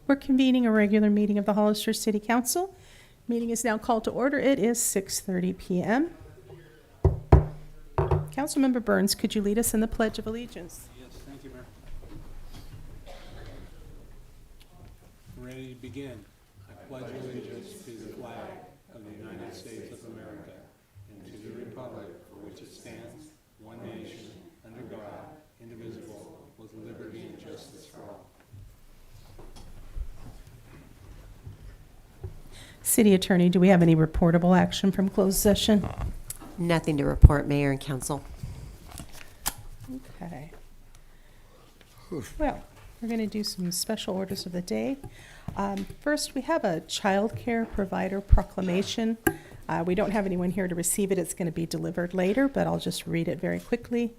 We're convening a regular meeting of the Hollister City Council. Meeting is now called to order. It is 6:30 p.m. Councilmember Burns, could you lead us in the Pledge of Allegiance? Yes, thank you, Mayor. We're ready to begin. I pledge allegiance to the flag of the United States of America and to the republic for which it stands, one nation, under God, indivisible, with liberty and justice for all. City Attorney, do we have any reportable action from closed session? Nothing to report, Mayor and Council. Okay. Well, we're going to do some special orders of the day. First, we have a child care provider proclamation. We don't have anyone here to receive it. It's going to be delivered later, but I'll just read it very quickly.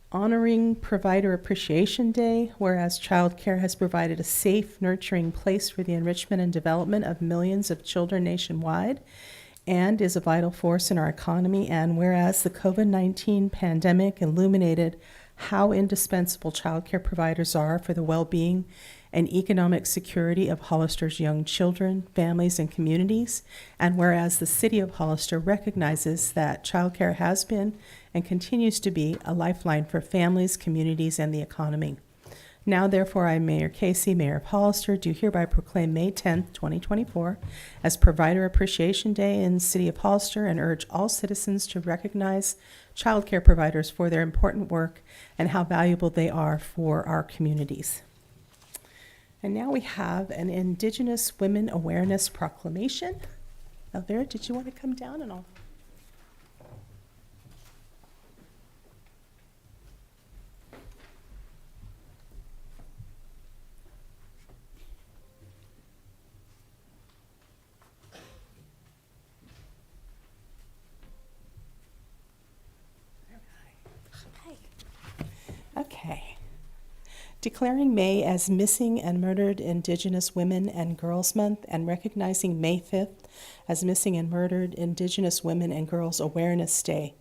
Honoring Provider Appreciation Day, whereas childcare has provided a safe, nurturing place for the enrichment and development of millions of children nationwide and is a vital force in our economy, and whereas the COVID-19 pandemic illuminated how indispensable childcare providers are for the well-being and economic security of Hollister's young children, families, and communities, and whereas the City of Hollister recognizes that childcare has been and continues to be a lifeline for families, communities, and the economy. Now, therefore, I, Mayor Casey, Mayor of Hollister, do hereby proclaim May 10th, 2024, as Provider Appreciation Day in the City of Hollister and urge all citizens to recognize childcare providers for their important work and how valuable they are for our communities. And now we have an Indigenous Women Awareness Proclamation. Elvira, did you want to come down and all? Okay. Declaring May as Missing and Murdered Indigenous Women and Girls Month and recognizing May 5th as Missing and Murdered Indigenous Women and Girls Awareness Day.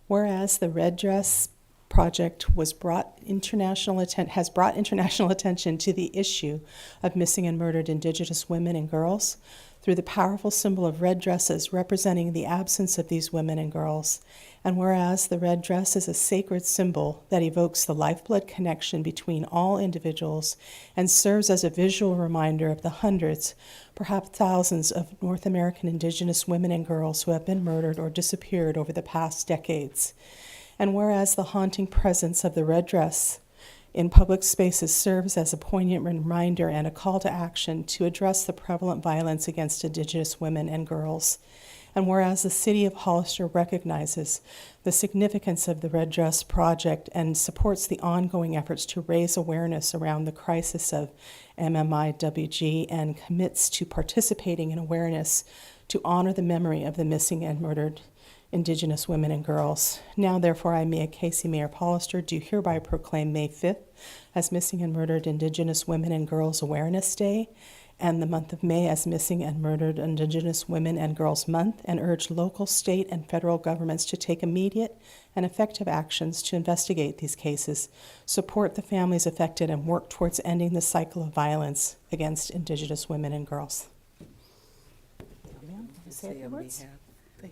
Whereas the Red Dress Project has brought international attention to the issue of missing and murdered Indigenous women and girls through the powerful symbol of red dresses representing the absence of these women and girls. And whereas the red dress is a sacred symbol that evokes the lifeblood connection between all individuals and serves as a visual reminder of the hundreds, perhaps thousands of North American Indigenous women and girls who have been murdered or disappeared over the past decades. And whereas the haunting presence of the red dress in public spaces serves as a poignant reminder and a call to action to address the prevalent violence against Indigenous women and girls. And whereas the City of Hollister recognizes the significance of the Red Dress Project and supports the ongoing efforts to raise awareness around the crisis of MMIWG and commits to participating in awareness to honor the memory of the missing and murdered Indigenous women and girls. Now, therefore, I, Mayor Casey, Mayor of Hollister, do hereby proclaim May 5th as Missing and Murdered Indigenous Women and Girls Awareness Day and the month of May as Missing and Murdered Indigenous Women and Girls Month, and urge local, state, and federal governments to take immediate and effective actions to investigate these cases, support the families affected, and work towards ending the cycle of violence against Indigenous women and girls.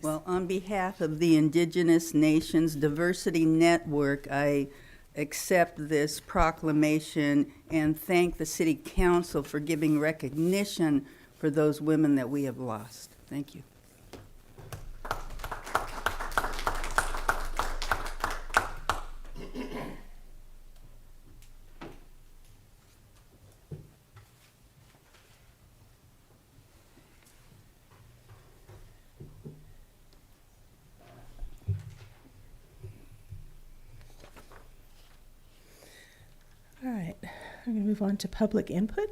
Well, on behalf of the Indigenous Nations Diversity Network, I accept this proclamation and thank the City Council for giving recognition for those women that we have lost. Thank you. All right, I'm going to move on to public input.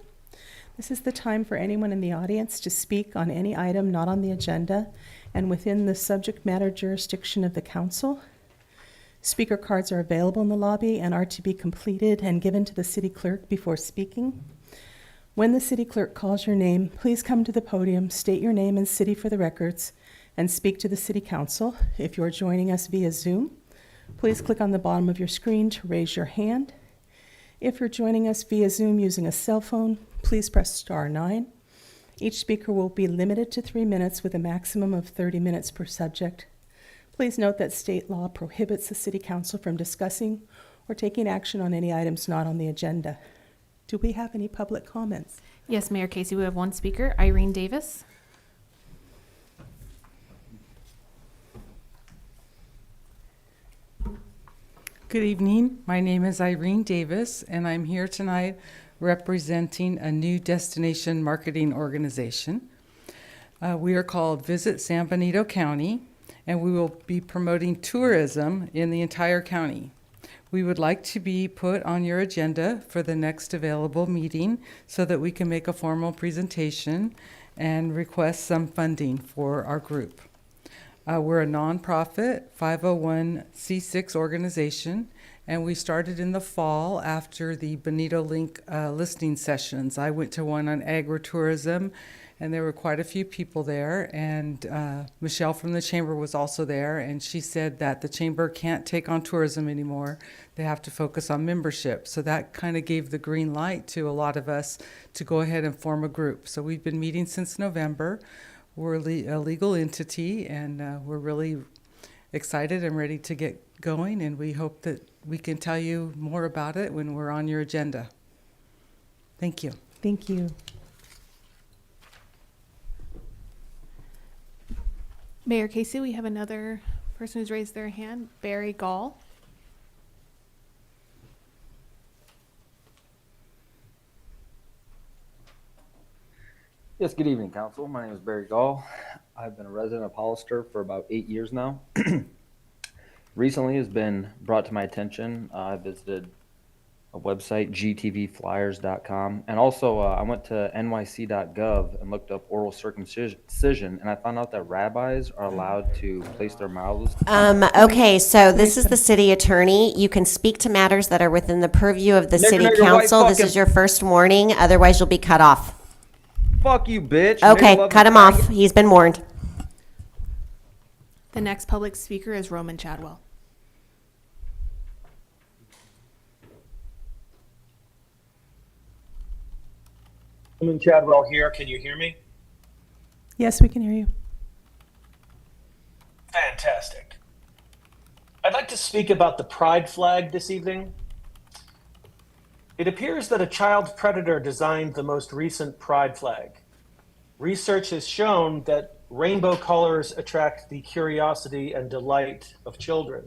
This is the time for anyone in the audience to speak on any item not on the agenda and within the subject matter jurisdiction of the council. Speaker cards are available in the lobby and are to be completed and given to the city clerk before speaking. When the city clerk calls your name, please come to the podium, state your name and city for the records, and speak to the city council. If you're joining us via Zoom, please click on the bottom of your screen to raise your hand. If you're joining us via Zoom using a cell phone, please press star 9. Each speaker will be limited to 3 minutes with a maximum of 30 minutes per subject. Please note that state law prohibits the City Council from discussing or taking action on any items not on the agenda. Do we have any public comments? Yes, Mayor Casey, we have one speaker, Irene Davis. Good evening. My name is Irene Davis, and I'm here tonight representing a new destination marketing organization. We are called Visit San Benito County, and we will be promoting tourism in the entire county. We would like to be put on your agenda for the next available meeting so that we can make a formal presentation and request some funding for our group. We're a nonprofit 501c6 organization, and we started in the fall after the Bonito Link listening sessions. I went to one on agritourism, and there were quite a few people there, and Michelle from the chamber was also there, and she said that the chamber can't take on tourism anymore. They have to focus on membership. So that kind of gave the green light to a lot of us to go ahead and form a group. So we've been meeting since November. We're a legal entity, and we're really excited and ready to get going, and we hope that we can tell you more about it when we're on your agenda. Thank you. Thank you. Mayor Casey, we have another person who's raised their hand, Barry Gall. Yes, good evening, Council. My name is Barry Gall. I've been a resident of Hollister for about 8 years now. Recently has been brought to my attention. I visited a website, gtvflyers.com, and also I went to nyc.gov and looked up oral circumcision, and I found out that rabbis are allowed to place their mouths. Okay, so this is the city attorney. You can speak to matters that are within the purview of the city Nigger, white council. This fucking- is your first warning, otherwise you'll be cut off. Fuck you, bitch. Okay, Nigger cut him loving off. He's been warned. The next public speaker is Roman Chadwell. Roman Chadwell here. Can you hear me? Yes, we can hear you. Fantastic. I'd like to speak about the pride flag this evening. It appears that a child predator designed the most recent pride flag. Research has shown that rainbow colors attract the curiosity and delight of children.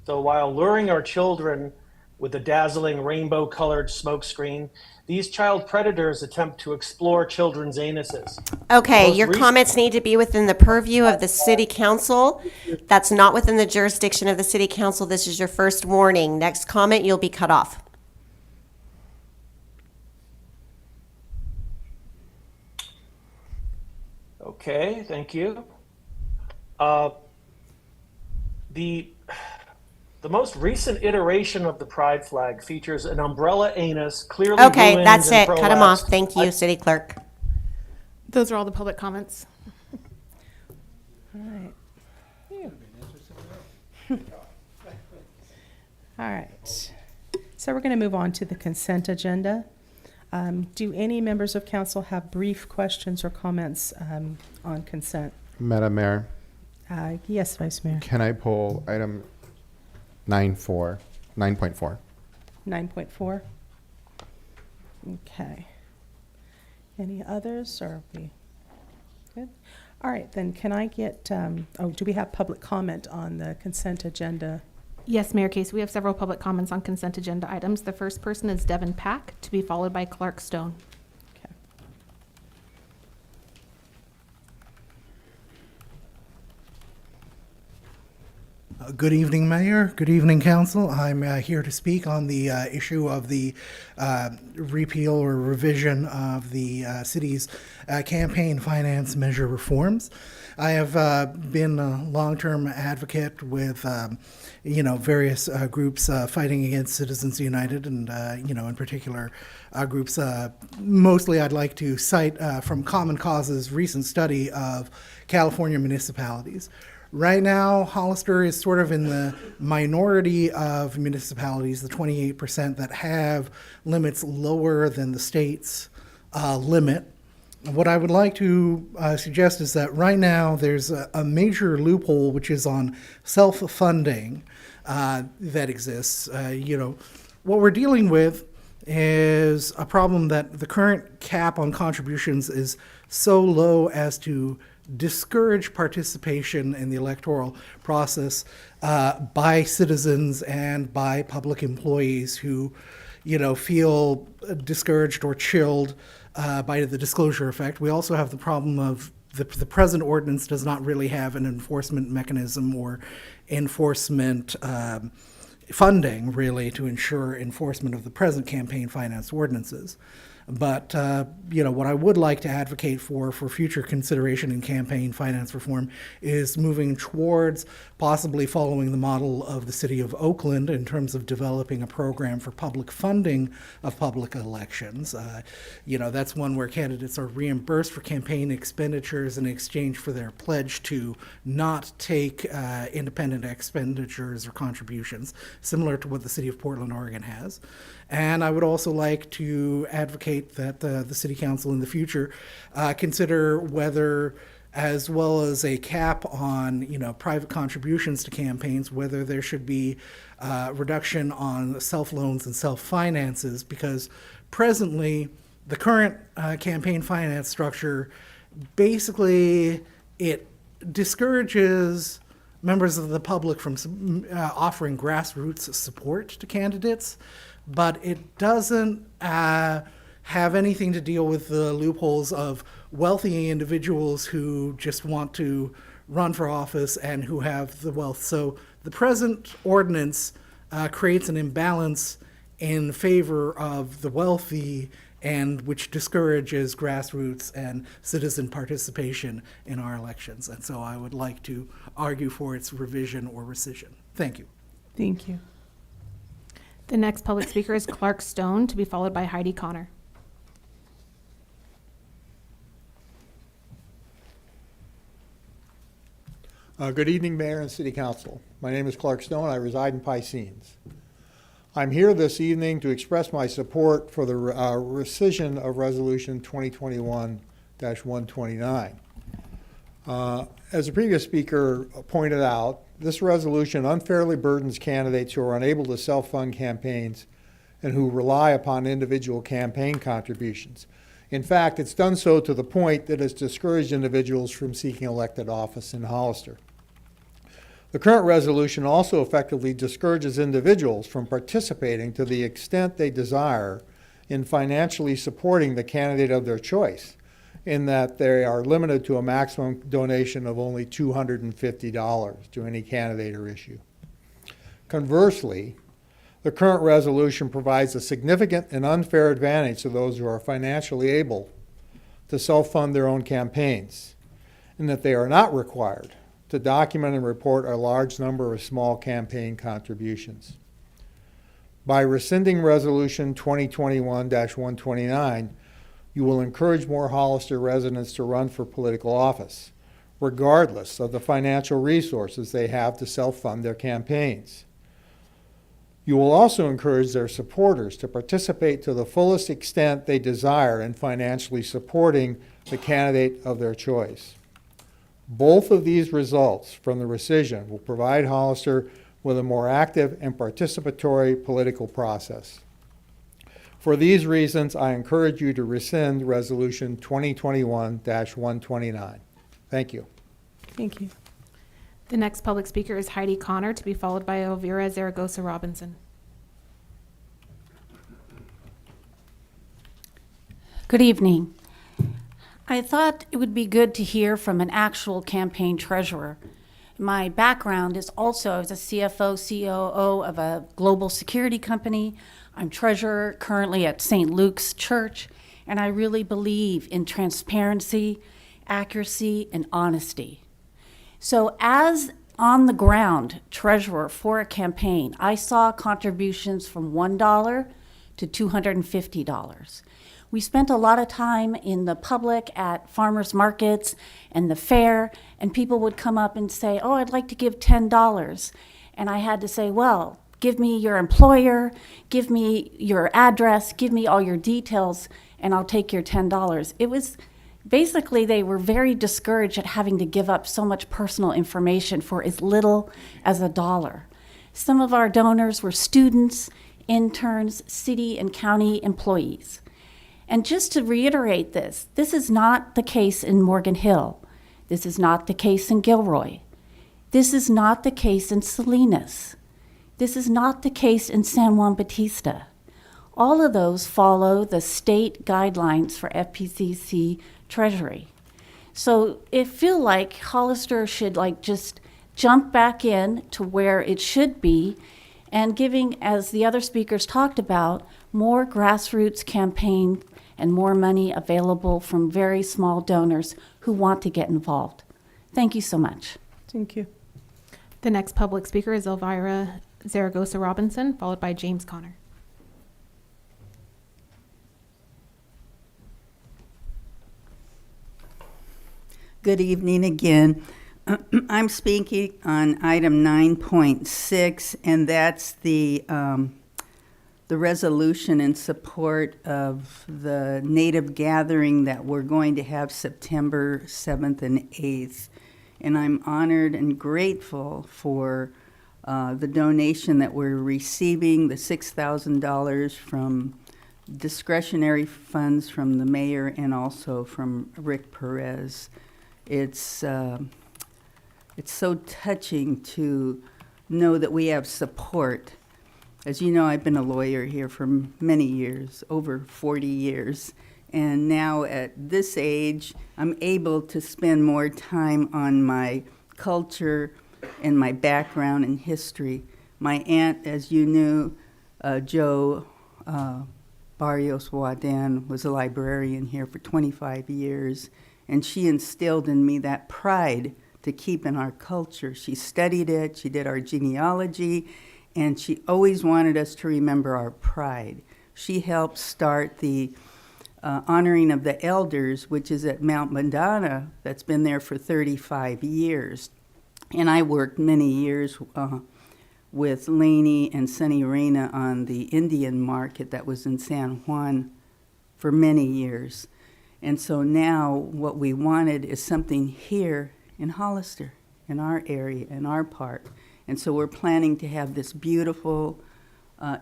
So while luring our children with a dazzling rainbow-colored smokescreen, these child predators attempt to explore children's anuses. Okay, Most your recent- comments need to be within the purview of the city council. That's not within the jurisdiction of the city council. This is your first warning. Next comment, you'll be cut off. Okay, thank you. The most recent iteration of the pride flag features an umbrella anus, clearly Okay, ruined that's and it. Cut him off. prolapsed. Thank you, city clerk. Those are all the public comments. All right. All right. So we're going to move on to the consent agenda. Do any members of council have brief questions or comments on consent? Madam Mayor, Yes, Vice Mayor. can I pull item 9.4? 9.4. Okay. Any others, or are we good? All right, then can I get, do we have public comment on the consent agenda? Yes, Mayor Casey, we have several public comments on consent agenda items. The first person is Devin Pack, to be followed by Clark Stone. Okay. Good evening, Mayor. Good evening, Council. I'm here to speak on the issue of the repeal or revision of the city's campaign finance measure reforms. I have been a long-term advocate with, various groups fighting against Citizens United and, in particular groups. Mostly I'd like to cite from Common Cause's recent study of California municipalities. Right now, Hollister is sort of in the minority of municipalities, the 28% that have limits lower than the state's limit. What I would like to suggest is that right now there's a major loophole which is on self-funding that exists. What we're dealing with is a problem that the current cap on contributions is so low as to discourage participation in the electoral process by citizens and by public employees who, feel discouraged or chilled by the disclosure effect. We also have the problem of the present ordinance does not really have an enforcement mechanism or enforcement funding, really, to ensure enforcement of the present campaign finance ordinances. But, what I would like to advocate for future consideration in campaign finance reform is moving towards possibly following the model of the city of Oakland in terms of developing a program for public funding of public elections. That's one where candidates are reimbursed for campaign expenditures in exchange for their pledge to not take independent expenditures or contributions, similar to what the city of Portland, Oregon has. And I would also like to advocate that the city council in the future consider whether, as well as a cap on private contributions to campaigns, whether there should be reduction on self-loans and self-finances, because presently the current campaign finance structure, basically it discourages members of the public from offering grassroots support to candidates, but it doesn't have anything to deal with the loopholes of wealthy individuals who just want to run for office and who have the wealth. So the present ordinance creates an imbalance in favor of the wealthy, and which discourages grassroots and citizen participation in our elections. And so I would like to argue for its revision or rescission. Thank you. Thank you. The next public speaker is Clark Stone, to be followed by Heidi Connor. Good evening, Mayor and City Council. My name is Clark Stone. I reside in Piscenes. I'm here this evening to express my support for the rescission of Resolution 2021-129. As the previous speaker pointed out, this resolution unfairly burdens candidates who are unable to self-fund campaigns and who rely upon individual campaign contributions. In fact, it's done so to the point that it's discouraged individuals from seeking elected office in Hollister. The current resolution also effectively discourages individuals from participating to the extent they desire in financially supporting the candidate of their choice, in that they are limited to a maximum donation of only $250 to any candidate or issue. Conversely, the current resolution provides a significant and unfair advantage to those who are financially able to self-fund their own campaigns, in that they are not required to document and report a large number of small campaign contributions. By rescinding Resolution 2021-129, you will encourage more Hollister residents to run for political office, regardless of the financial resources they have to self-fund their campaigns. You will also encourage their supporters to participate to the fullest extent they desire in financially supporting the candidate of their choice. Both of these results from the rescission will provide Hollister with a more active and participatory political process. For these reasons, I encourage you to rescind Resolution 2021-129. Thank you. Thank you. The next public speaker is Heidi Connor, to be followed by Elvira Zaragoza Robinson. Good evening. I thought it would be good to hear from an actual campaign treasurer. My background is also as a CFO, COO of a global security company. I'm treasurer currently at St. Luke's Church, and I really believe in transparency, accuracy, and honesty. So as on the ground treasurer for a campaign, I saw contributions from $1 to $250. We spent a lot of time in the public at farmers markets and the fair, and people would come up and say, oh, I'd like to give $10. And I had to say, well, give me your employer, give me your address, give me all your details, and I'll take your $10. It was basically, they were very discouraged at having to give up so much personal information for as little as $1. Some of our donors were students, interns, city and county employees. And just to reiterate this is not the case in Morgan Hill. This is not the case in Gilroy. This is not the case in Salinas. This is not the case in San Juan Bautista. All of those follow the state guidelines for FPCC Treasury. So it feel like Hollister should just jump back in to where it should be and giving, as the other speakers talked about, more grassroots campaign and more money available from very small donors who want to get involved. Thank you so much. Thank you. The next public speaker is Elvira Zaragoza Robinson, followed by James Connor. Good evening again. I'm speaking on item 9.6, and that's the resolution in support of the Native gathering that we're going to have September 7th and 8th. And I'm honored and grateful for the donation that we're receiving, the $6,000 from discretionary funds from the mayor and also from Rick Perez. It's so touching to know that we have support. As you know, I've been a lawyer here for many years, over 40 years. And now at this age, I'm able to spend more time on my culture and my background and history. My aunt, as you knew, Jo Barrios Wadan, was a librarian here for 25 years. And she instilled in me that pride to keep in our culture. She studied it, she did our genealogy, and she always wanted us to remember our pride. She helped start the honoring of the elders, which is at Mount Madonna, that's been there for 35 years. And I worked many years with Laney and Sonny Reyna on the Indian market that was in San Juan for many years. And so now what we wanted is something here in Hollister, in our area, in our park. And so we're planning to have this beautiful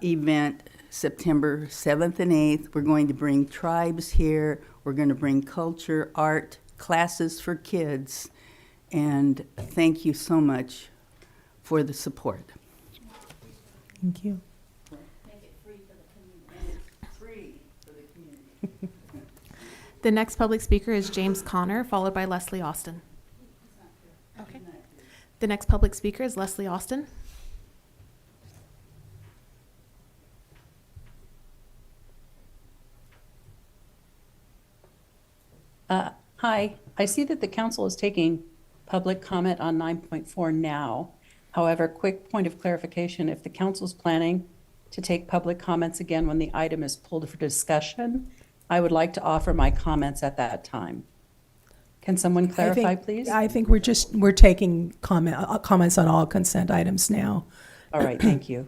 event September 7th and 8th. We're going to bring tribes here. We're going to bring culture, art, classes for kids. And thank you so much for the support. Thank you. Make it free for the community. And it's free for the community. The next public speaker is James Connor, followed by Leslie Austin. Okay. The next public speaker is Leslie Austin. Hi, I see that the council is taking public comment on 9.4 now. However, quick point of clarification, if the council is planning to take public comments again when the item is pulled for discussion, I would like to offer my comments at that time. Can someone clarify, please? I think we're taking comments on all consent items now. All right, thank you.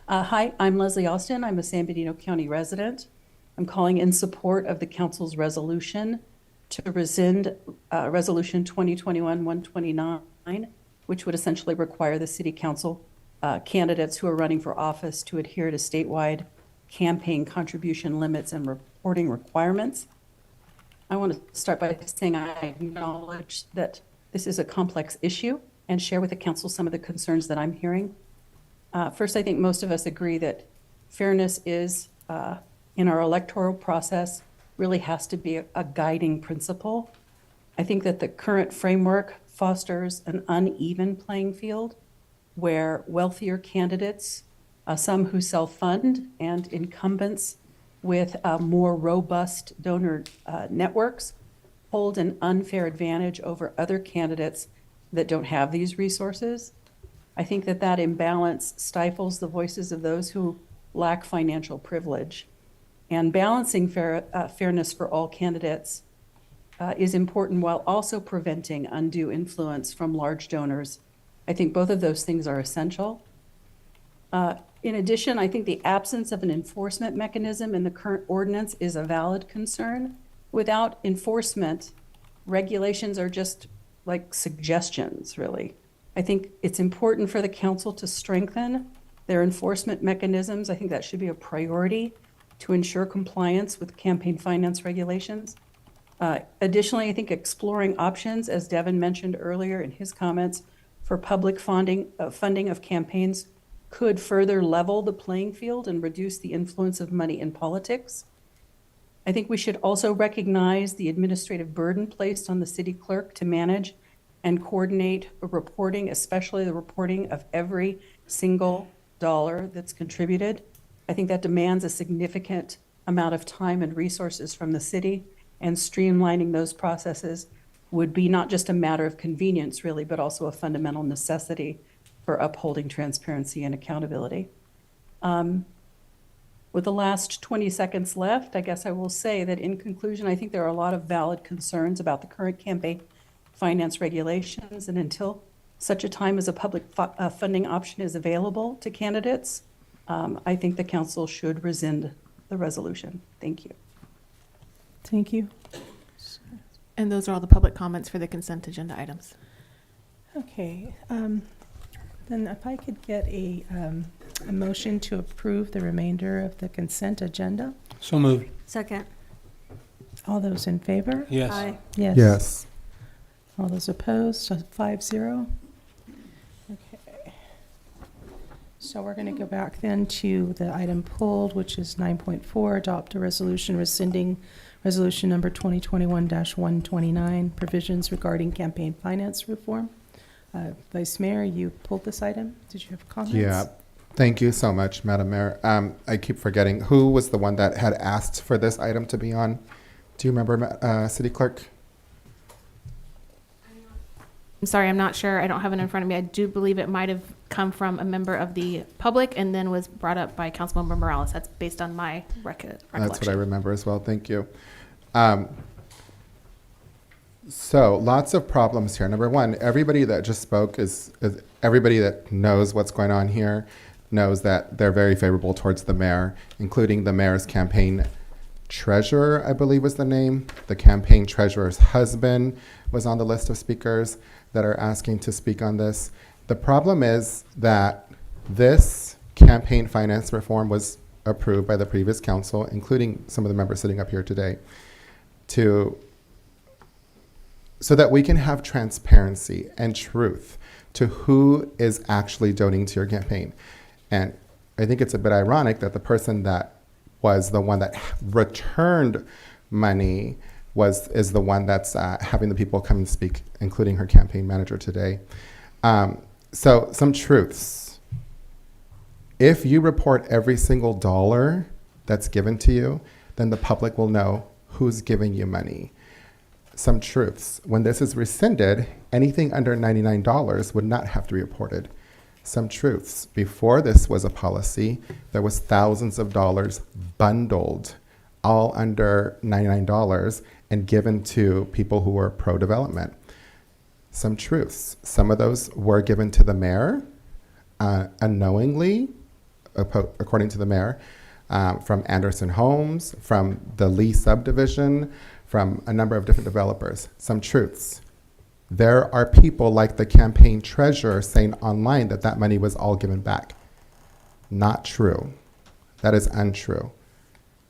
Hi, I'm Leslie Austin. I'm a San Bernardino County resident. I'm calling in support of the council's resolution to rescind Resolution 2021-129, which would essentially require the city council candidates who are running for office to adhere to statewide campaign contribution limits and reporting requirements. I want to start by saying I acknowledge that this is a complex issue and share with the council some of the concerns that I'm hearing. First, I think most of us agree that fairness is, in our electoral process, really has to be a guiding principle. I think that the current framework fosters an uneven playing field where wealthier candidates, some who self-fund, and incumbents with more robust donor networks hold an unfair advantage over other candidates that don't have these resources. I think that that imbalance stifles the voices of those who lack financial privilege. And balancing fairness for all candidates is important while also preventing undue influence from large donors. I think both of those things are essential. In addition, I think the absence of an enforcement mechanism in the current ordinance is a valid concern. Without enforcement, regulations are just like suggestions, really. I think it's important for the council to strengthen their enforcement mechanisms. I think that should be a priority to ensure compliance with campaign finance regulations. Additionally, I think exploring options, as Devin mentioned earlier in his comments, for public funding of campaigns could further level the playing field and reduce the influence of money in politics. I think we should also recognize the administrative burden placed on the city clerk to manage and coordinate reporting, especially the reporting of every single dollar that's contributed. I think that demands a significant amount of time and resources from the city, and streamlining those processes would be not just a matter of convenience, really, but also a fundamental necessity for upholding transparency and accountability. With the last 20 seconds left, I guess I will say that in conclusion, I think there are a lot of valid concerns about the current campaign finance regulations, and until such a time as a public funding option is available to candidates, I think the council should rescind the resolution. Thank you. Thank you. And those are all the public comments for the consent agenda items. Okay, then if I could get a motion to approve the remainder of the consent agenda. So moved. Second. All those in favor? Yes. Aye. Yes. Yes. All those opposed, so 5-0. Okay. So we're going to go back then to the item pulled, which is 9.4, adopt a resolution rescinding resolution number 2021-129, provisions regarding campaign finance reform. Vice Mayor, you pulled this item. Did you have comments? Yeah. Thank you so much, Madam Mayor. I keep forgetting, who was the one that had asked for this item to be on? Do you remember, City Clerk? I'm sorry, I'm not sure. I don't have it in front of me. I do believe it might have come from a member of the public and then was brought up by Councilmember Morales. That's based on my recollection. That's what I remember as well. Thank you. So lots of problems here. Number one, everybody that just spoke is everybody that knows what's going on here knows that they're very favorable towards the mayor, including the mayor's campaign treasurer, I believe was the name. The campaign treasurer's husband was on the list of speakers that are asking to speak on this. The problem is that this campaign finance reform was approved by the previous council, including some of the members sitting up here today, so that we can have transparency and truth to who is actually donating to your campaign. And I think it's a bit ironic that the person that was the one that returned money is the one that's having the people come and speak, including her campaign manager today. So some truths. If you report every single dollar that's given to you, then the public will know who's giving you money. Some truths. When this is rescinded, anything under $99 would not have to be reported. Some truths. Before this was a policy, there was thousands of dollars bundled, all under $99, and given to people who were pro-development. Some truths. Some of those were given to the mayor unknowingly, according to the mayor, from Anderson Homes, from the Lee subdivision, from a number of different developers. Some truths. There are people like the campaign treasurer saying online that that money was all given back. Not true. That is untrue.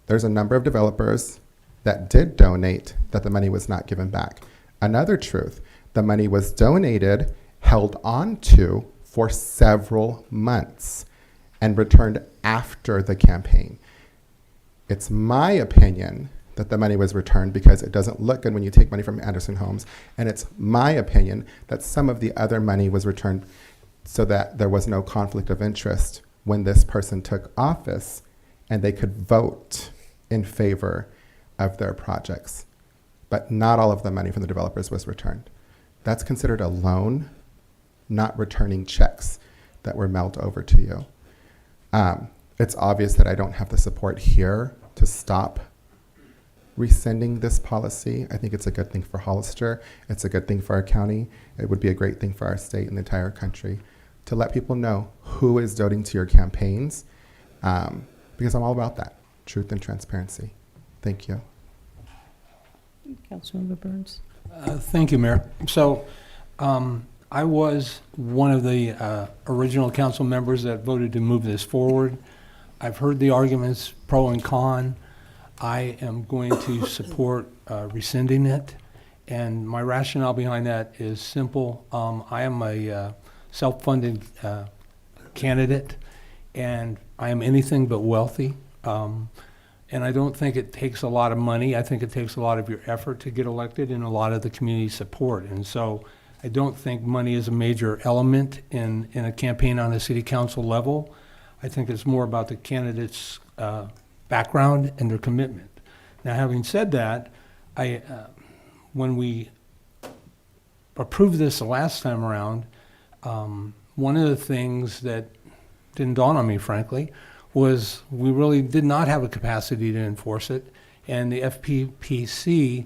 There's a number of developers that did donate that the money was not given back. Another truth, the money was donated, held on to for several months, and returned after the campaign. It's my opinion that the money was returned because it doesn't look good when you take money from Anderson Homes. And it's my opinion that some of the other money was returned so that there was no conflict of interest when this person took office and they could vote in favor of their projects. But not all of the money from the developers was returned. That's considered a loan, not returning checks that were mailed over to you. It's obvious that I don't have the support here to stop rescinding this policy. I think it's a good thing for Hollister. It's a good thing for our county. It would be a great thing for our state and the entire country to let people know who is donating to your campaigns, because I'm all about that, truth and transparency. Thank you. Councilmember Burns. Thank you, Mayor. So I was one of the original council members that voted to move this forward. I've heard the arguments pro and con. I am going to support rescinding it. And my rationale behind that is simple. I am a self-funded candidate, and I am anything but wealthy. And I don't think it takes a lot of money. I think it takes a lot of your effort to get elected and a lot of the community support. And so I don't think money is a major element in a campaign on a city council level. I think it's more about the candidate's background and their commitment. Now, having said that, when we approved this the last time around, one of the things that didn't dawn on me, frankly, was we really did not have a capacity to enforce it, and the FPPC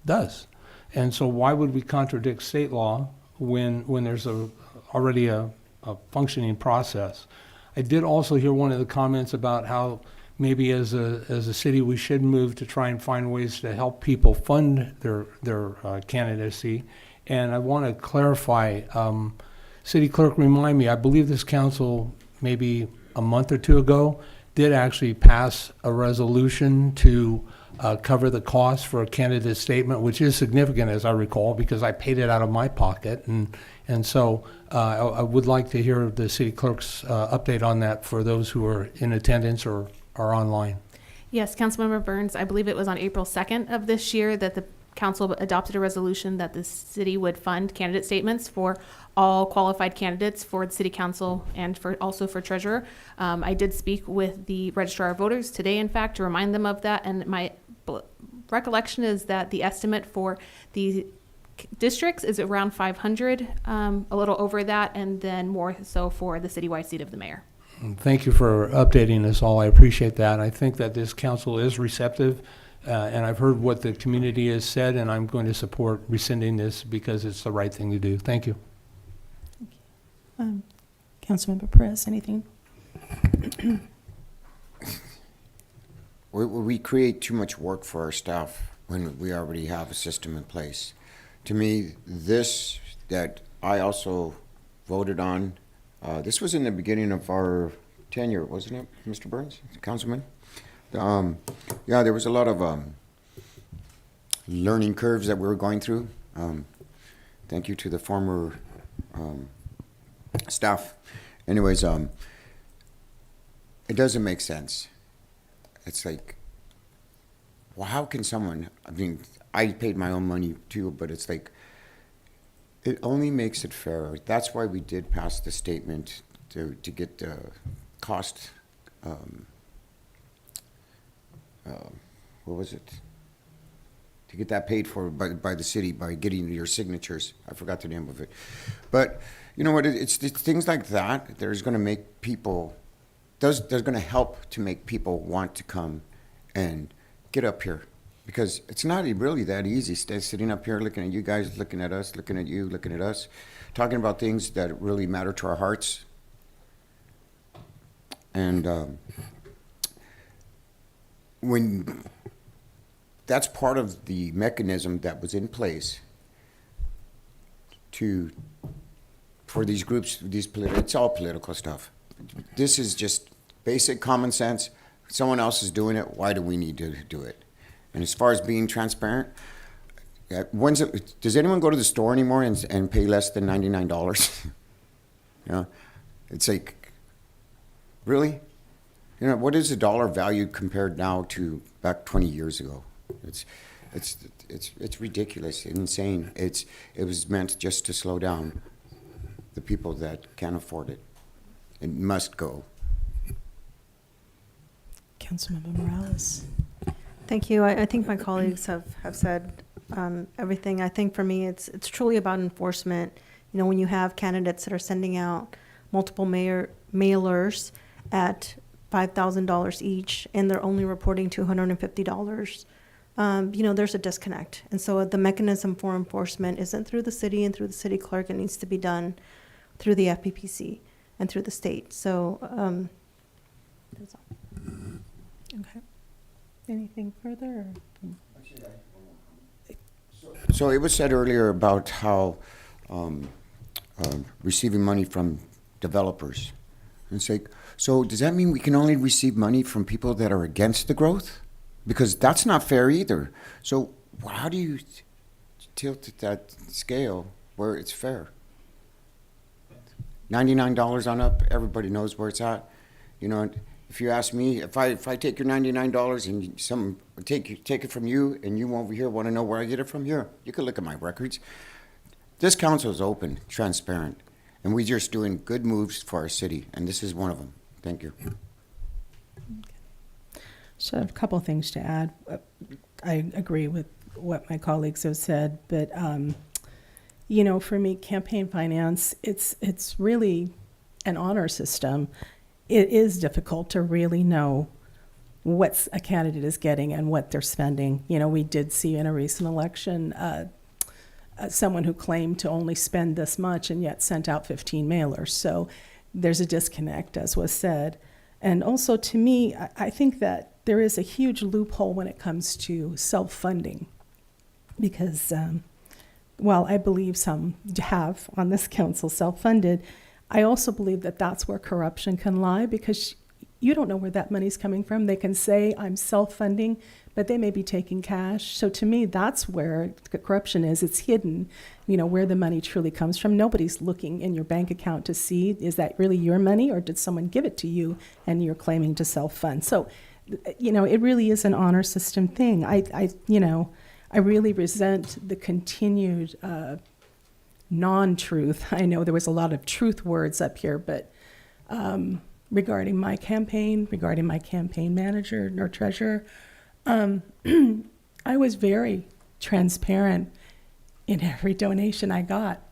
does. And so why would we contradict state law when there's already a functioning process? I did also hear one of the comments about how maybe as a city we should move to try and find ways to help people fund their candidacy. And I want to clarify, City Clerk, remind me, I believe this council maybe a month or two ago did actually pass a resolution to cover the cost for a candidate statement, which is significant, as I recall, because I paid it out of my pocket. And so I would like to hear the city clerk's update on that for those who are in attendance or are online. Yes, Councilmember Burns, I believe it was on April 2nd of this year that the council adopted a resolution that the city would fund candidate statements for all qualified candidates for the city council and also for treasurer. I did speak with the registrar of voters today, in fact, to remind them of that. And my recollection is that the estimate for the districts is around 500, a little over that, and then more so for the citywide seat of the mayor. Thank you for updating us all. I appreciate that. I think that this council is receptive, and I've heard what the community has said, and I'm going to support rescinding this because it's the right thing to do. Thank you. Councilmember Perez, anything? We create too much work for our staff when we already have a system in place. To me, this that I also voted on, this was in the beginning of our tenure, wasn't it, Mr. Burns, Councilman? Yeah, there was a lot of learning curves that we were going through. Thank you to the former staff. Anyways, it doesn't make sense. It's like, well, how can someone, I mean, I paid my own money too, but it's like, it only makes it fair. That's why we did pass the statement to get the cost, what was it? To get that paid for by the city by getting your signatures. I forgot the name of it. But you know what, it's things like that that is gonna make people, there's gonna help to make people want to come and get up here. Because it's not really that easy sitting up here looking at you guys, looking at us, looking at you, looking at us, talking about things that really matter to our hearts. And when that's part of the mechanism that was in place for these groups, it's all political stuff. This is just basic common sense. Someone else is doing it. Why do we need to do it? And as far as being transparent, does anyone go to the store anymore and pay less than $99? You know, it's like, really? You know, what is the dollar value compared now to back 20 years ago? It's ridiculous, insane. It was meant just to slow down the people that can't afford it. It must go. Councilmember Morales. Thank you. I think my colleagues have said everything. I think for me, it's truly about enforcement. You know, when you have candidates that are sending out multiple mailers at $5,000 each, and they're only reporting $250, there's a disconnect. And so the mechanism for enforcement isn't through the city and through the city clerk. It needs to be done through the FPPC and through the state. So that's all. Okay. Anything further? So it was said earlier about how receiving money from developers. And it's like, so does that mean we can only receive money from people that are against the growth? Because that's not fair either. So how do you tilt that scale where it's fair? $99 on up, everybody knows where it's at. You know, if you ask me, if I take your $99 and some take it from you, and you over here want to know where I get it from, here you can look at my records. This council is open, transparent, and we're just doing good moves for our city, and this is one of them. Thank you. So I have a couple of things to add. I agree with what my colleagues have said, but for me, campaign finance, it's really an honor system. It is difficult to really know what a candidate is getting and what they're spending. We did see in a recent election someone who claimed to only spend this much and yet sent out 15 mailers. So there's a disconnect, as was said. And also, to me, I think that there is a huge loophole when it comes to self-funding, because while I believe some have on this council self-funded, I also believe that that's where corruption can lie, because you don't know where that money's coming from. They can say, I'm self-funding, but they may be taking cash. So to me, that's where the corruption is. It's hidden, where the money truly comes from. Nobody's looking in your bank account to see, is that really your money, or did someone give it to you and you're claiming to self-fund? So, it really is an honor system thing. I really resent the continued non-truth. I know there was a lot of truth words up here, but regarding my campaign manager or treasurer, I was very transparent in every donation I got.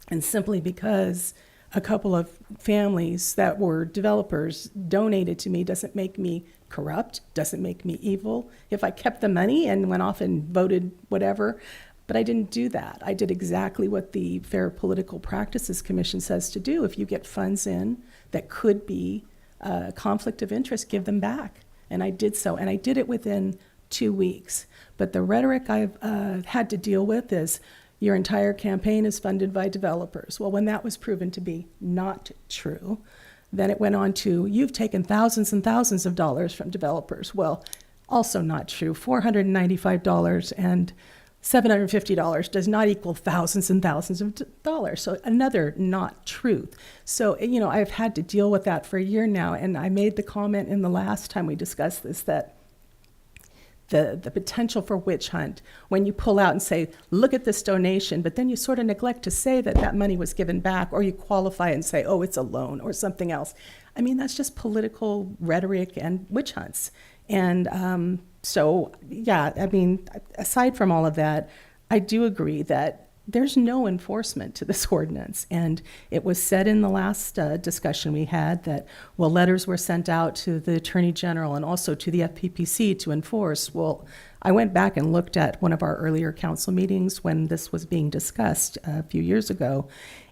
And simply because a couple of families that were developers donated to me doesn't make me corrupt, doesn't make me evil. If I kept the money and went off and voted whatever, but I didn't do that. I did exactly what the Fair Political Practices Commission says to do. If you get funds in that could be a conflict of interest, give them back. And I did so, and I did it within 2 weeks. But the rhetoric I've had to deal with is, your entire campaign is funded by developers. Well, when that was proven to be not true, then it went on to, you've taken thousands and thousands of dollars from developers. Well, also not true. $495 and $750 does not equal thousands and thousands of dollars. So another not truth. So, I've had to deal with that for a year now. And I made the comment in the last time we discussed this, that the potential for witch hunt, when you pull out and say, look at this donation, but then you sort of neglect to say that money was given back, or you qualify and say, oh, it's a loan or something else. I mean, that's just political rhetoric and witch hunts. And so, yeah, I mean, aside from all of that, I do agree that there's no enforcement to this ordinance. And it was said in the last discussion we had that, well, letters were sent out to the Attorney General and also to the FPPC to enforce. Well, I went back and looked at one of our earlier council meetings when this was being discussed a few years ago.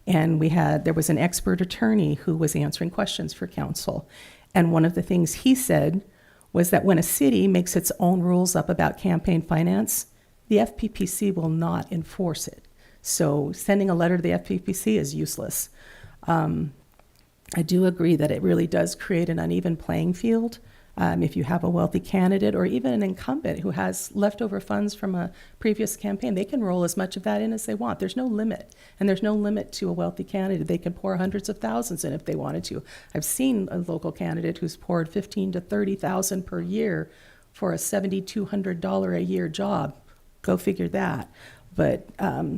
And there was an expert attorney who was answering questions for council. And one of the things he said was that when a city makes its own rules up about campaign finance, the FPPC will not enforce it. So sending a letter to the FPPC is useless. I do agree that it really does create an uneven playing field. If you have a wealthy candidate or even an incumbent who has leftover funds from a previous campaign, they can roll as much of that in as they want. There's no limit, and there's no limit to a wealthy candidate. They can pour hundreds of thousands in if they wanted to. I've seen a local candidate who's poured $15,000 to $30,000 per year for a $7,200 a year job. Go figure that. But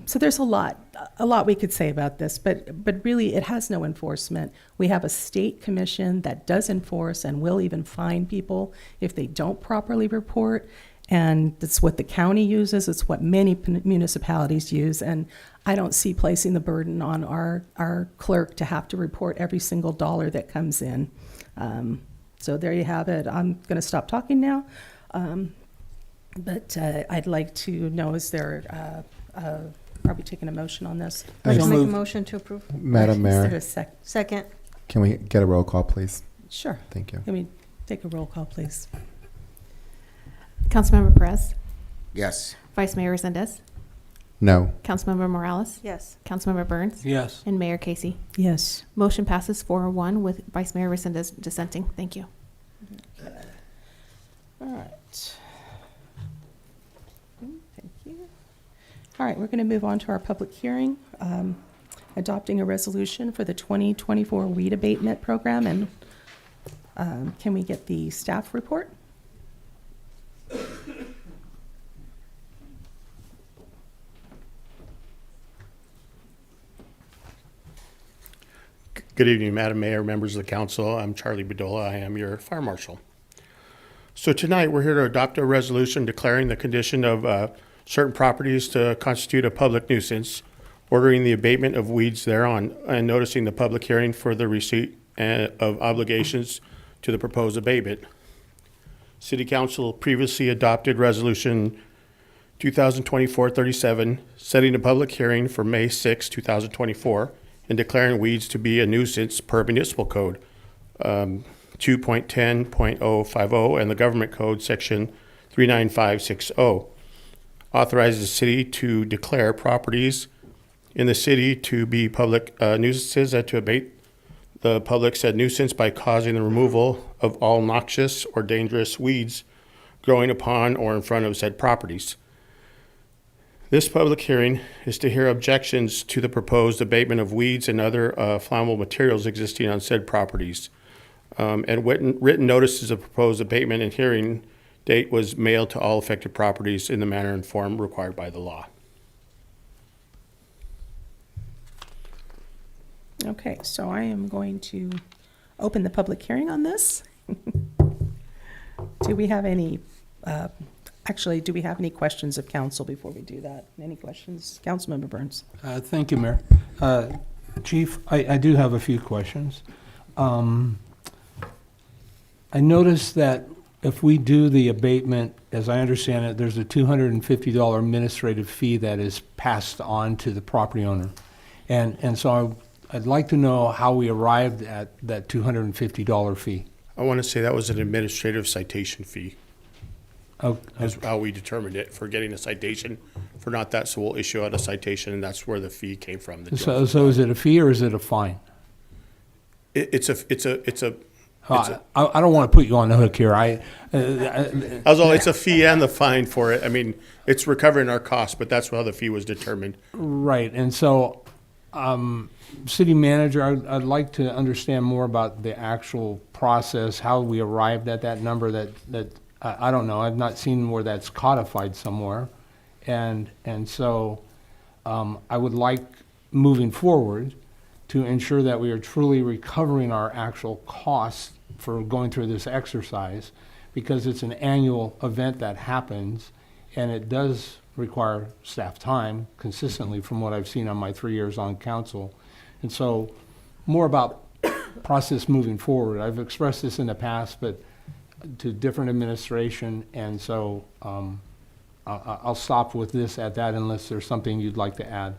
so there's a lot we could say about this, but really it has no enforcement. We have a state commission that does enforce and will even fine people if they don't properly report. And that's what the county uses. It's what many municipalities use. And I don't see placing the burden on our clerk to have to report every single dollar that comes in. So there you have it. I'm going to stop talking now. But I'd like to know, is there, are we taking a motion on this? I'd like to make a moved. motion to approve. Madam Is there Mayor, a sec? Second. can we get a roll call, please? Sure. Thank you. Can we take a roll call, please? Councilmember Perez, Yes. Vice Mayor Resendez, No. Councilmember Morales, Yes. Councilmember Burns, Yes. and Mayor Casey. Yes. Motion passes 4-1 with Vice Mayor Resendez dissenting. Thank you. All right. Thank you. All right, we're going to move on to our public hearing, adopting a resolution for the 2024 weed abatement program. And can we get the staff report? Good evening, Madam Mayor, members of the council. I'm Charlie Bedolla. I am your fire marshal. So tonight, we're here to adopt a resolution declaring the condition of certain properties to constitute a public nuisance, ordering the abatement of weeds thereon, and noticing the public hearing for the receipt of obligations to the proposed abatement. City Council previously adopted Resolution 2024-37, setting a public hearing for May 6, 2024, and declaring weeds to be a nuisance per municipal code, 2.10.050 and the government code section 39560. Authorizes the city to declare properties in the city to be public nuisances and to abate the public said nuisance by causing the removal of all noxious or dangerous weeds growing upon or in front of said properties. This public hearing is to hear objections to the proposed abatement of weeds and other flammable materials existing on said properties. And written notices of proposed abatement and hearing date was mailed to all affected properties in the manner and form required by the law. Okay, so I am going to open the public hearing on this. Do we have any, do we have any questions of council before we do that? Any questions? Councilmember Burns. Thank you, Mayor. Chief, I do have a few questions. I noticed that if we do the abatement, as I understand it, there's a $250 administrative fee that is passed on to the property owner. And so I'd like to know how we arrived at that $250 fee. I want to say that was an administrative citation fee. Okay. That's how we determined it for getting a citation. For not that, so we'll issue out a citation, and that's where the fee came from. The So is it a fee or is it a fine? it's a I don't want to put you on the hook here. although it's a fee and the fine for it. I mean, it's recovering our costs, but that's how the fee was determined. Right, and so, city manager, I'd like to understand more about the actual process, how we arrived at that number that I don't know. I've not seen where that's codified somewhere. And so, I would like, moving forward, to ensure that we are truly recovering our actual costs for going through this exercise, because it's an annual event that happens, and it does require staff time consistently from what I've seen on my 3 years on council. And so more about process moving forward. I've expressed this in the past, but to different administration, and so I'll stop with this at that unless there's something you'd like to add.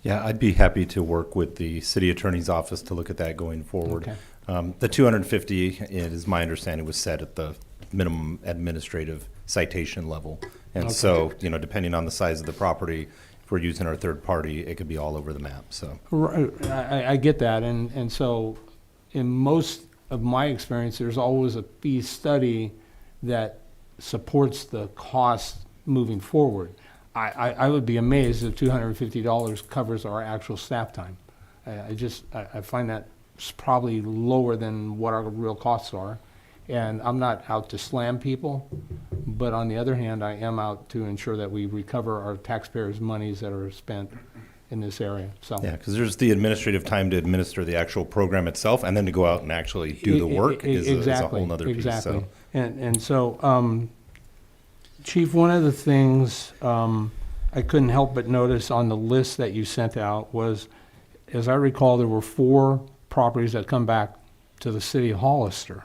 Yeah, I'd be happy to work with the city attorney's office to look at that going forward. Okay. The 250, it is my understanding, was set at the minimum administrative citation level. And Okay. so, depending on the size of the property, if we're using our third party, it could be all over the map, so. I get that, and so in most of my experience, there's always a fee study that supports the cost moving forward. I would be amazed if $250 covers our actual staff time. I find that probably lower than what our real costs are. And I'm not out to slam people, but on the other hand, I am out to ensure that we recover our taxpayers' monies that are spent in this area, so. Yeah, because there's the administrative time to administer the actual program itself, and then to go out and actually do the work is a whole nother piece, exactly. so. And so, Chief, one of the things I couldn't help but notice on the list that you sent out was, as I recall, there were 4 properties that come back to the city of Hollister.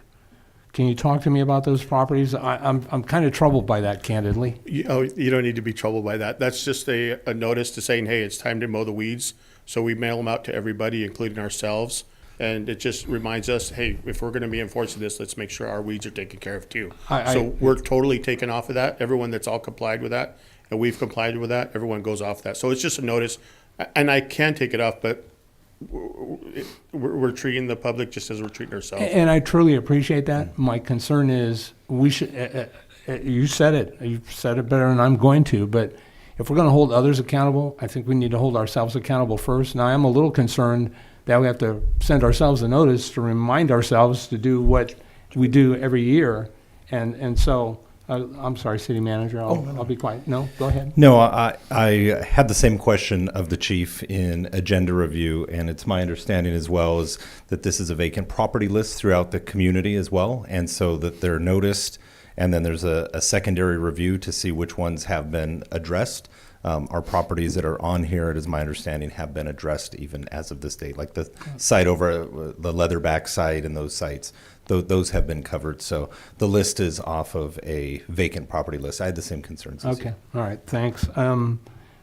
Can you talk to me about those properties? I'm kind of troubled by that, candidly. You don't need to be troubled by that. That's just a notice to saying, hey, it's time to mow the weeds. So we mail them out to everybody, including ourselves. And it just reminds us, hey, if we're going to be enforcing this, let's make sure our weeds are taken care of too. So we're totally taken off of that. Everyone that's all complied with that, and we've complied with that, everyone goes off that. So it's just a notice. And I can take it off, but we're treating the public just as we're treating ourselves. And I truly appreciate that. My concern is we should, you said it better than I'm going to, but if we're going to hold others accountable, I think we need to hold ourselves accountable first. Now, I'm a little concerned that we have to send ourselves a notice to remind ourselves to do what we do every year. And so, I'm sorry, City Manager, I'll be quiet. No, go ahead. No, I had the same question of the chief in agenda review, and it's my understanding as well is that this is a vacant property list throughout the community as well, and so that they're noticed, and then there's a secondary review to see which ones have been addressed. Our properties that are on here, it is my understanding, have been addressed even as of this date, like the site over the Leatherback site and those sites. Those have been covered. So the list is off of a vacant property list. I had the same concerns as Okay, all right, thanks.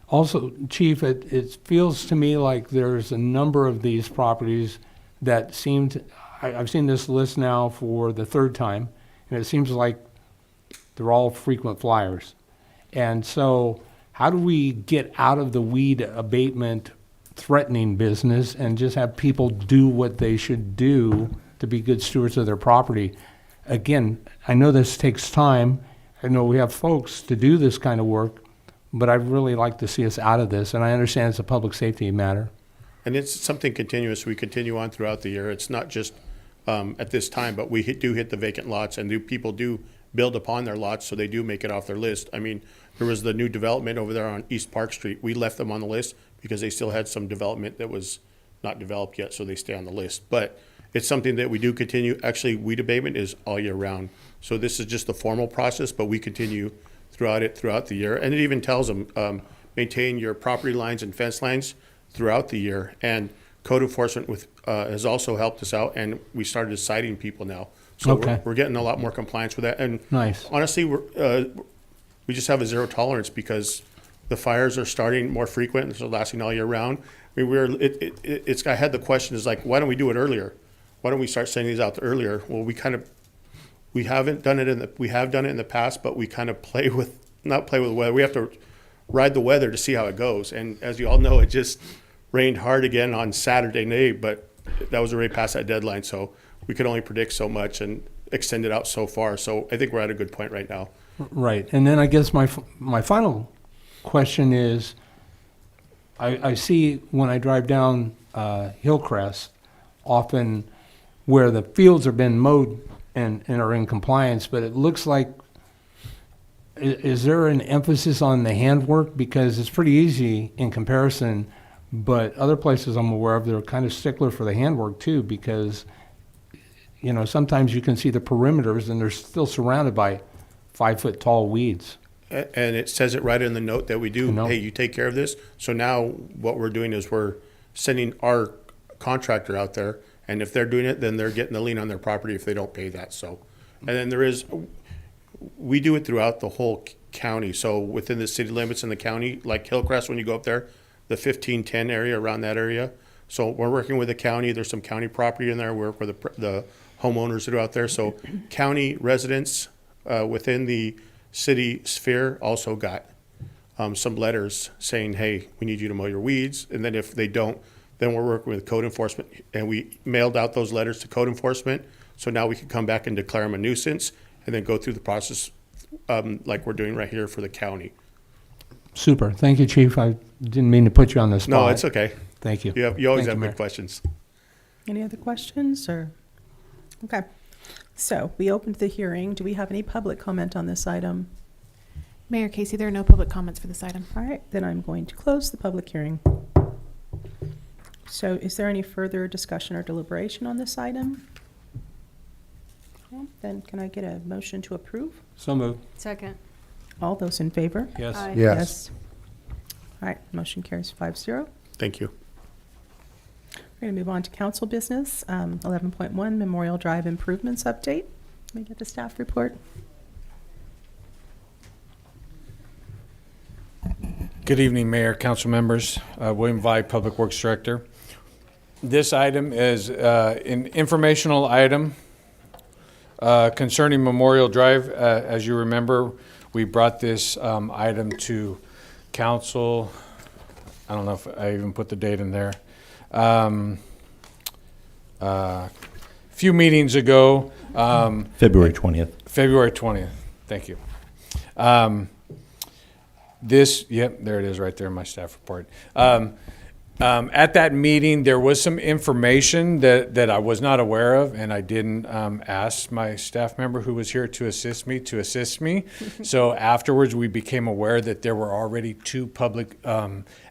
Also, Chief, it feels to me like there's a number of these properties that seemed, I've seen this list now for the third time, and it seems like they're all frequent flyers. And so how do we get out of the weed abatement threatening business and just have people do what they should do to be good stewards of their property? Again, I know this takes time. I know we have folks to do this kind of work, but I'd really like to see us out of this, and I understand it's a public safety matter. And it's something continuous. We continue on throughout the year. It's not just at this time, but we do hit the vacant lots, and people do build upon their lots, so they do make it off their list. I mean, there was the new development over there on East Park Street. We left them on the list because they still had some development that was not developed yet, so they stay on the list. But it's something that we do continue. Actually, weed abatement is all year round. So this is just the formal process, but we continue throughout the year. And it even tells them, maintain your property lines and fence lines throughout the year. And code enforcement has also helped us out, and we started citing people now. So Okay. we're getting a lot more compliance with that. And Nice. honestly, we just have a zero tolerance because the fires are starting more frequent and so lasting all year round. I mean, I had the question is like, why don't we do it earlier? Why don't we start sending these out earlier? Well, we haven't done it we have done it in the past, but we kind of not play with the weather. We have to ride the weather to see how it goes. And as you all know, it just rained hard again on Saturday night, but that was already past that deadline. So we could only predict so much and extend it out so far. So I think we're at a good point right now. Right, and then I guess my final question is, I see when I drive down Hillcrest, often where the fields have been mowed and are in compliance, but it looks like, is there an emphasis on the handwork? Because it's pretty easy in comparison, but other places I'm aware of, they're kind of stickler for the handwork too, because, you know, sometimes you can see the perimeters and they're still surrounded by 5-foot tall weeds. And it says it right in the note that we do, hey, you take care of this. So now what we're doing is we're sending our contractor out there, and if they're doing it, then they're getting the lien on their property if they don't pay that. So, and then we do it throughout the whole county. So within the city limits in the county, like Hillcrest, when you go up there, the 1510 area, around that area. So we're working with the county. There's some county property in there. We work with the homeowners that are out there. So county residents within the city sphere also got some letters saying, hey, we need you to mow your weeds. And then if they don't, then we're working with code enforcement. And we mailed out those letters to code enforcement. So now we can come back and declare them a nuisance and then go through the process like we're doing right here for the county. Super. Thank you, Chief. I didn't mean to put you on the spot. No, it's okay. Thank you. You always Thank have you, good questions. Any other questions or? Okay. So we opened the hearing. Do we have any public comment on this item? Mayor Casey, there are no public comments for this item. All right, then I'm going to close the public hearing. So is there any further discussion or deliberation on this item? Okay, then can I get a motion to approve? So moved. Second. All those in favor? Yes. Aye. Yes. All right, motion carries 5-0. Thank you. We're going to move on to council business. 11.1 Memorial Drive Improvements Update. Let me get the staff report. Good evening, Mayor, council members. William Vi, Public Works Director. This item is an informational item concerning Memorial Drive. As you remember, we brought this item to council. I don't know if I even put the date in there. A few meetings ago. February 20th. February 20th. Thank you. Yep, there it is right there in my staff report. At that meeting, there was some information that I was not aware of, and I didn't ask my staff member who was here to assist me. So afterwards, we became aware that there were already 2 public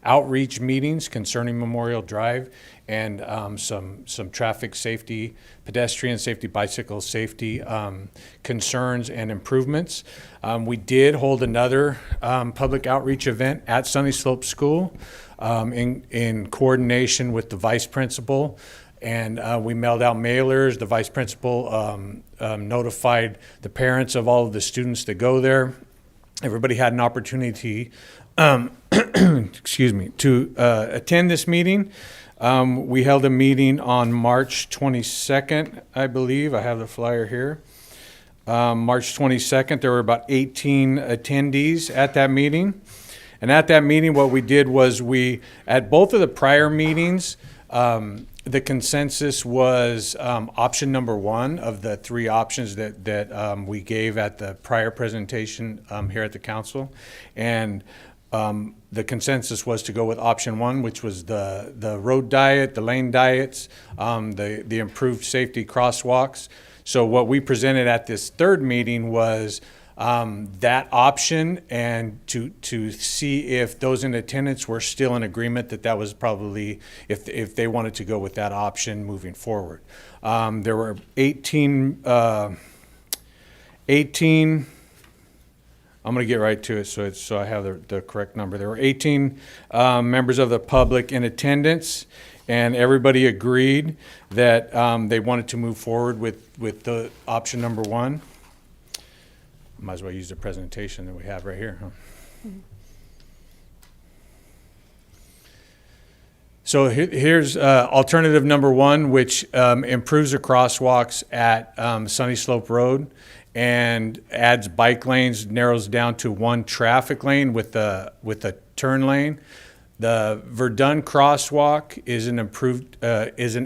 outreach meetings concerning Memorial Drive and some traffic safety, pedestrian safety, bicycle safety concerns and improvements. We did hold another public outreach event at Sunny Slope School in coordination with the vice principal. And we mailed out mailers. The vice principal notified the parents of all of the students that go there. Everybody had an opportunity excuse me, to attend this meeting. We held a meeting on March 22nd, I believe. I have the flyer here. March 22nd, there were about 18 attendees at that meeting. And at that meeting, what we did was at both of the prior meetings, the consensus was option number 1 of the 3 options that we gave at the prior presentation here at the council. And the consensus was to go with option 1, which was the road diet, the lane diets, the improved safety crosswalks. So what we presented at this 3rd meeting was that option, and to see if those in attendance were still in agreement that was probably, if they wanted to go with that option moving forward. There were 18 I'm going to get right to it so I have the correct number. There were 18 members of the public in attendance, and everybody agreed that they wanted to move forward with the option number 1. Might as well use the presentation that we have right here, huh? Mm-hmm. So here's alternative number 1, which improves the crosswalks at Sunny Slope Road and adds bike lanes, narrows down to 1 traffic lane with a turn lane. The Verdun crosswalk is an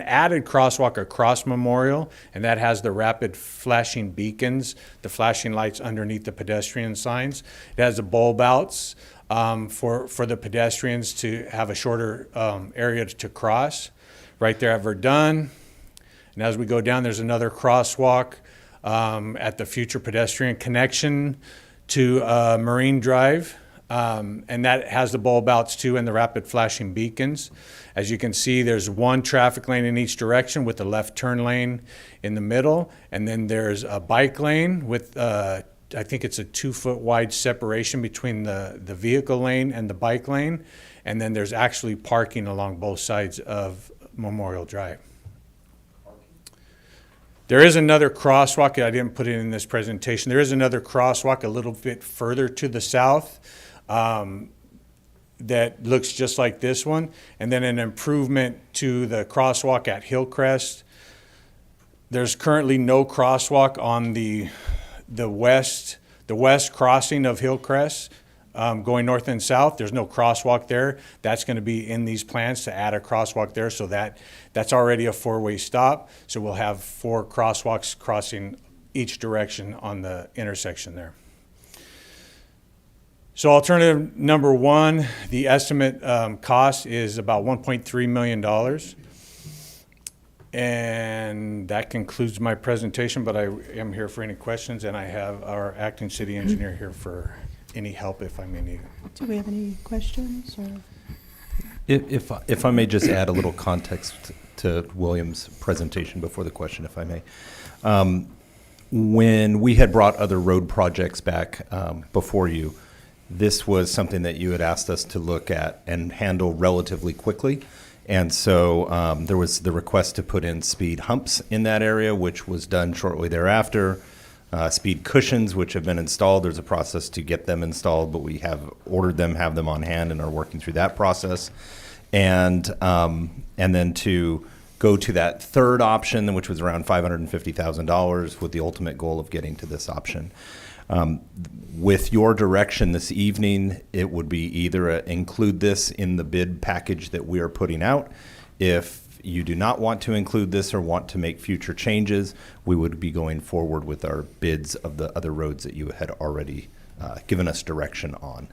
added crosswalk across Memorial, and that has the rapid flashing beacons, the flashing lights underneath the pedestrian signs. It has the bulb outs for the pedestrians to have a shorter area to cross right there at Verdun. And as we go down, there's another crosswalk at the future pedestrian connection to Marine Drive. And that has the bulb outs too and the rapid flashing beacons. As you can see, there's 1 traffic lane in each direction with the left turn lane in the middle. And then there's a bike lane with, I think it's a 2-foot wide separation between the vehicle lane and the bike lane. And then there's actually parking along both sides of Memorial Drive. There is another crosswalk. I didn't put it in this presentation. There is another crosswalk a little bit further to the south that looks just like this one, and then an improvement to the crosswalk at Hillcrest. There's currently no crosswalk on the west crossing of Hillcrest going north and south. There's no crosswalk there. That's going to be in these plans to add a crosswalk there, so that's already a 4-way stop. So we'll have 4 crosswalks crossing each direction on the intersection there. So alternative number 1, the estimate cost is about $1.3 million. And that concludes my presentation, but I am here for any questions, and I have our acting city engineer here for any help if I may need it. Do we have any questions? Or? If I may just add a little context to William's presentation before the question, if I may. When we had brought other road projects back before you, this was something that you had asked us to look at and handle relatively quickly. And so there was the request to put in speed humps in that area, which was done shortly thereafter. speed cushions, which have been installed. There's a process to get them installed, but we have ordered them, have them on hand, and are working through that process. And then to go to that third option, which was around $550,000, with the ultimate goal of getting to this option. With your direction this evening, it would be either include this in the bid package that we are putting out. If you do not want to include this or want to make future changes, we would be going forward with our bids of the other roads that you had already given us direction on.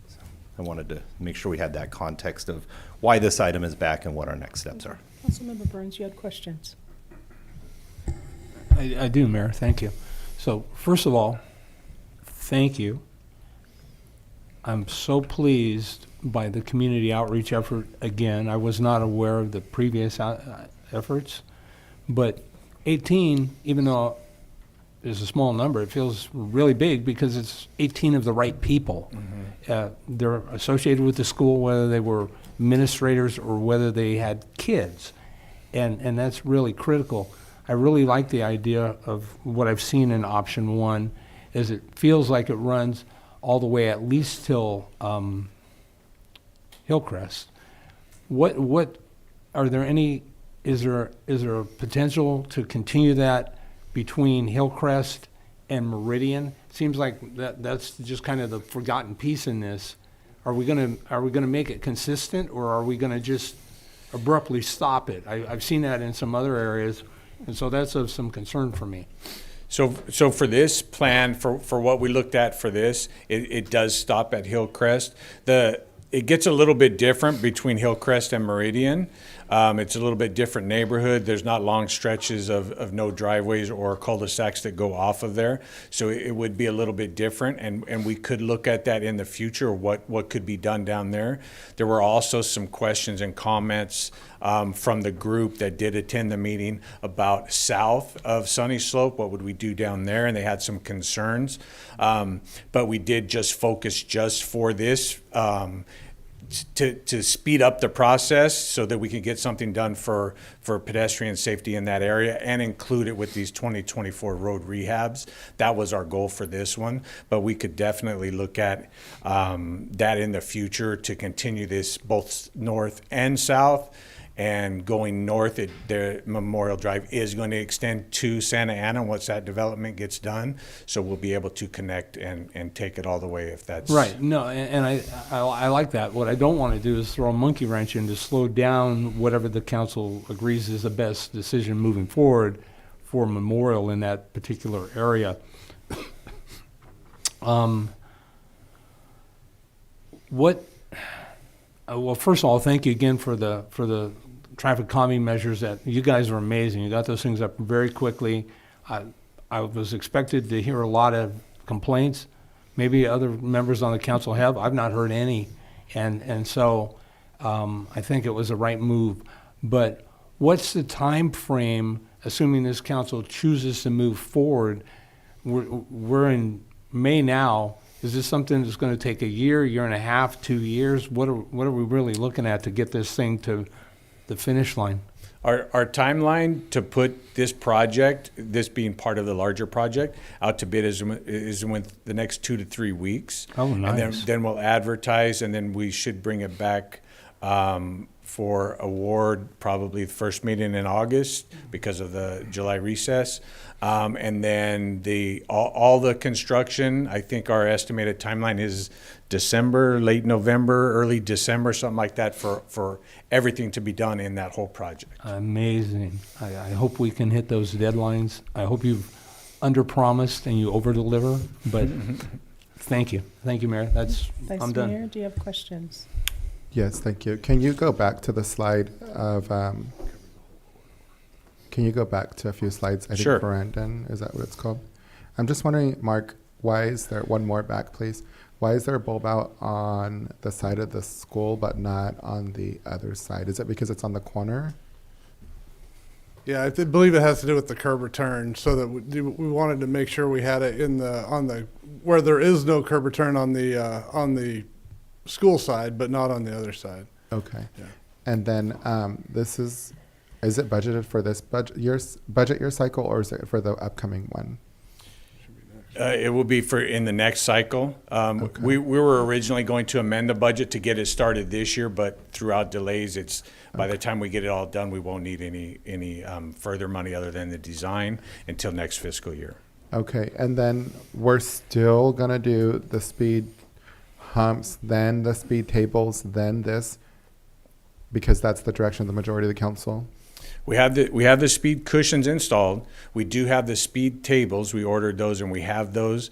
So I wanted to make sure we had that context of why this item is back and what our next steps are. Councilmember Burns, you had questions. I do, Mayor. Thank you. So first of all, thank you. I'm so pleased by the community outreach effort again. I was not aware of the previous efforts, but 18, even though it's a small number, it feels really big because it's 18 of the right people. They're associated with the school, whether they were administrators or whether they had kids, and that's really critical. I really like the idea of what I've seen in option one, is it feels like it runs all the way at least till Hillcrest. What are there any? Is there a potential to continue that between Hillcrest and Meridian? Seems like that's just kind of the forgotten piece in this. Are we gonna make it consistent, or are we gonna just abruptly stop it? I've seen that in some other areas, and so that's of some concern for me. So for this plan, for what we looked at for this, it does stop at Hillcrest. It gets a little bit different between Hillcrest and Meridian. It's a little bit different neighborhood. There's not long stretches of no driveways or cul-de-sacs that go off of there. So it would be a little bit different, and we could look at that in the future, what could be done down there. There were also some questions and comments from the group that did attend the meeting about south of Sunny Slope. What would we do down there? And they had some concerns. But we did just focus just for this to speed up the process so that we can get something done for pedestrian safety in that area and include it with these 2024 road rehabs. That was our goal for this one, but we could definitely look at that in the future to continue this both north and south. And going north, the Memorial Drive is going to extend to Santa Ana once that development gets done. So we'll be able to connect and take it all the way if that's right. No, and I like that. What I don't want to do is throw a monkey wrench in to slow down whatever the council agrees is the best decision moving forward for Memorial in that particular area. Well, first of all, thank you again for the traffic calming measures. That you guys are amazing. You got those things up very quickly. I was expected to hear a lot of complaints. Maybe other members on the council have. I've not heard any, and so I think it was the right move. But what's the time frame, assuming this council chooses to move forward? We're in May now. Is this something that's going to take a year and a half, 2 years? What are we really looking at to get this thing to the finish line? Our timeline to put this project, this being part of the larger project, out to bid is within the next 2 to 3 weeks. Oh, nice. And then we'll advertise, and then we should bring it back for award probably the first meeting in August because of the July recess. And then all the construction, I think our estimated timeline is December, late November, early December, something like that for everything to be done in that whole project. Amazing. I hope we can hit those deadlines. I hope you've under-promised and you over-deliver, but thank you. Thank you, Mayor. I'm done. Vice Mayor, do you have questions? Yes, thank you. Can you go back to the slide of, can you go back to a few slides? I think Sure. Brandon, is that what it's called? I'm just wondering, Mark, why is there, one more back, please. Why is there a bulb out on the side of the school but not on the other side? Is it because it's on the corner? Yeah, I believe it has to do with the curb return, so that we wanted to make sure we had it on the where there is no curb return on the school side, but not on the other side. Okay. Yeah. And then is it budgeted for this budget year cycle, or is it for the upcoming one? It will be for in the next cycle. We were originally going to amend the budget to get it started this year, but throughout delays, by the time we get it all done, we won't need any further money other than the design until next fiscal year. Okay, and then we're still gonna do the speed humps, then the speed tables, then this, because that's the direction of the majority of the council? We have the speed cushions installed. We do have the speed tables. We ordered those and we have those.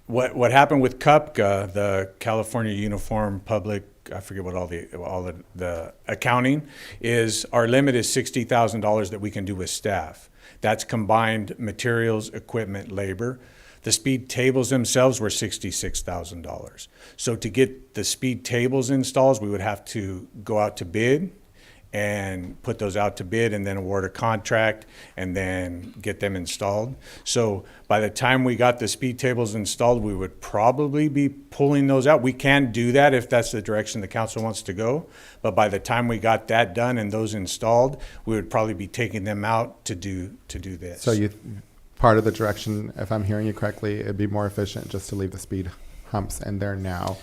What happened with CUPCA, the California Uniform Public, I forget what all the accounting is, our limit is $60,000 that we can do with staff. That's combined materials, equipment, labor. The speed tables themselves were $66,000. So to get the speed tables installed, we would have to go out to bid and put those out to bid and then award a contract and then get them installed. So by the time we got the speed tables installed, we would probably be pulling those out. We can do that if that's the direction the council wants to go. But by the time we got that done and those installed, we would probably be taking them out to do this. So part of the direction, if I'm hearing you correctly, it'd be more efficient just to leave the speed humps in there now,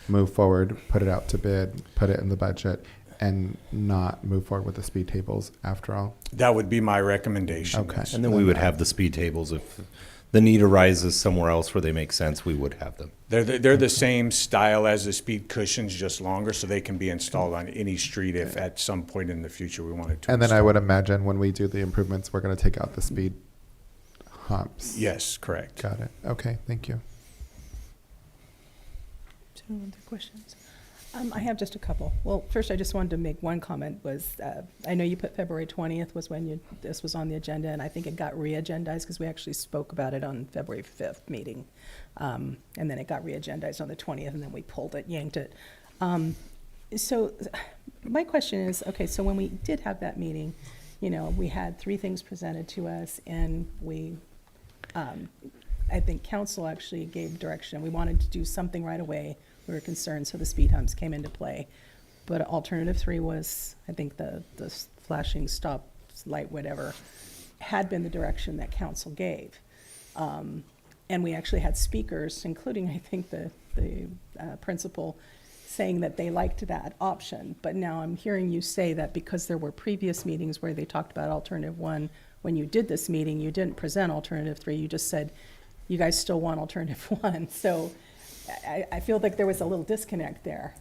move forward, put it out to bid, put it in the budget, and not move forward with the speed tables after all? That would be my recommendation. Okay. Yes. And then we would have the speed tables if the need arises somewhere else where they make sense, we would have them. They're the same style as the speed cushions, just longer, so they can be installed on any street if at some point in the future we wanted to. And then I would imagine when we do the improvements, we're going to take out the speed humps. Yes, correct. Got it. Okay, thank you. Two other questions. I have just a couple. Well, first, I just wanted to make one comment. I know you put February 20th was when this was on the agenda, and I think it got re-agendized because we actually spoke about it on February 5th meeting. And then it got re-agendized on the 20th, and then we pulled it, yanked it. So my question is, okay, so when we did have that meeting, we had 3 things presented to us, and I think council actually gave direction. We wanted to do something right away. We were concerned, so the speed humps came into play. But alternative 3 was, I think the flashing stop light, whatever, had been the direction that council gave. And we actually had speakers, including, I think, the principal, saying that they liked that option. But now I'm hearing you say that because there were previous meetings where they talked about alternative 1, when you did this meeting, you didn't present alternative 3, you just said, you guys still want alternative 1. So I feel like there was a little disconnect there.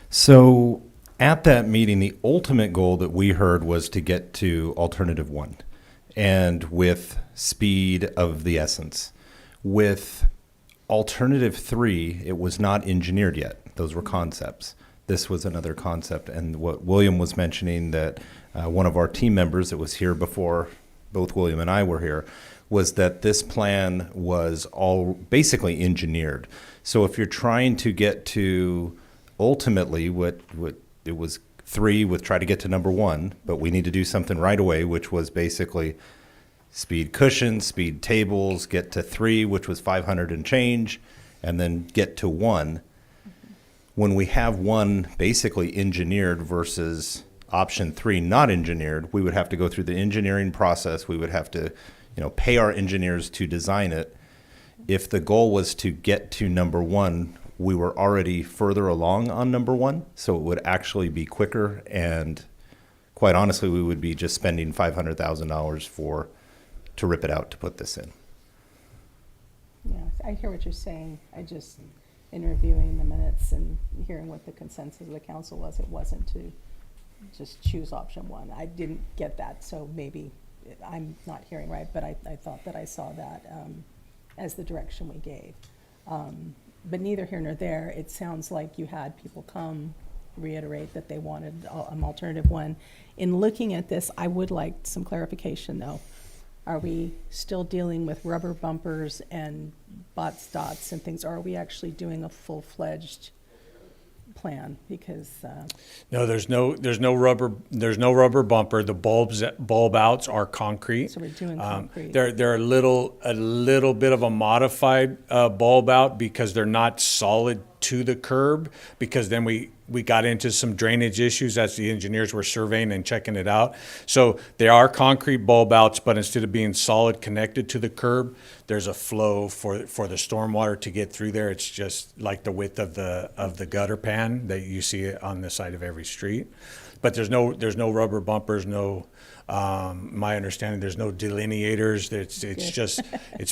So at that meeting, the ultimate goal that we heard was to get to alternative 1, and with speed of the essence. With alternative 3, it was not engineered yet. Those were concepts. This was another concept. And what William was mentioning, that one of our team members that was here before both William and I were here, was that this plan was all basically engineered. So if you're trying to get to ultimately what it was 3 with try to get to number 1, but we need to do something right away, which was basically speed cushions, speed tables, get to 3, which was 500 and change, and then get to 1. When we have 1 basically engineered versus option 3 not engineered, we would have to go through the engineering process. We would have to pay our engineers to design it. If the goal was to get to number 1, we were already further along on number 1, so it would actually be quicker, and quite honestly, we would be just spending $500,000 to rip it out to put this in. Yeah, I hear what you're saying. In reviewing the minutes and hearing what the consensus of the council was, it wasn't to just choose option 1. I didn't get that, so maybe I'm not hearing right, but I thought that I saw that as the direction we gave. But neither here nor there, it sounds like you had people come reiterate that they wanted an alternative 1. In looking at this, I would like some clarification, though. Are we still dealing with rubber bumpers and bots, dots, and things? Or are we actually doing a full-fledged plan? Because no, there's no rubber bumper. The bulb outs are concrete. So we're doing concrete. They're a little bit of a modified bulb out because they're not solid to the curb, because then we got into some drainage issues as the engineers were surveying and checking it out. So they are concrete bulb outs, but instead of being solid connected to the curb, there's a flow for the stormwater to get through there. It's just like the width of the gutter pan that you see on the side of every street. But there's no rubber bumpers, no, my understanding, there's no delineators. It's just, it's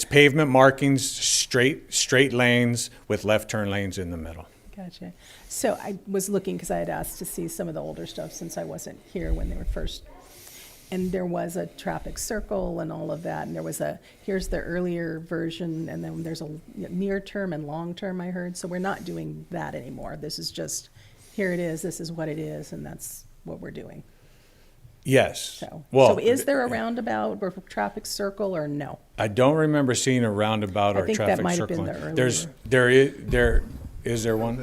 pavement markings, straight lanes with left turn lanes in the middle. Gotcha. So I was looking, because I had asked to see some of the older stuff since I wasn't here when they were first, and there was a traffic circle and all of that, and there was here's the earlier version, and then there's a near term and long term, I heard. So we're not doing that anymore. This is just, here it is, this is what it is, and that's what we're doing. Yes. So is there a roundabout or traffic circle, or no? I don't remember seeing a roundabout or traffic circle. I think that might have been the earlier. Is there one?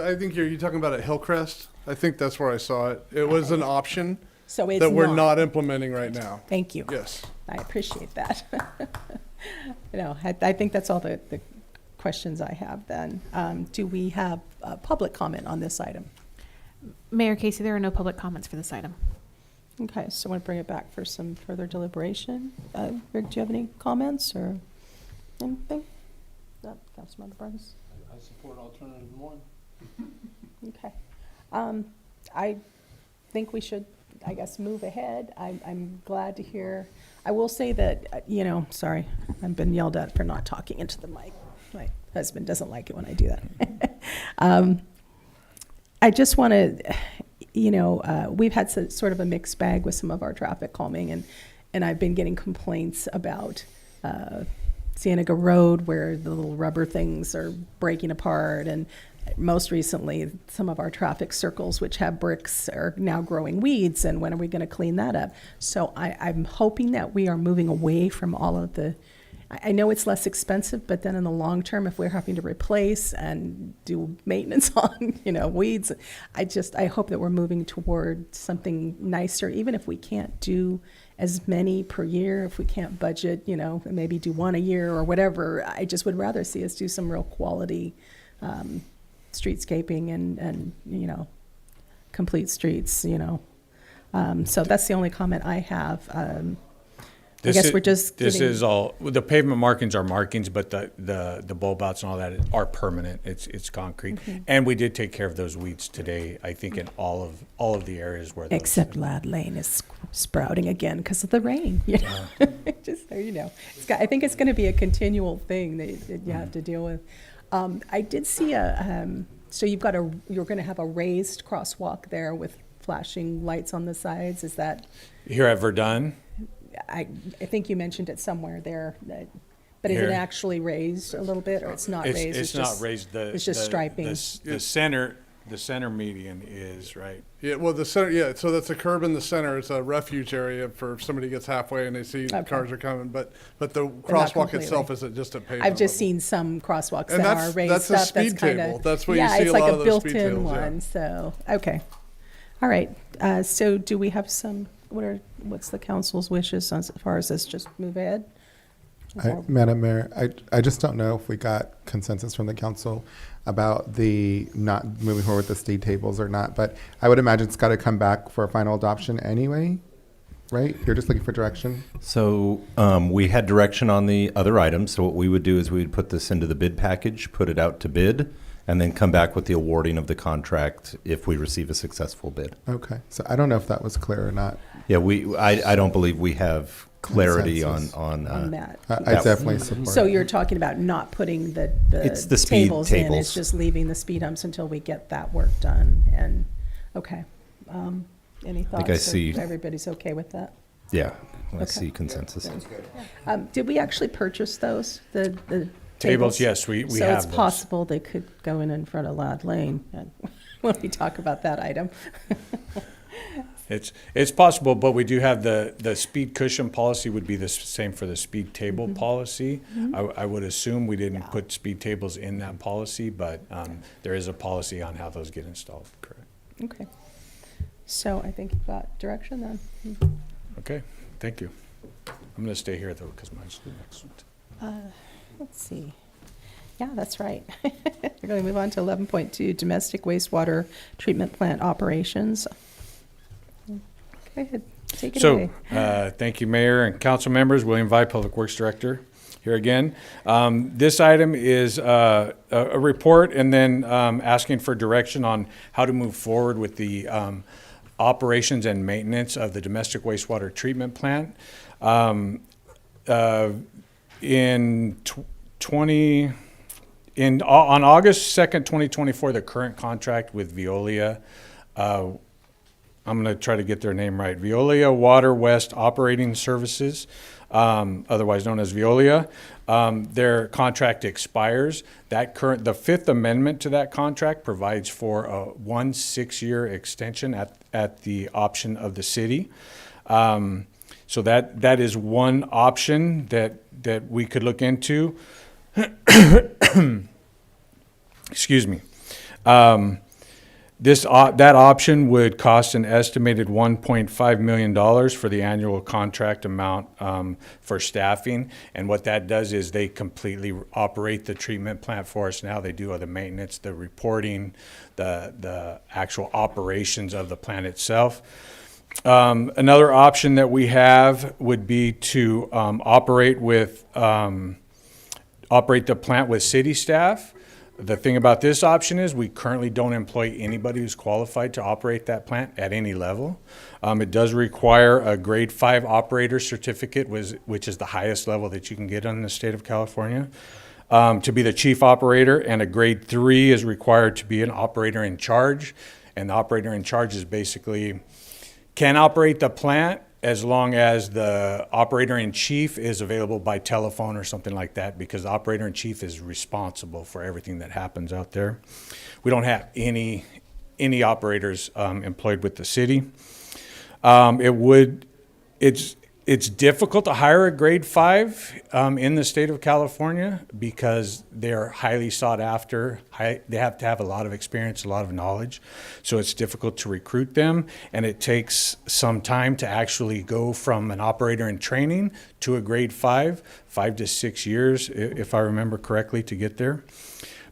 I think you're talking about at Hillcrest. I think that's where I saw it. It was an option So it's that we're not implementing right now. Thank you. Yes. I appreciate that. I think that's all the questions I have then. Do we have public comment on this item? Mayor Casey, there are no public comments for this item. Okay, so I want to bring it back for some further deliberation. Rick, do you have any comments or anything? No, Councilmember Burns? I support alternative one. Okay. I think we should, I guess, move ahead. I'm glad to hear. I will say that, sorry, I've been yelled at for not talking into the mic. My husband doesn't like it when I do that. I just want to, we've had sort of a mixed bag with some of our traffic calming, and I've been getting complaints about Cienega Road, where the little rubber things are breaking apart, and most recently, some of our traffic circles, which have bricks, are now growing weeds, and when are we going to clean that up? So I'm hoping that we are moving away from all of the, I know it's less expensive, but then in the long term, if we're having to replace and do maintenance on, weeds, I hope that we're moving toward something nicer, even if we can't do as many per year, if we can't budget, maybe do one a year or whatever. I just would rather see us do some real quality streetscaping and complete streets, so that's the only comment I have. I guess we're just This getting, is all, the pavement markings are markings, but the bulb outs and all that are permanent. It's concrete. Mhm. And we did take care of those weeds today, I think, in all of the areas where those. except Lad Lane is sprouting again because of the rain. Just so you know, I think it's going to be a continual thing that you have to deal with. I did see so you're going to have a raised crosswalk there with flashing lights on the sides. Is that? Here at Verdun? I think you mentioned it somewhere there, but is it actually raised a little bit, or it's not raised? It's not raised. It's just striping. The center median is, right? Yeah, well, the center, yeah, so that's a curb in the center. It's a refuge area for if somebody gets halfway and they see cars are coming, but the crosswalk itself isn't just a pavement I've just level. seen some crosswalks And that that's- are raised that's a up. speed kinda, table. That's what you see it's a like lot a of those speed built-in tables, yeah. one. So okay, all right. So do we have some? What's the council's wishes as far as this? Just move ahead. Madam Mayor, I just don't know if we got consensus from the council about the not moving forward with the speed tables or not, but I would imagine it's got to come back for a final adoption anyway, right? You're just looking for direction? So we had direction on the other items. So what we would do is we would put this into the bid package, put it out to bid, and then come back with the awarding of the contract if we receive a successful bid. Okay, so I don't know if that was clear or not. Yeah, I don't believe we have clarity on that. I definitely support. So you're talking about not putting the It's the speed tables in. It's tables. just leaving the speed humps until we get that work done. And okay, any thoughts? I see. Everybody's okay with that? Yeah, I Okay. see consensus. Did we actually purchase those? The Tables, yes, we so have it's those. possible they could go in front of Lad Lane when we talk about that item. It's possible, but we do have the speed cushion policy would be the same for the speed table policy. I would assume we didn't put speed tables in that policy, but there is a policy on how those get installed, correct? Okay. So I think you've got direction then. Okay, thank you. I'm gonna stay here though, because mine's the next one. Let's see. Yeah, that's right. We're going to move on to 11.2, domestic wastewater treatment plant operations. Go ahead, take it away. Thank you, Mayor and council members. William Vi, Public Works Director, here again. This item is a report and then asking for direction on how to move forward with the operations and maintenance of the domestic wastewater treatment plant. On August 2nd, 2024, the current contract with Veolia, I'm going to try to get their name right, Veolia Water West Operating Services, otherwise known as Veolia, their contract expires. The Fifth Amendment to that contract provides for a 1 6-year extension at the option of the city. So that is one option that we could look into. Excuse me. That option would cost an estimated $1.5 million for the annual contract amount for staffing. And what that does is they completely operate the treatment plant for us now. They do all the maintenance, the reporting, the actual operations of the plant itself. Another option that we have would be to operate the plant with city staff. The thing about this option is we currently don't employ anybody who's qualified to operate that plant at any level. It does require a grade 5 operator certificate, which is the highest level that you can get in the state of California, to be the chief operator, and a grade 3 is required to be an operator in charge. And the operator in charge is basically can operate the plant as long as the operator-in-chief is available by telephone or something like that, because the operator-in-chief is responsible for everything that happens out there. We don't have any operators employed with the city. It's difficult to hire a grade 5 in the state of California because they're highly sought after. They have to have a lot of experience, a lot of knowledge. So it's difficult to recruit them, and it takes some time to actually go from an operator in training to a grade 5 to 6 years, if I remember correctly, to get there.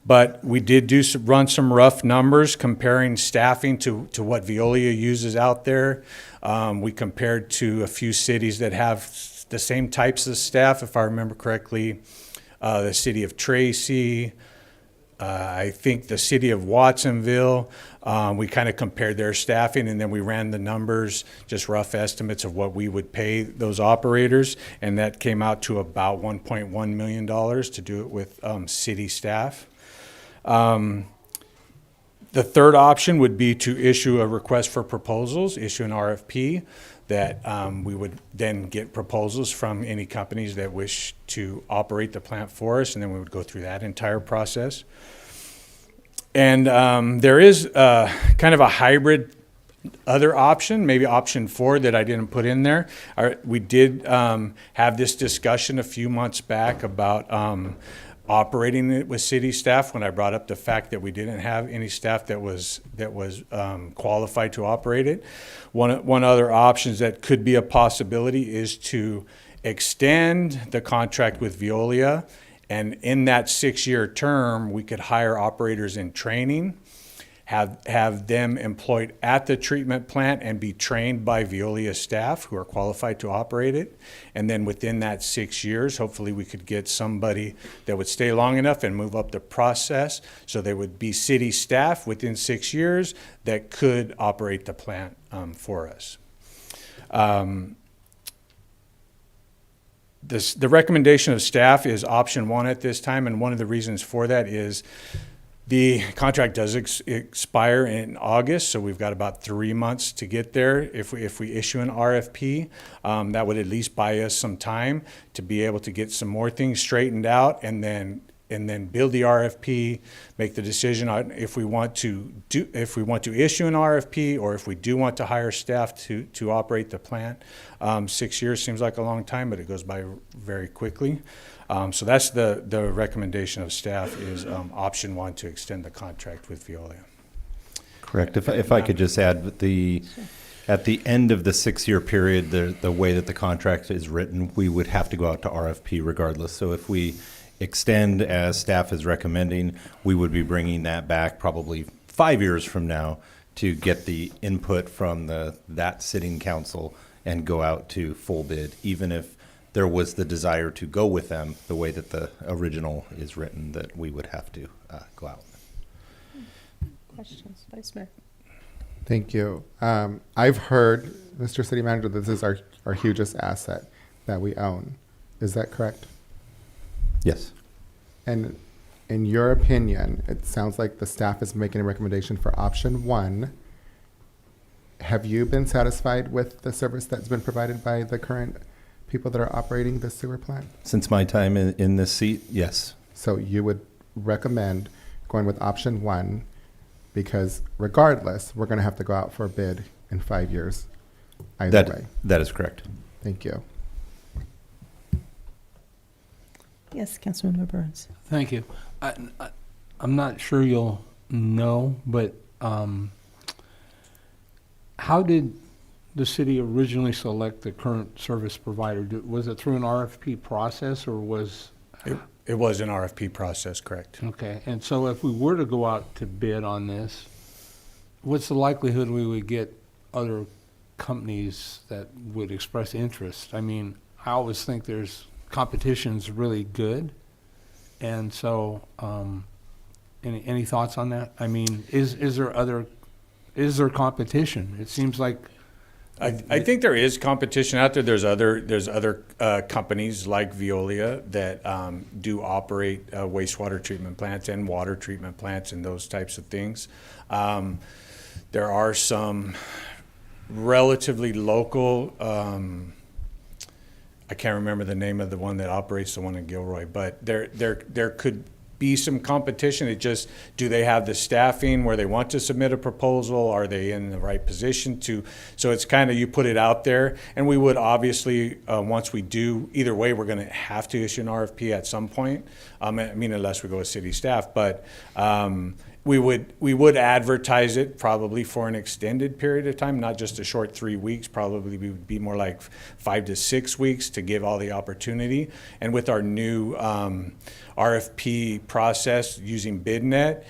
But we did run some rough numbers comparing staffing to what Veolia uses out there. We compared to a few cities that have the same types of staff, if I remember correctly. The city of Tracy, I think the city of Watsonville. We kind of compared their staffing, and then we ran the numbers, just rough estimates of what we would pay those operators, and that came out to about $1.1 million to do it with city staff. The third option would be to issue a request for proposals, issue an RFP that we would then get proposals from any companies that wish to operate the plant for us, and then we would go through that entire process. And there is kind of a hybrid other option, maybe option 4 that I didn't put in there. We did have this discussion a few months back about operating it with city staff when I brought up the fact that we didn't have any staff that was qualified to operate it. One other option that could be a possibility is to extend the contract with Veolia, and in that 6-year term, we could hire operators in training, have them employed at the treatment plant and be trained by Veolia staff who are qualified to operate it. And then within that 6 years, hopefully we could get somebody that would stay long enough and move up the process so they would be city staff within 6 years that could operate the plant for us. The recommendation of staff is option 1 at this time, and one of the reasons for that is the contract does expire in August, so we've got about 3 months to get there. If we issue an RFP, that would at least buy us some time to be able to get some more things straightened out, and then build the RFP, make the decision on if we want to issue an RFP or if we do want to hire staff to operate the plant. 6 years seems like a long time, but it goes by very quickly. So that's the recommendation of staff is option 1 to extend the contract with Veolia. Correct. If I could just add, at the end of the 6-year period, the way that the contract is written, we would have to go out to RFP regardless. So if we extend as staff is recommending, we would be bringing that back probably 5 years from now to get the input from that sitting council and go out to full bid, even if there was the desire to go with them the way that the original is written, that we would have to go out. Questions, Vice Mayor? Thank you. I've heard, Mr. City Manager, that this is our hugest asset that we own. Is that correct? Yes. And in your opinion, it sounds like the staff is making a recommendation for option 1. Have you been satisfied with the service that's been provided by the current people that are operating the sewer plant? Since my time in this seat, yes. So you would recommend going with option 1, because regardless, we're going to have to go out for a bid in 5 years either way. That is correct. Thank you. Yes, Councilmember Burns. Thank you. I'm not sure you'll know, but how did the city originally select the current service provider? Was it through an RFP process, or was... It was an RFP process, correct. Okay, and so if we were to go out to bid on this, what's the likelihood we would get other companies that would express interest? I mean, I always think competition's really good, and so any thoughts on that? I mean, is there competition? It seems like I think there is competition out there. There's other companies like Veolia that do operate wastewater treatment plants and water treatment plants and those types of things. There are some relatively local. I can't remember the name of the one that operates the one in Gilroy, but there could be some competition. It just, do they have the staffing where they want to submit a proposal? Are they in the right position to? So it's kind of, you put it out there, and we would obviously, once we do, either way, we're going to have to issue an RFP at some point. I mean, unless we go with city staff, but we would advertise it probably for an extended period of time, not just a short 3 weeks. Probably we would be more like 5 to 6 weeks to give all the opportunity. And with our new RFP process using BidNet,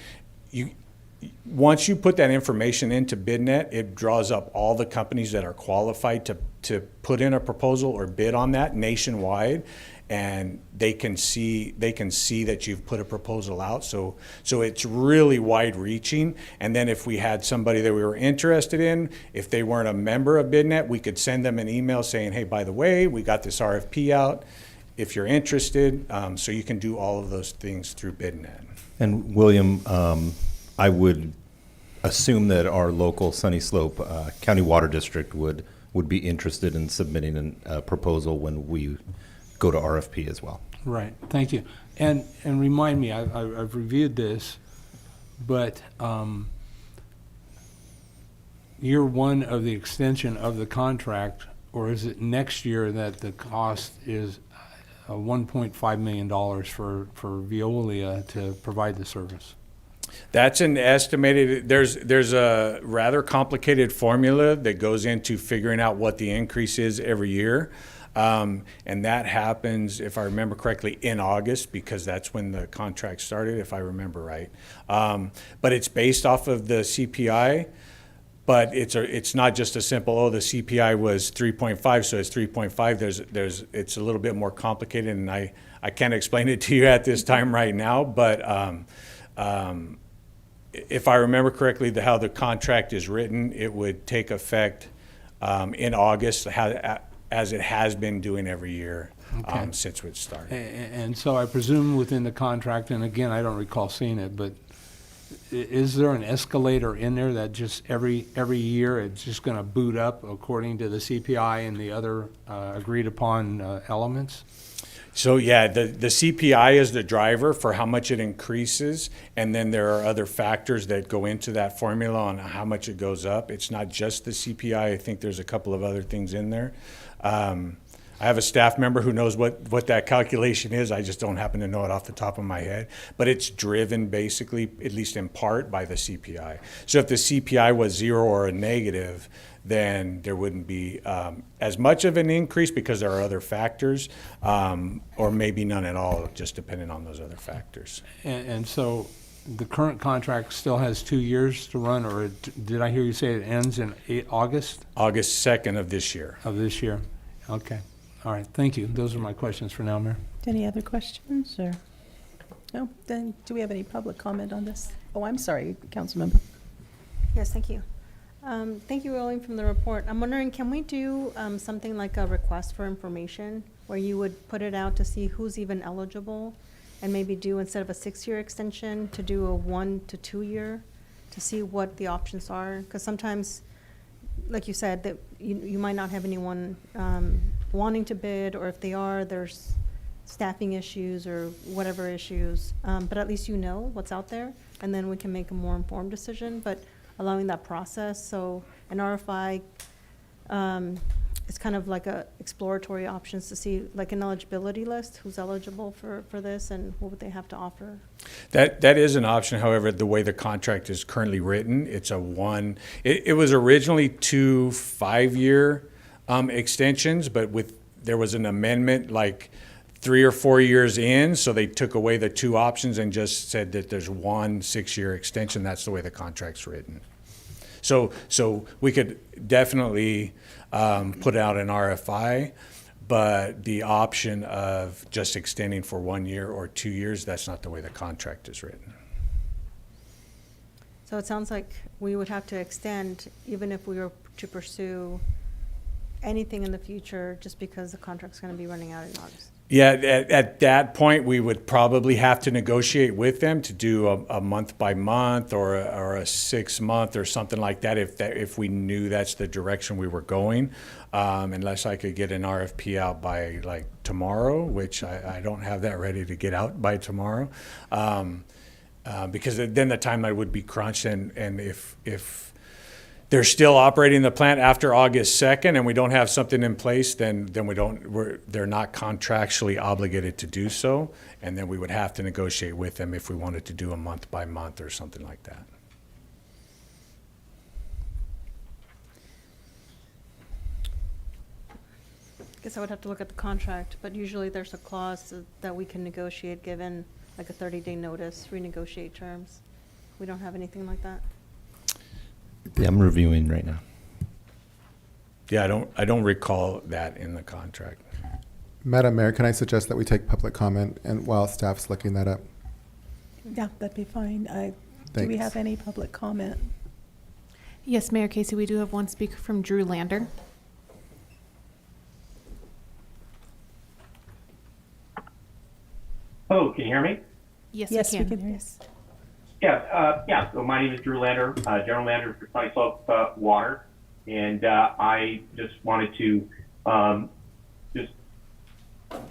once you put that information into BidNet, it draws up all the companies that are qualified to put in a proposal or bid on that nationwide. And they can see that you've put a proposal out. So it's really wide reaching. And then if we had somebody that we were interested in, if they weren't a member of BidNet, we could send them an email saying, hey, by the way, we got this RFP out. If you're interested, so you can do all of those things through BidNet. And William, I would assume that our local Sunny Slope County Water District would be interested in submitting a proposal when we go to RFP as well. Right, thank you. And remind me, I've reviewed this, but year one of the extension of the contract, or is it next year that the cost is $1.5 million for Veolia to provide the service? That's an estimated, there's a rather complicated formula that goes into figuring out what the increase is every year. And that happens, if I remember correctly, in August, because that's when the contract started, if I remember right. But it's based off of the CPI, but it's not just a simple, the CPI was 3.5, so it's 3.5. It's a little bit more complicated, and I can't explain it to you at this time right now, but if I remember correctly, how the contract is written, it would take effect in August, as it has been doing every year since it started. And so I presume within the contract, and again, I don't recall seeing it, but is there an escalator in there that just every year it's just going to boot up according to the CPI and the other agreed upon elements? So yeah, the CPI is the driver for how much it increases, and then there are other factors that go into that formula on how much it goes up. It's not just the CPI. I think there's a couple of other things in there. I have a staff member who knows what that calculation is. I just don't happen to know it off the top of my head. But it's driven basically, at least in part, by the CPI. So if the CPI was 0 or a negative, then there wouldn't be as much of an increase because there are other factors, or maybe none at all, just depending on those other factors. And so the current contract still has 2 years to run, or did I hear you say it ends in August? August 2nd of this year. Of this year. Okay. All right. Thank you. Those are my questions for now, Mayor. Any other questions, or? No? Then, do we have any public comment on this? Oh, I'm sorry, Councilmember. Yes, thank you. Thank you, Rolling, from the report. I'm wondering, can we do something like a request for information where you would put it out to see who's even eligible, and maybe do, instead of a 6-year extension, to do a 1 to 2 year to see what the options are? Because sometimes, like you said, that you might not have anyone wanting to bid, or if they are, there's staffing issues or whatever issues. But at least you know what's out there, and then we can make a more informed decision. But allowing that process, so an RFI is kind of like a exploratory options to see, like an eligibility list, who's eligible for this and what would they have to offer. That is an option. However, the way the contract is currently written, it's a one. It was originally 2 5-year extensions, but there was an amendment like 3 or 4 years in, so they took away the 2 options and just said that there's 1 6-year extension. That's the way the contract's written. So we could definitely put out an RFI, but the option of just extending for 1 year or 2 years, that's not the way the contract is written. So it sounds like we would have to extend even if we were to pursue anything in the future, just because the contract's going to be running out in August. Yeah, at that point, we would probably have to negotiate with them to do a month by month or a 6 month or something like that if we knew that's the direction we were going, unless I could get an RFP out by like tomorrow, which I don't have that ready to get out by tomorrow, because then the timeline would be crunched, and if they're still operating the plant after August 2nd and we don't have something in place, then they're not contractually obligated to do so, and then we would have to negotiate with them if we wanted to do a month by month or something like that. I guess I would have to look at the contract, but usually there's a clause that we can negotiate given like a 30-day notice, renegotiate terms. We don't have anything like that. Yeah, I'm reviewing right now. Yeah, I don't recall that in the contract. Madam Mayor, can I suggest that we take public comment and while staff's looking that up? Yeah, that'd be fine. Do we Thanks. have any public comment? Yes, Mayor Casey, we do have one speaker from Drew Lander. Oh, can you hear me? Yes, Yes, we we can. can hear you. Yeah. So my name is Drew Lander, General Manager for Sunny Slope Water, and I just wanted to just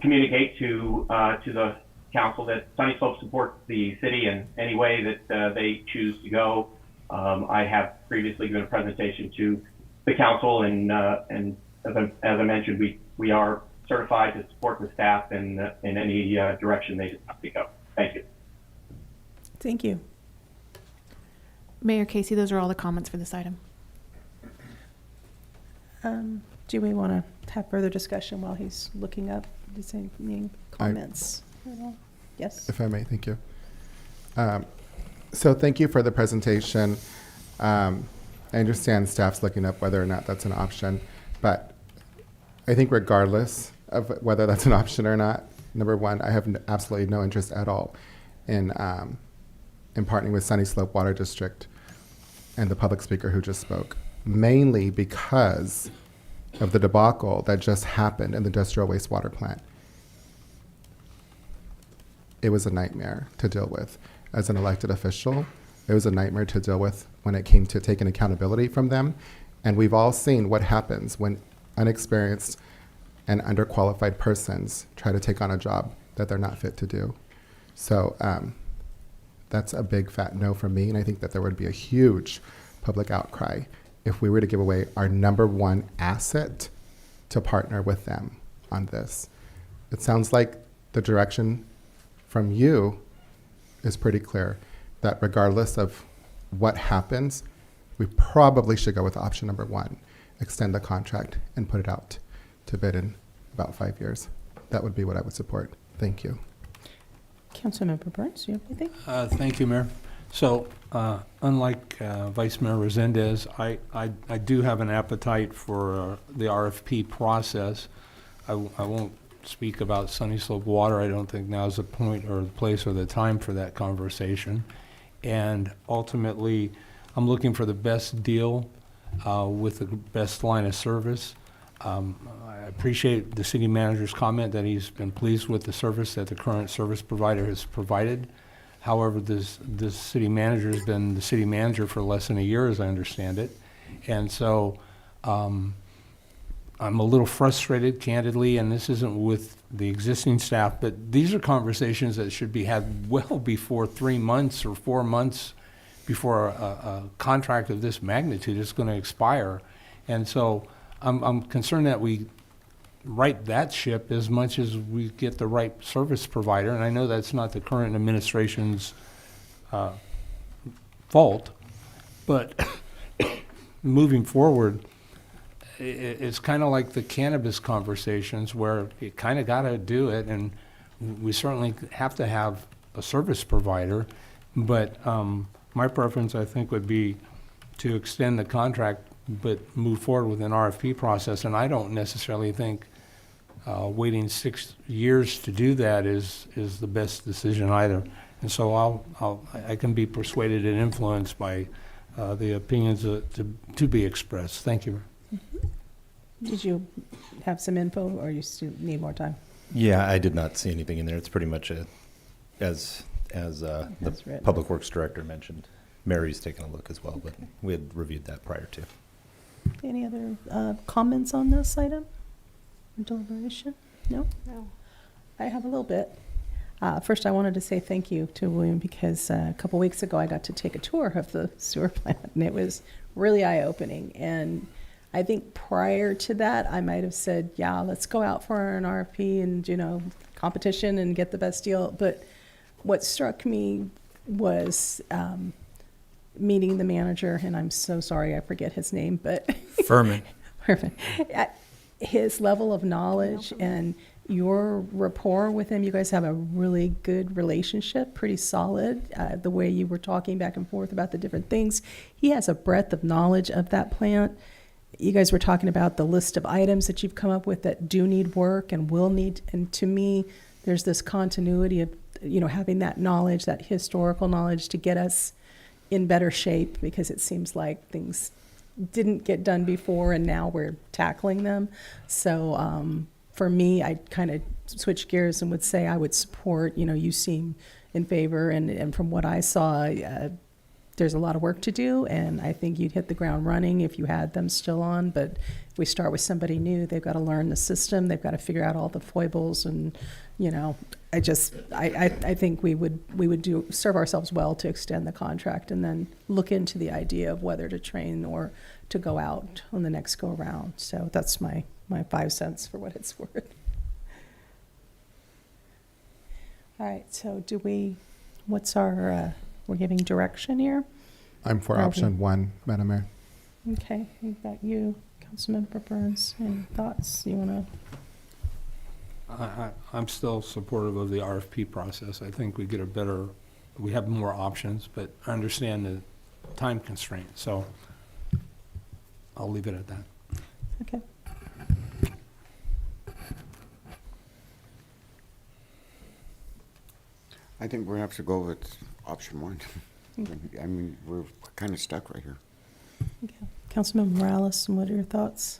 communicate to the council that Sunny Slope supports the city in any way that they choose to go. I have previously given a presentation to the council, and as I mentioned, we are certified to support the staff in any direction they decide to go. Thank you. Thank you. Mayor Casey, those are all the comments for this item. Do we want to have further discussion while he's looking up this evening comments? Yes. If I may, thank you. So thank you for the presentation. I understand staff's looking up whether or not that's an option, but I think regardless of whether that's an option or not, number one, I have absolutely no interest at all in partnering with Sunny Slope Water District and the public speaker who just spoke, mainly because of the debacle that just happened in the industrial wastewater plant. It was a nightmare to deal with. As an elected official, it was a nightmare to deal with when it came to taking accountability from them. And we've all seen what happens when inexperienced and underqualified persons try to take on a job that they're not fit to do. So that's a big fat no from me, and I think that there would be a huge public outcry if we were to give away our number one asset to partner with them. on this. It sounds like the direction from you is pretty clear, that regardless of what happens, we probably should go with option number one, extend the contract and put it out to bid in about 5 years. That would be what I would support. Thank you. Councilmember Burns, you have anything? Thank you, Mayor. So, unlike Vice Mayor Resendez, I do have an appetite for the RFP process. I won't speak about Sunny Slope Water. I don't think now's the point or the place or the time for that conversation. And ultimately, I'm looking for the best deal with the best line of service. I appreciate the city manager's comment that he's been pleased with the service that the current service provider has provided. However, this city manager has been the city manager for less than a year, as I understand it. And so I'm a little frustrated, candidly, and this isn't with the existing staff, but these are conversations that should be had well before 3 months or 4 months before a contract of this magnitude is going to expire. And so I'm concerned that we right that ship as much as we get the right service provider. And I know that's not the current administration's fault, but moving forward, it's kind of like the cannabis conversations where you kind of got to do it, and we certainly have to have a service provider. But my preference, I think, would be to extend the contract but move forward with an RFP process. And I don't necessarily think waiting 6 years to do that is the best decision either. And so I can be persuaded and influenced by the opinions to be expressed. Thank you. Did you have some info, or you still need more time? Yeah, I did not see anything in there. It's pretty much as the written. Public Works Director mentioned. Mary's taken a look as well, but we had reviewed that prior to. Any other comments on this item? Deliberation? No? No. I have a little bit. First, I wanted to say thank you to William, because a couple weeks ago I got to take a tour of the sewer plant, and it was really eye-opening. And I think prior to that, I might have said, yeah, let's go out for an RFP and, competition and get the best deal. But what struck me was meeting the manager, and I'm so sorry I forget his name, but Furman. His level of knowledge and your rapport with him, you guys have a really good relationship, pretty solid. The way you were talking back and forth about the different things, he has a breadth of knowledge of that plant. You guys were talking about the list of items that you've come up with that do need work and will need, and to me, there's this continuity of, having that knowledge, that historical knowledge to get us in better shape, because it seems like things didn't get done before and now we're tackling them. So for me, I kind of switch gears and would say I would support, you seem in favor, and from what I saw, there's a lot of work to do, and I think you'd hit the ground running if you had them still on. But if we start with somebody new, they've got to learn the system, they've got to figure out all the foibles, and I think we would serve ourselves well to extend the contract and then look into the idea of whether to train or to go out on the next go around. So that's my 5 cents for what it's worth. All right, so what's our, we're giving direction here? I'm for option one, Madam Mayor. Okay, we've got you, Councilmember Burns. Any thoughts you want to? I'm still supportive of the RFP process. I think we have more options, but I understand the time constraint, so I'll leave it at that. Okay. I think we have to go with option one. I mean, we're kind of stuck right here. Okay. Councilmember Morales, and what are your thoughts?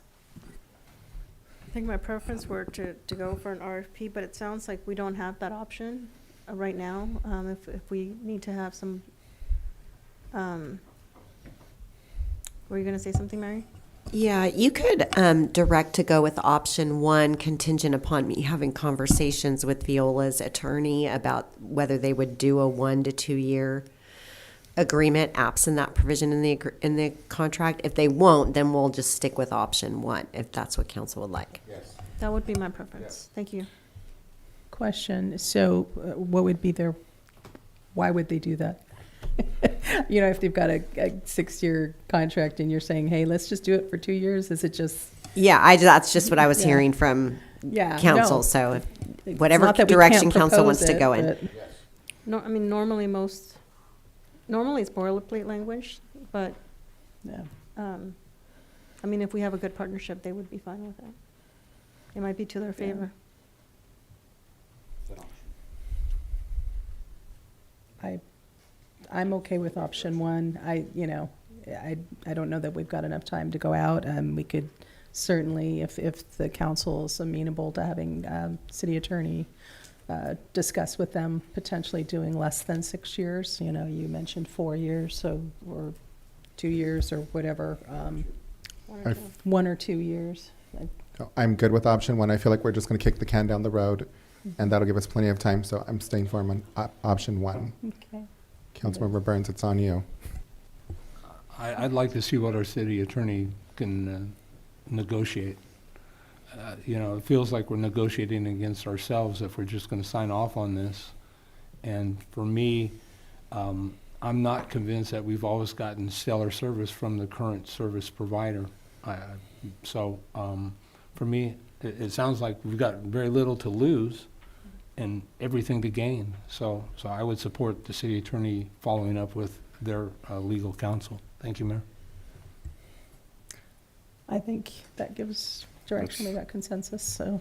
I think my preference were to go for an RFP, but it sounds like we don't have that option right now. If we need to have some, were you going to say something, Mary? Yeah, you could direct to go with option one, contingent upon me having conversations with Viola's attorney about whether they would do a 1 to 2 year agreement, absent that provision in the contract. If they won't, then we'll just stick with option one, if that's what council would like. Yes. That would be my preference. Thank you. Question, so what would be their, why would they do that? You know, if they've got a 6-year contract and you're saying, hey, let's just do it for 2 years, is it just? Yeah, that's just what I was Yeah. hearing from Yeah, council. no. So It's whatever not that we direction can't council wants propose to go it, in. but- No, I mean, normally it's boilerplate language, but, Yeah. I mean, if we have a good partnership, they would be fine with it. It might be to their favor. I'm okay with option one. I don't know that we've got enough time to go out. We could certainly, if the council is amenable to having city attorney discuss with them potentially doing less than 6 years. You know, you mentioned 4 years, so, or 2 years or whatever, 1 or 2 years. I'm good with option one. I feel like we're just going to kick the can down the road, and that'll give us plenty of time. So I'm staying firm on option one. Okay. Councilmember Burns, it's on you. I'd like to see what our city attorney can negotiate. You know, it feels like we're negotiating against ourselves if we're just going to sign off on this. And for me, I'm not convinced that we've always gotten stellar service from the current service provider. For me, it sounds like we've got very little to lose and everything to gain. So I would support the city attorney following up with their legal counsel. Thank you, Mayor. I think that gives direction. We got consensus, so.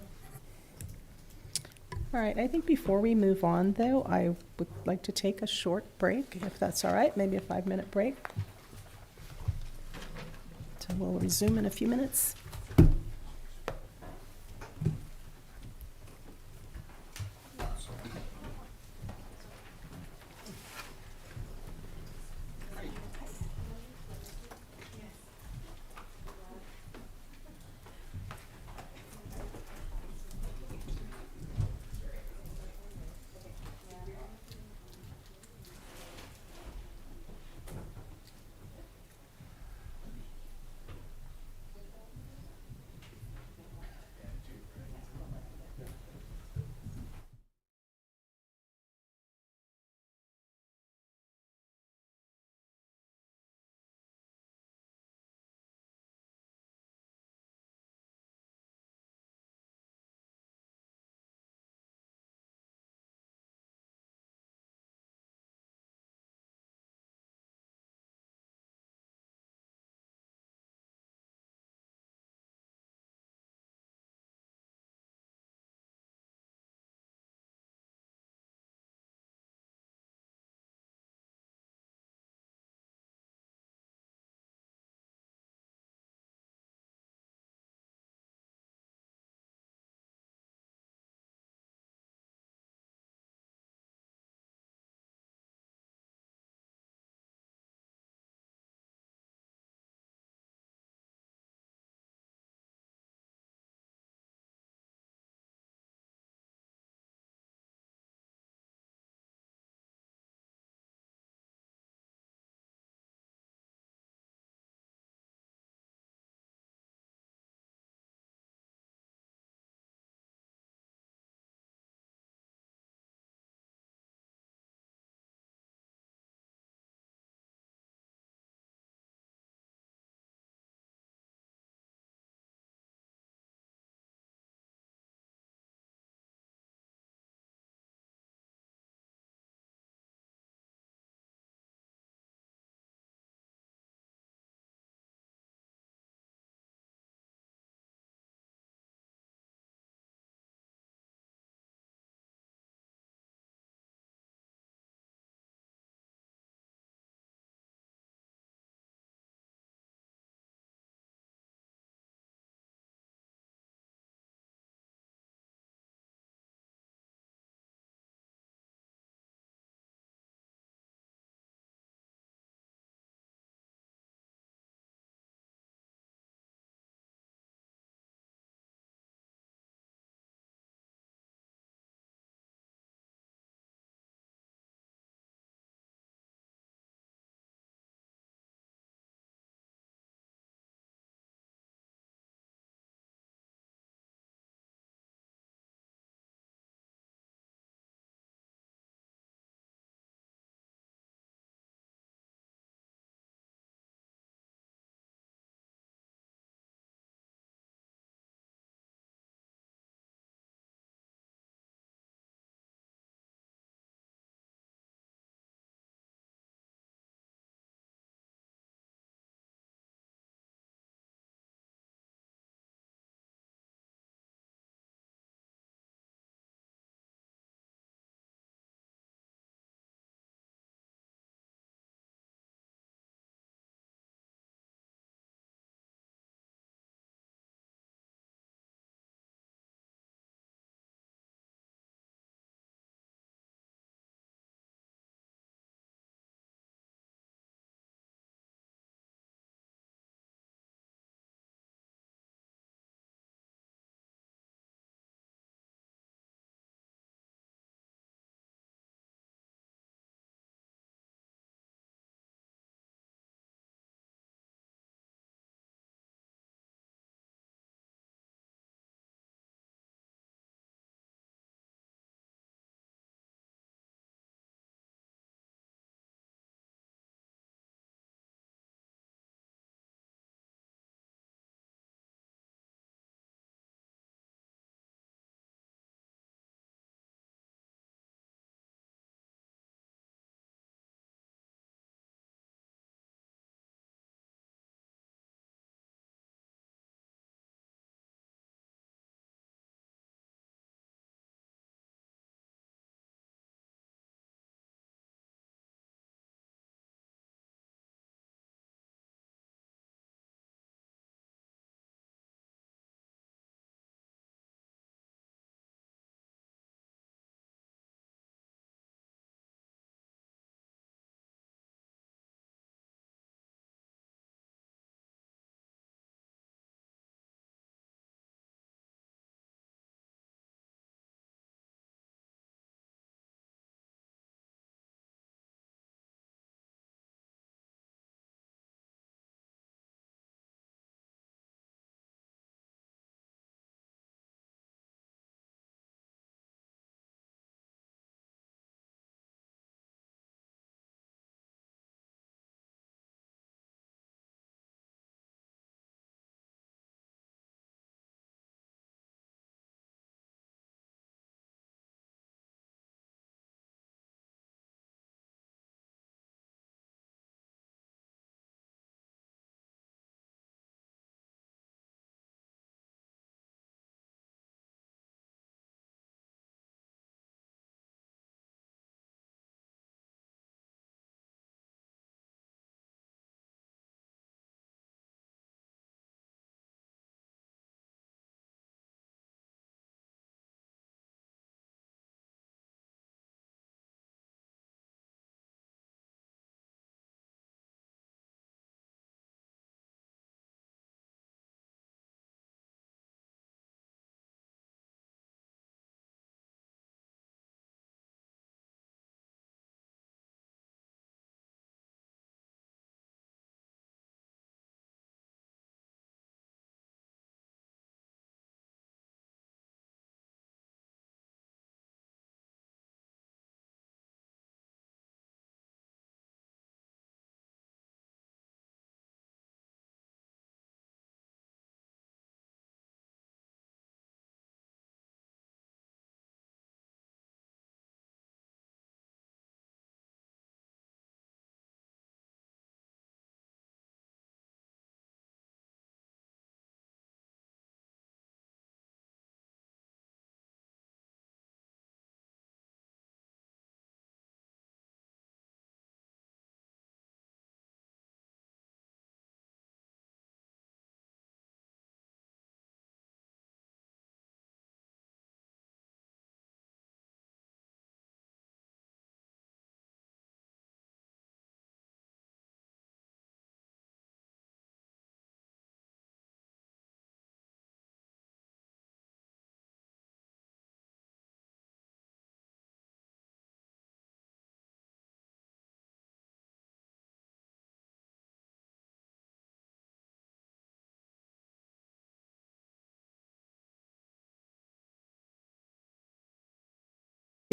All right, I think before we move on, though, I would like to take a short break, if that's all right, maybe a 5-minute break. So we'll resume in a few minutes.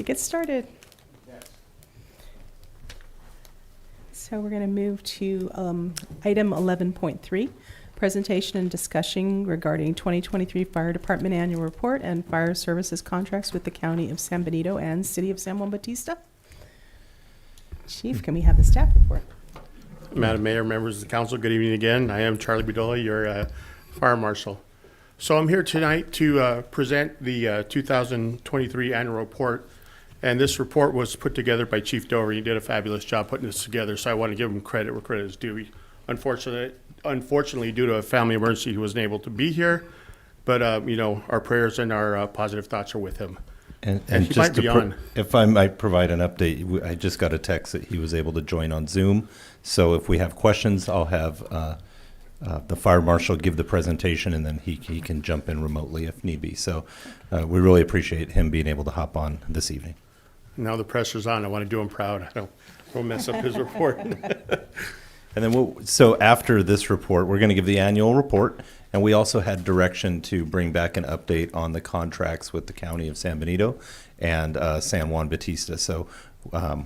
to get started. So we're going to move to item 11.3, presentation and discussion regarding 2023 Fire Department Annual Report and Fire Services contracts with the County of San Benito and City of San Juan Bautista. Chief, can we have the staff report? Madam Mayor, members of the council, good evening again. I am Charlie Bedolla, your fire marshal. So I'm here tonight to present the 2023 annual report. And this report was put together by Chief Dover. He did a fabulous job putting this together, so I want to give him credit where credit is due. Unfortunately, due to a family emergency, he wasn't able to be here. But, you know, our prayers and our positive thoughts are with him. And he just might be on. if I might provide an update, I just got a text that he was able to join on Zoom. So if we have questions, I'll have the fire marshal give the presentation, and then he can jump in remotely if need be. So we really appreciate him being able to hop on this evening. Now the pressure's on. I want to do him proud. I don't mess up his report. And then so after this report, we're going to give the annual report, and we also had direction to bring back an update on the contracts with the County of San Benito and San Juan Bautista. So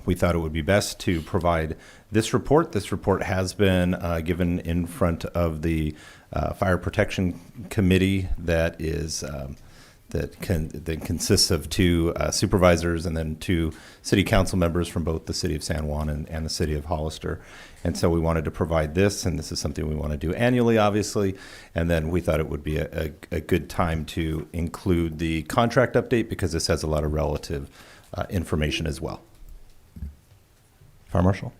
we thought it would be best to provide this report. This report has been given in front of the Fire Protection Committee that is that consists of two supervisors and then two city council members from both the city of San Juan and the city of Hollister. And so we wanted to provide this, and this is something we want to do annually, obviously. And then we thought it would be a good time to include the contract update because this has a lot of relative information as well. Fire Marshal?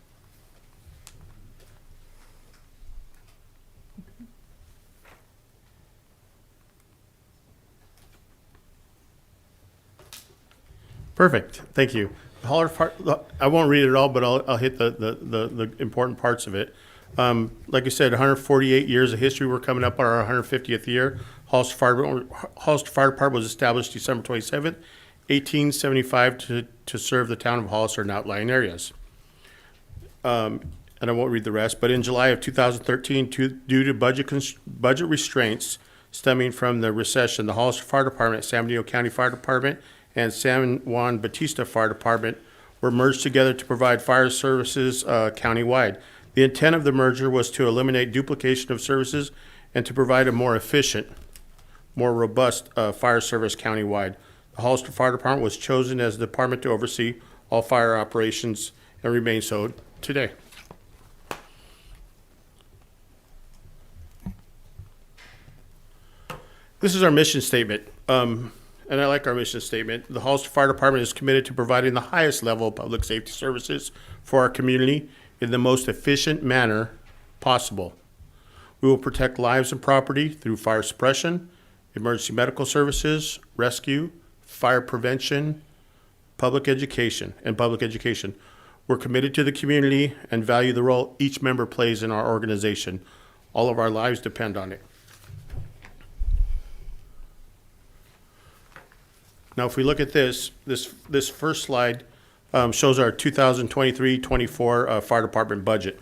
Perfect. Thank you. I won't read it all, but I'll hit the important parts of it. Like I said, 148 years of history. We're coming up on our 150th year. Hollister Fire Department was established December 27th, 1875 to serve the town of Hollister and outlying areas. And I won't read the rest, but in July of 2013, due to budget restraints stemming from the recession, the Hollister Fire Department, San Benito County Fire Department, and San Juan Bautista Fire Department were merged together to provide fire services countywide. The intent of the merger was to eliminate duplication of services and to provide a more efficient, more robust fire service countywide. The Hollister Fire Department was chosen as the department to oversee all fire operations and remains so today. This is our mission statement. And I like our mission statement. The Hollister Fire Department is committed to providing the highest level of public safety services for our community in the most efficient manner possible. We will protect lives and property through fire suppression, emergency medical services, rescue, fire prevention, public education. We're committed to the community and value the role each member plays in our organization. All of our lives depend on it. Now, if we look at this first slide shows our 2023-24 fire department budget.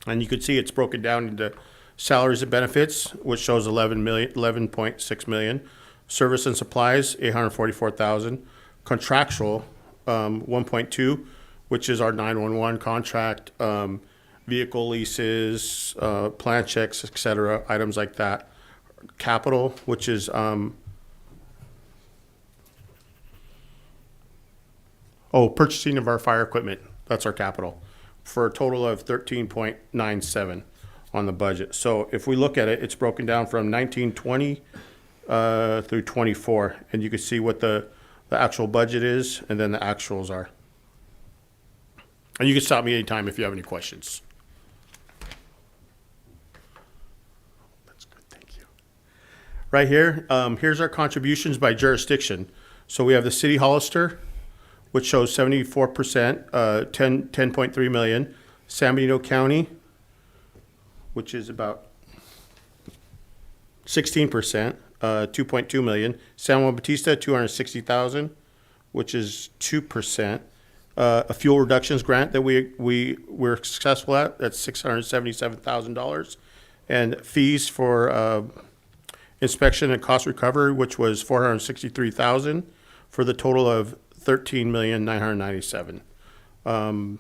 And you can see it's broken down into salaries and benefits, which shows 11.6 million. Service and supplies, 844,000. Contractual, 1.2, which is our 911 contract, vehicle leases, plan checks, et cetera, items like that. Capital, which is purchasing of our fire equipment. That's our capital, for a total of 13.97 on the budget. So if we look at it, it's broken down from 1920 through 24, and you can see what the actual budget is, and then the actuals are. And you can stop me anytime if you have any questions. That's good, thank you. Right here, here's our contributions by jurisdiction. So we have the City Hollister, which shows 74%, 10.3 million. San Benito County, which is about 16%, 2.2 million. San Juan Bautista, 260,000, which is 2%. A fuel reductions grant that we were successful at, that's $677,000. And fees for inspection and cost recovery, which was $463,000, for the total of $13,997,000.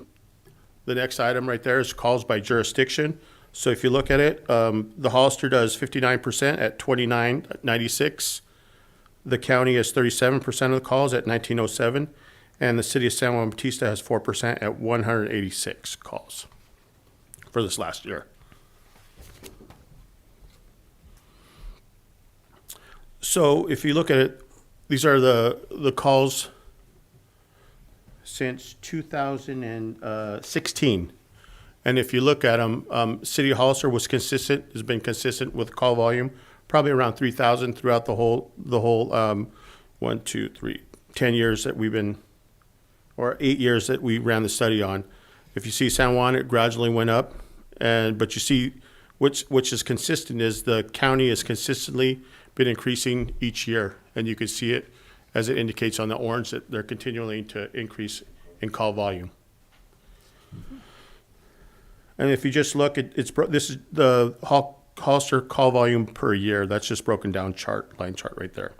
The next item right there is calls by jurisdiction. So if you look at it, the Hollister does 59% at $29.96. The county has 37% of the calls at $19.07, and the city of San Juan Bautista has 4% at 186 calls for this last year. So if you look at it, these are the calls since 2016. And if you look at them, City of Hollister was consistent, has been consistent with call volume, probably around 3,000 throughout the whole 10 years that we've been, or 8 years that we ran the study on. If you see San Juan, it gradually went up, but you see which is consistent is the county has consistently been increasing each year, and you can see it as it indicates on the orange that they're continuing to increase in call volume. And if you just look at this is the Hollister call volume per year. That's just broken down line chart right there.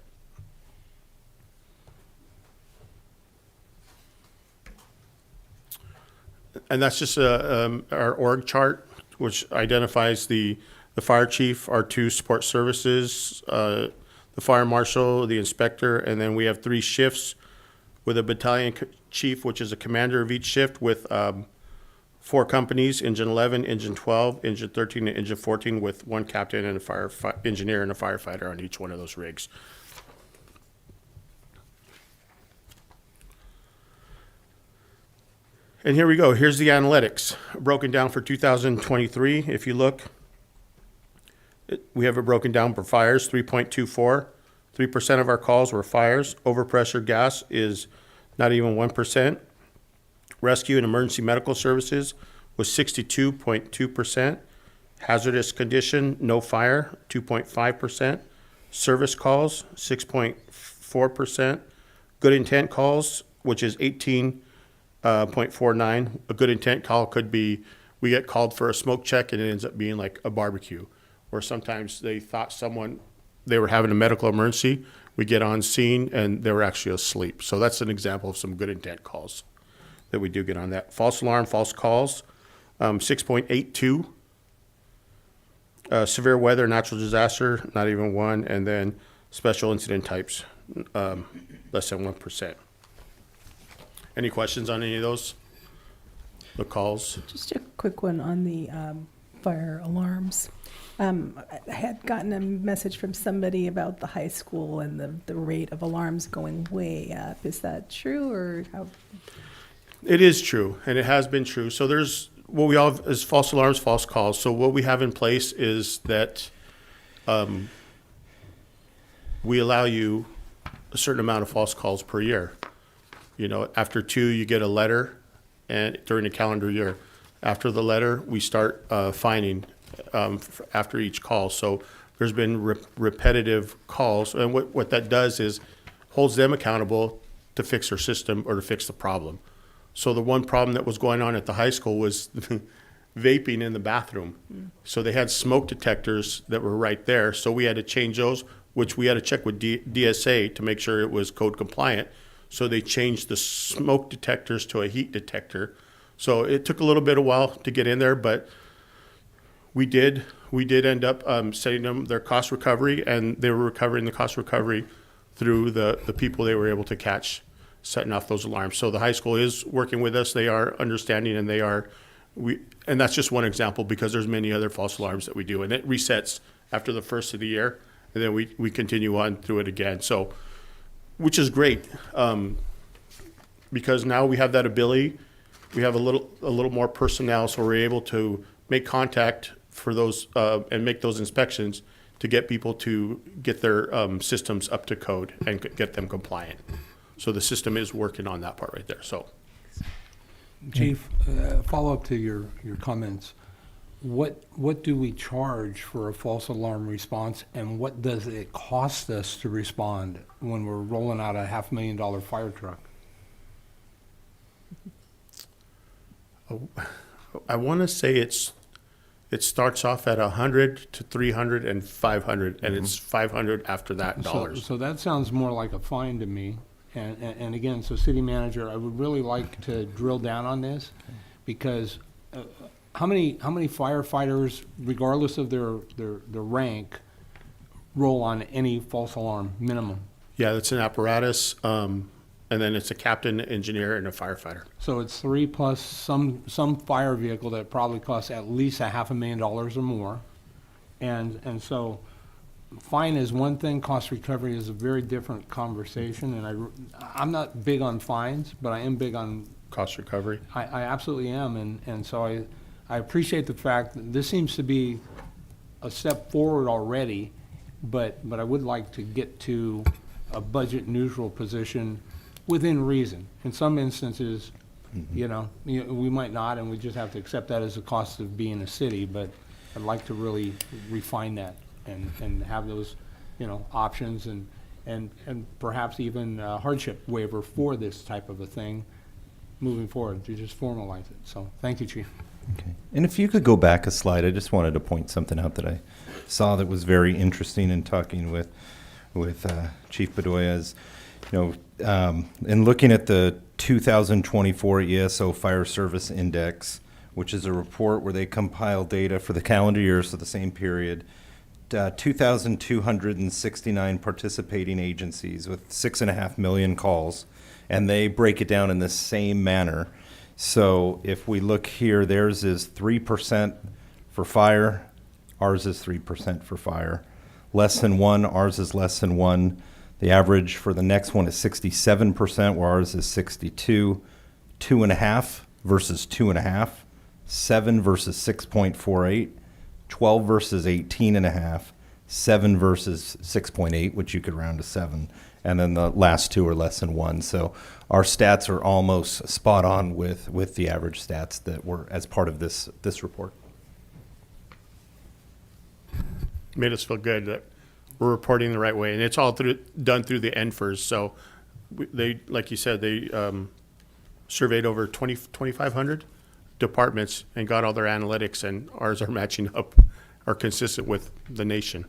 And that's just our org chart, which identifies the fire chief, our 2 support services, the fire marshal, the inspector, and then we have 3 shifts with a battalion chief, which is a commander of each shift with 4 companies, Engine 11, Engine 12, Engine 13, and Engine 14, with 1 captain and a fire engineer and a firefighter on each one of those rigs. And here we go. Here's the analytics broken down for 2023. If you look, we have it broken down for fires, 3.24. 3% of our calls were fires. Overpressure gas is not even 1%. Rescue and emergency medical services was 62.2%. Hazardous condition, no fire, 2.5%. Service calls, 6.4%. Good intent calls, which is 18.49. A good intent call could be, we get called for a smoke check and it ends up being like a barbecue. Or sometimes they thought they were having a medical emergency. We get on scene and they were actually asleep. So that's an example of some good intent calls that we do get on that. False alarm, false calls, 6.82. Severe weather, natural disaster, not even 1. And then special incident types, less than 1%. Any questions on any of those? The calls? Just a quick one on the fire alarms. I had gotten a message from somebody about the high school and the rate of alarms going way up. Is that true, or how? It is true, and it has been true. So there's what we all have is false alarms, false calls. So what we have in place is that we allow you a certain amount of false calls per year. You know, after 2, you get a letter, and during the calendar year. After the letter, we start fining after each call. So there's been repetitive calls, and what that does is holds them accountable to fix their system or to fix the problem. So the one problem that was going on at the high school was vaping in the bathroom. So they had smoke detectors that were right there. So we had to change those, which we had to check with DSA to make sure it was code compliant. So they changed the smoke detectors to a heat detector. So it took a little bit of while to get in there, but we did end up setting them their cost recovery, and they were recovering the cost recovery through the people they were able to catch setting off those alarms. So the high school is working with us. They are understanding, and and that's just one example, because there's many other false alarms that we do, and it resets after the first of the year, and then we continue on through it again. So, which is great, because now we have that ability. We have a little more personnel, so we're able to make contact for those and make those inspections to get people to get their systems up to code and get them compliant. So the system is working on that part right there. So, Chief, follow up to your comments. What do we charge for a false alarm response, and what does it cost us to respond when we're rolling out a $500,000 fire truck? I want to say it starts off at 100 to 300 and 500, and it's 500 after that dollars. So that sounds more like a fine to me. And again, so city manager, I would really like to drill down on this, because how many firefighters, regardless of their rank, roll on any false alarm minimum? Yeah, it's an apparatus, and then it's a captain, engineer, and a firefighter. So it's 3 plus some fire vehicle that probably costs at least $500,000 or more. And so fine is one thing, cost recovery is a very different conversation, and I'm not big on fines, but I am big on cost recovery. I absolutely am, and so I appreciate the fact that this seems to be a step forward already, but I would like to get to a budget neutral position within reason. In some instances, we might not, and we just have to accept that as the cost of being a city, but I'd like to really refine that and have those, options and perhaps even a hardship waiver for this type of a thing moving forward to just formalize it. So thank you, Chief. Okay. And if you could go back a slide, I just wanted to point something out that I saw that was very interesting in talking with Chief Bedoya. In looking at the 2024 ESO Fire Service Index, which is a report where they compile data for the calendar year, so the same period, 2,269 participating agencies with 6.5 million calls, and they break it down in the same manner. So if we look here, theirs is 3% for fire, ours is 3% for fire. Less than 1, ours is less than 1. The average for the next one is 67%, where ours is 62. 2.5 versus 2.5. 7 versus 6.48. 12 versus 18.5. 7 versus 6.8, which you could round to 7. And then the last two are less than 1. So our stats are almost spot on with the average stats that were as part of this report. Made us feel good that we're reporting the right way, and it's all done through the NFIRS. So they, like you said, they surveyed over 2,500 departments and got all their analytics, and ours are matching up, are consistent with the nation.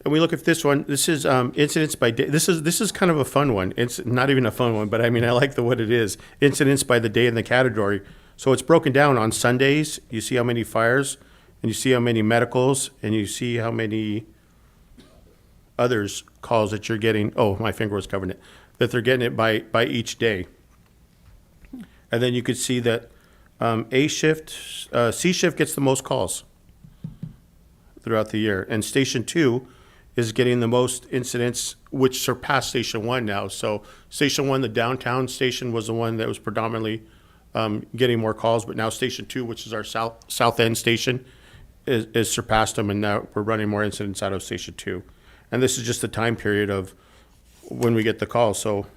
And we look at this one. This is incidents by day. This is kind of a fun one. It's not even a fun one, but I mean I like what it is. Incidents by the day in the category. So it's broken down on Sundays. You see how many fires, and you see how many medicals, and you see how many others calls that you're getting. Oh, my finger was covering it. That they're getting it by each day. And then you could see that C shift gets the most calls throughout the year, and Station 2 is getting the most incidents, which surpassed Station 1 now. So Station 1, the downtown station, was the one that was predominantly getting more calls, but now Station 2, which is our south end station, is surpassed them, and now we're running more incidents out of Station 2. And this is just the time period of when we get the calls. So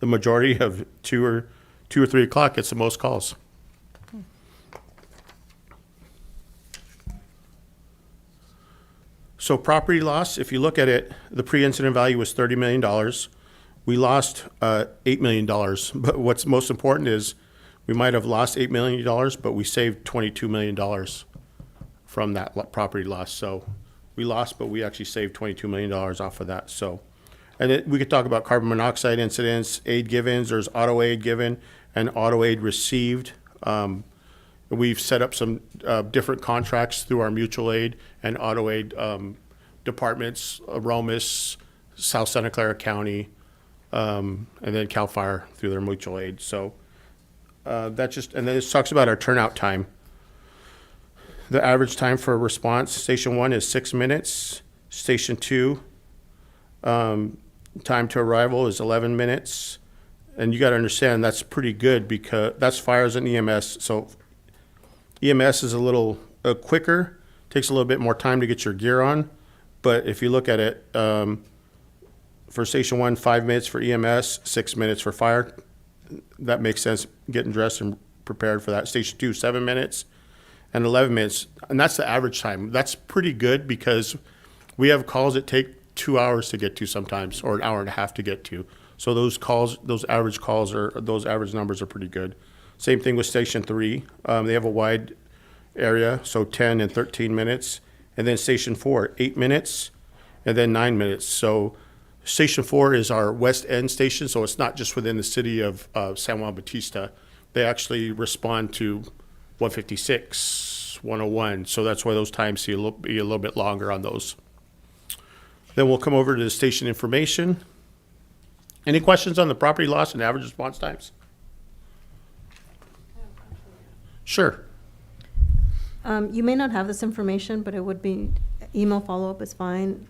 the majority of 2 or 3 o'clock gets the most calls. So property loss, if you look at it, the pre-incident value was $30 million. We lost $8 million, but what's most important is we might have lost $8 million, but we saved $22 million from that property loss. So we lost, but we actually saved $22 million off of that. So, and we could talk about carbon monoxide incidents, aid givens. There's auto aid given and auto aid received. We've set up some different contracts through our mutual aid and auto aid departments, Romus, South Santa Clara County, and then CAL FIRE through their mutual aid. So and then this talks about our turnout time. The average time for a response, Station 1 is 6 minutes. Station 2, time to arrival is 11 minutes. And you got to understand that's pretty good because that's fires and EMS. So EMS is a little quicker, takes a little bit more time to get your gear on. But if you look at it, for Station 1, 5 minutes for EMS, 6 minutes for fire. That makes sense, getting dressed and prepared for that. Station 2, 7 minutes and 11 minutes. And that's the average time. That's pretty good because we have calls that take 2 hours to get to sometimes, or an hour and a half to get to. So those average numbers are pretty good. Same thing with Station 3. They have a wide area, so 10 and 13 minutes. And then Station 4, 8 minutes and then 9 minutes. So Station 4 is our west end station, so it's not just within the city of San Juan Bautista. They actually respond to 156, 101, so that's why those times be a little bit longer on those. Then we'll come over to the station information. Any questions on the property loss and average response times? Sure. You may not have this information, but it would be, email follow-up is fine.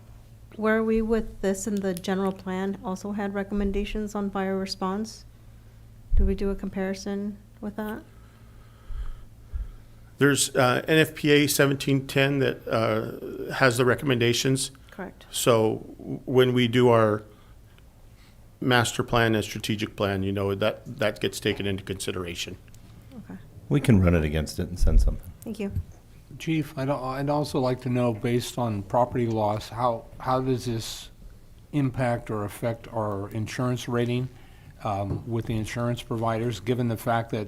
Where are we with this in the general plan? Also had recommendations on fire response? Do we do a comparison with that? There's NFPA 1710 that has the recommendations. Correct. So when we do our master plan and strategic plan, that gets taken into consideration. Okay. We can run it against it and send something. Thank you. Chief, I'd also like to know, based on property loss, how does this impact or affect our insurance rating with the insurance providers, given the fact that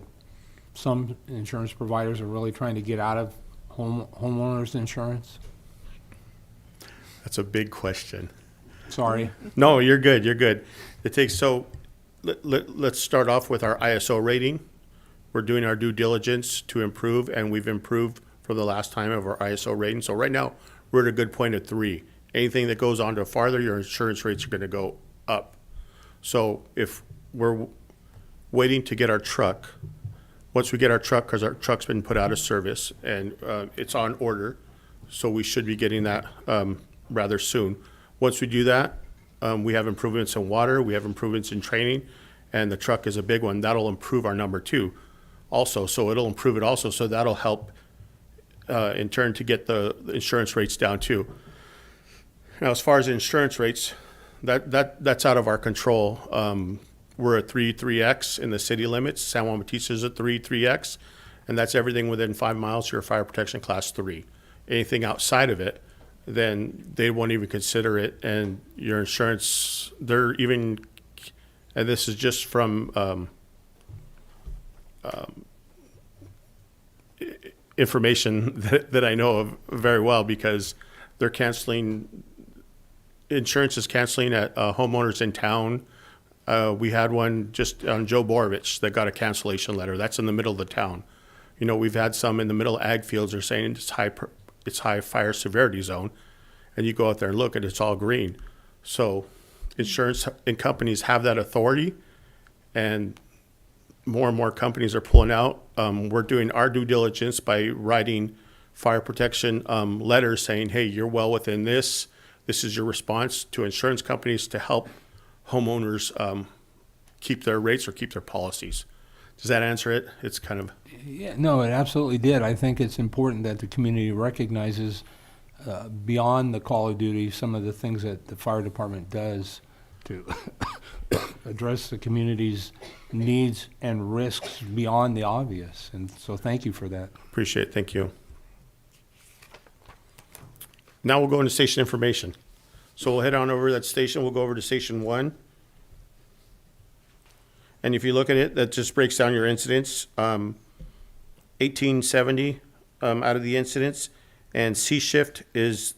some insurance providers are really trying to get out of homeowners insurance? That's a big question. Sorry. No, you're good. You're good. Let's start off with our ISO rating. We're doing our due diligence to improve, and we've improved from the last time of our ISO rating. So right now, we're at a good point of 3. Anything that goes on to farther, your insurance rates are going to go up. So if we're waiting to get our truck, once we get our truck, because our truck's been put out of service and it's on order, so we should be getting that rather soon. Once we do that, we have improvements in water, we have improvements in training, and the truck is a big one. That'll improve our number 2 also. So it'll improve it also. So that'll help in turn to get the insurance rates down too. Now, as far as insurance rates, that's out of our control. We're at 3x in the city limits. San Juan Bautista is at 3x, and that's everything within 5 miles. You're a fire protection class 3. Anything outside of it, then they won't even consider it, and your insurance, they're even, and this is just from information that I know of very well, because they're canceling, insurance is canceling at homeowners in town. We had one just on Joe Borovich that got a cancellation letter. That's in the middle of the town. We've had some in the middle of ag fields. They're saying it's high fire severity zone, and you go out there and look and it's all green. So insurance and companies have that authority, and more companies are pulling out. We're doing our due diligence by writing fire protection letters saying, hey, you're well within this. This is your response to insurance companies to help homeowners keep their rates or keep their policies. Does that answer it? It's kind of... Yeah, no, it absolutely did. I think it's important that the community recognizes beyond the call of duty some of the things that the fire department does to address the community's needs and risks beyond the obvious. And so thank you for that. Appreciate it. Thank you. Now we'll go into station information. So we'll head on over to that station. We'll go over to Station 1. And if you look at it, that just breaks down your incidents. 1870 out of the incidents, and C shift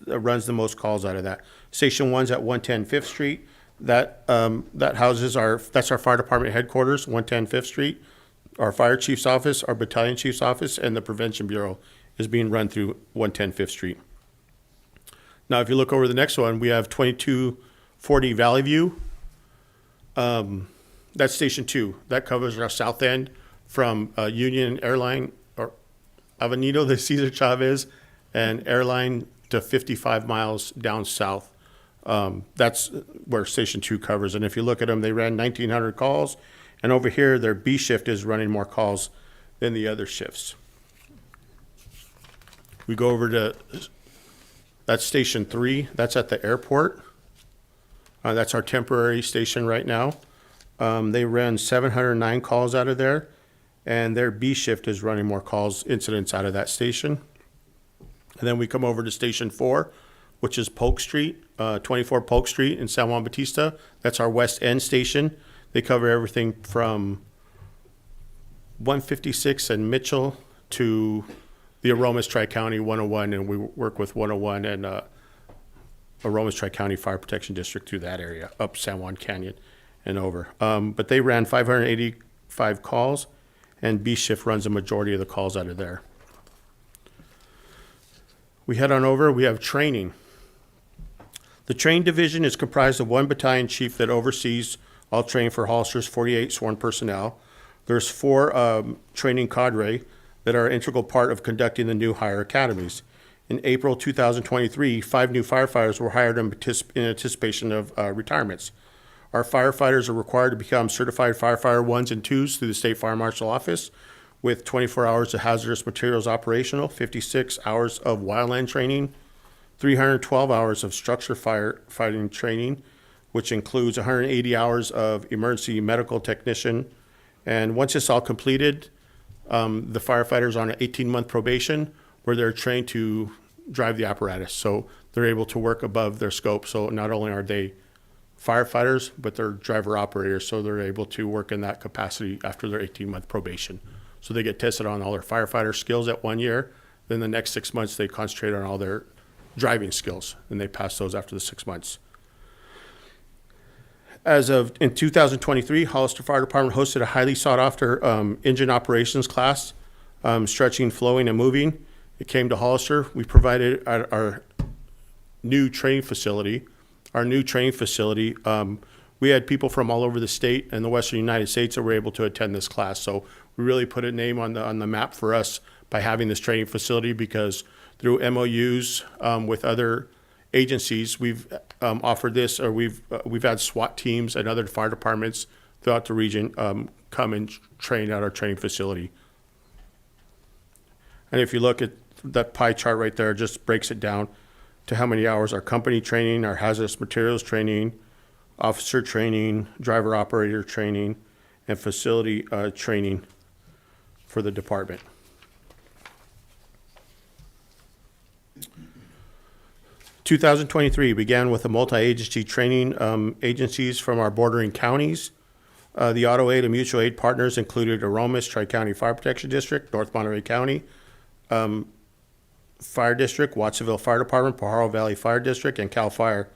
runs the most calls out of that. Station 1's at 110 Fifth Street. That houses that's our fire department headquarters, 110 Fifth Street. Our fire chief's office, our battalion chief's office, and the prevention bureau is being run through 110 Fifth Street. Now, if you look over the next one, we have 2240 Valley View. That's Station 2. That covers our south end from Union Airline or Avenida de Cesar Chavez and Airline to 55 miles down south. That's where Station 2 covers. And if you look at them, they ran 1,900 calls. And over here, their B shift is running more calls than the other shifts. We go over to, that's Station 3. That's at the airport. That's our temporary station right now. They ran 709 calls out of there, and their B shift is running more calls, incidents out of that station. And then we come over to Station 4, which is Polk Street, 24 Polk Street in San Juan Bautista. That's our west end station. They cover everything from 156 and Mitchell to the Aromas Tri-County 101, and we work with 101 and Aromas Tri-County Fire Protection District through that area, up San Juan Canyon and over. But they ran 585 calls, and B Shift runs a majority of the calls out of there. We head on over, we have training. The training division is comprised of one battalion chief that oversees all training for Hollister's 48 sworn personnel. There's 4 training cadre that are an integral part of conducting the new hire academies. In April 2023, 5 new firefighters were hired in anticipation of retirements. Our firefighters are required to become certified firefighter 1s and 2s through the State Fire Marshal Office, with 24 hours of hazardous materials operational, 56 hours of wildland training, 312 hours of structure firefighting training, which includes 180 hours of emergency medical technician. And once it's all completed, the firefighters are on an 18-month probation where they're trained to drive the apparatus. So they're able to work above their scope. So not only are they firefighters, but they're driver operators. So they're able to work in that capacity after their 18-month probation. So they get tested on all their firefighter skills at 1 year. Then the next 6 months, they concentrate on all their driving skills, and they pass those after the 6 months. As of in 2023, Hollister Fire Department hosted a highly sought after engine operations class, stretching, flowing, and moving. It came to Hollister. We provided our new training facility. We had people from all over the state and the Western United States that were able to attend this class. So we really put a name on the map for us by having this training facility, because through MOUs with other agencies, we've offered this, or we've had SWAT teams and other fire departments throughout the region come and train at our training facility. And if you look at that pie chart right there, it just breaks it down to how many hours our company training, our hazardous materials training, officer training, driver operator training, and facility training for the department. In 2023 began with a multi-agency training agencies from our bordering counties. The auto aid and mutual aid partners included Aromas Tri-County Fire Protection District, North Monterey County Fire District, Watsonville Fire Department, Pajaro Valley Fire District, and CAL FIRE.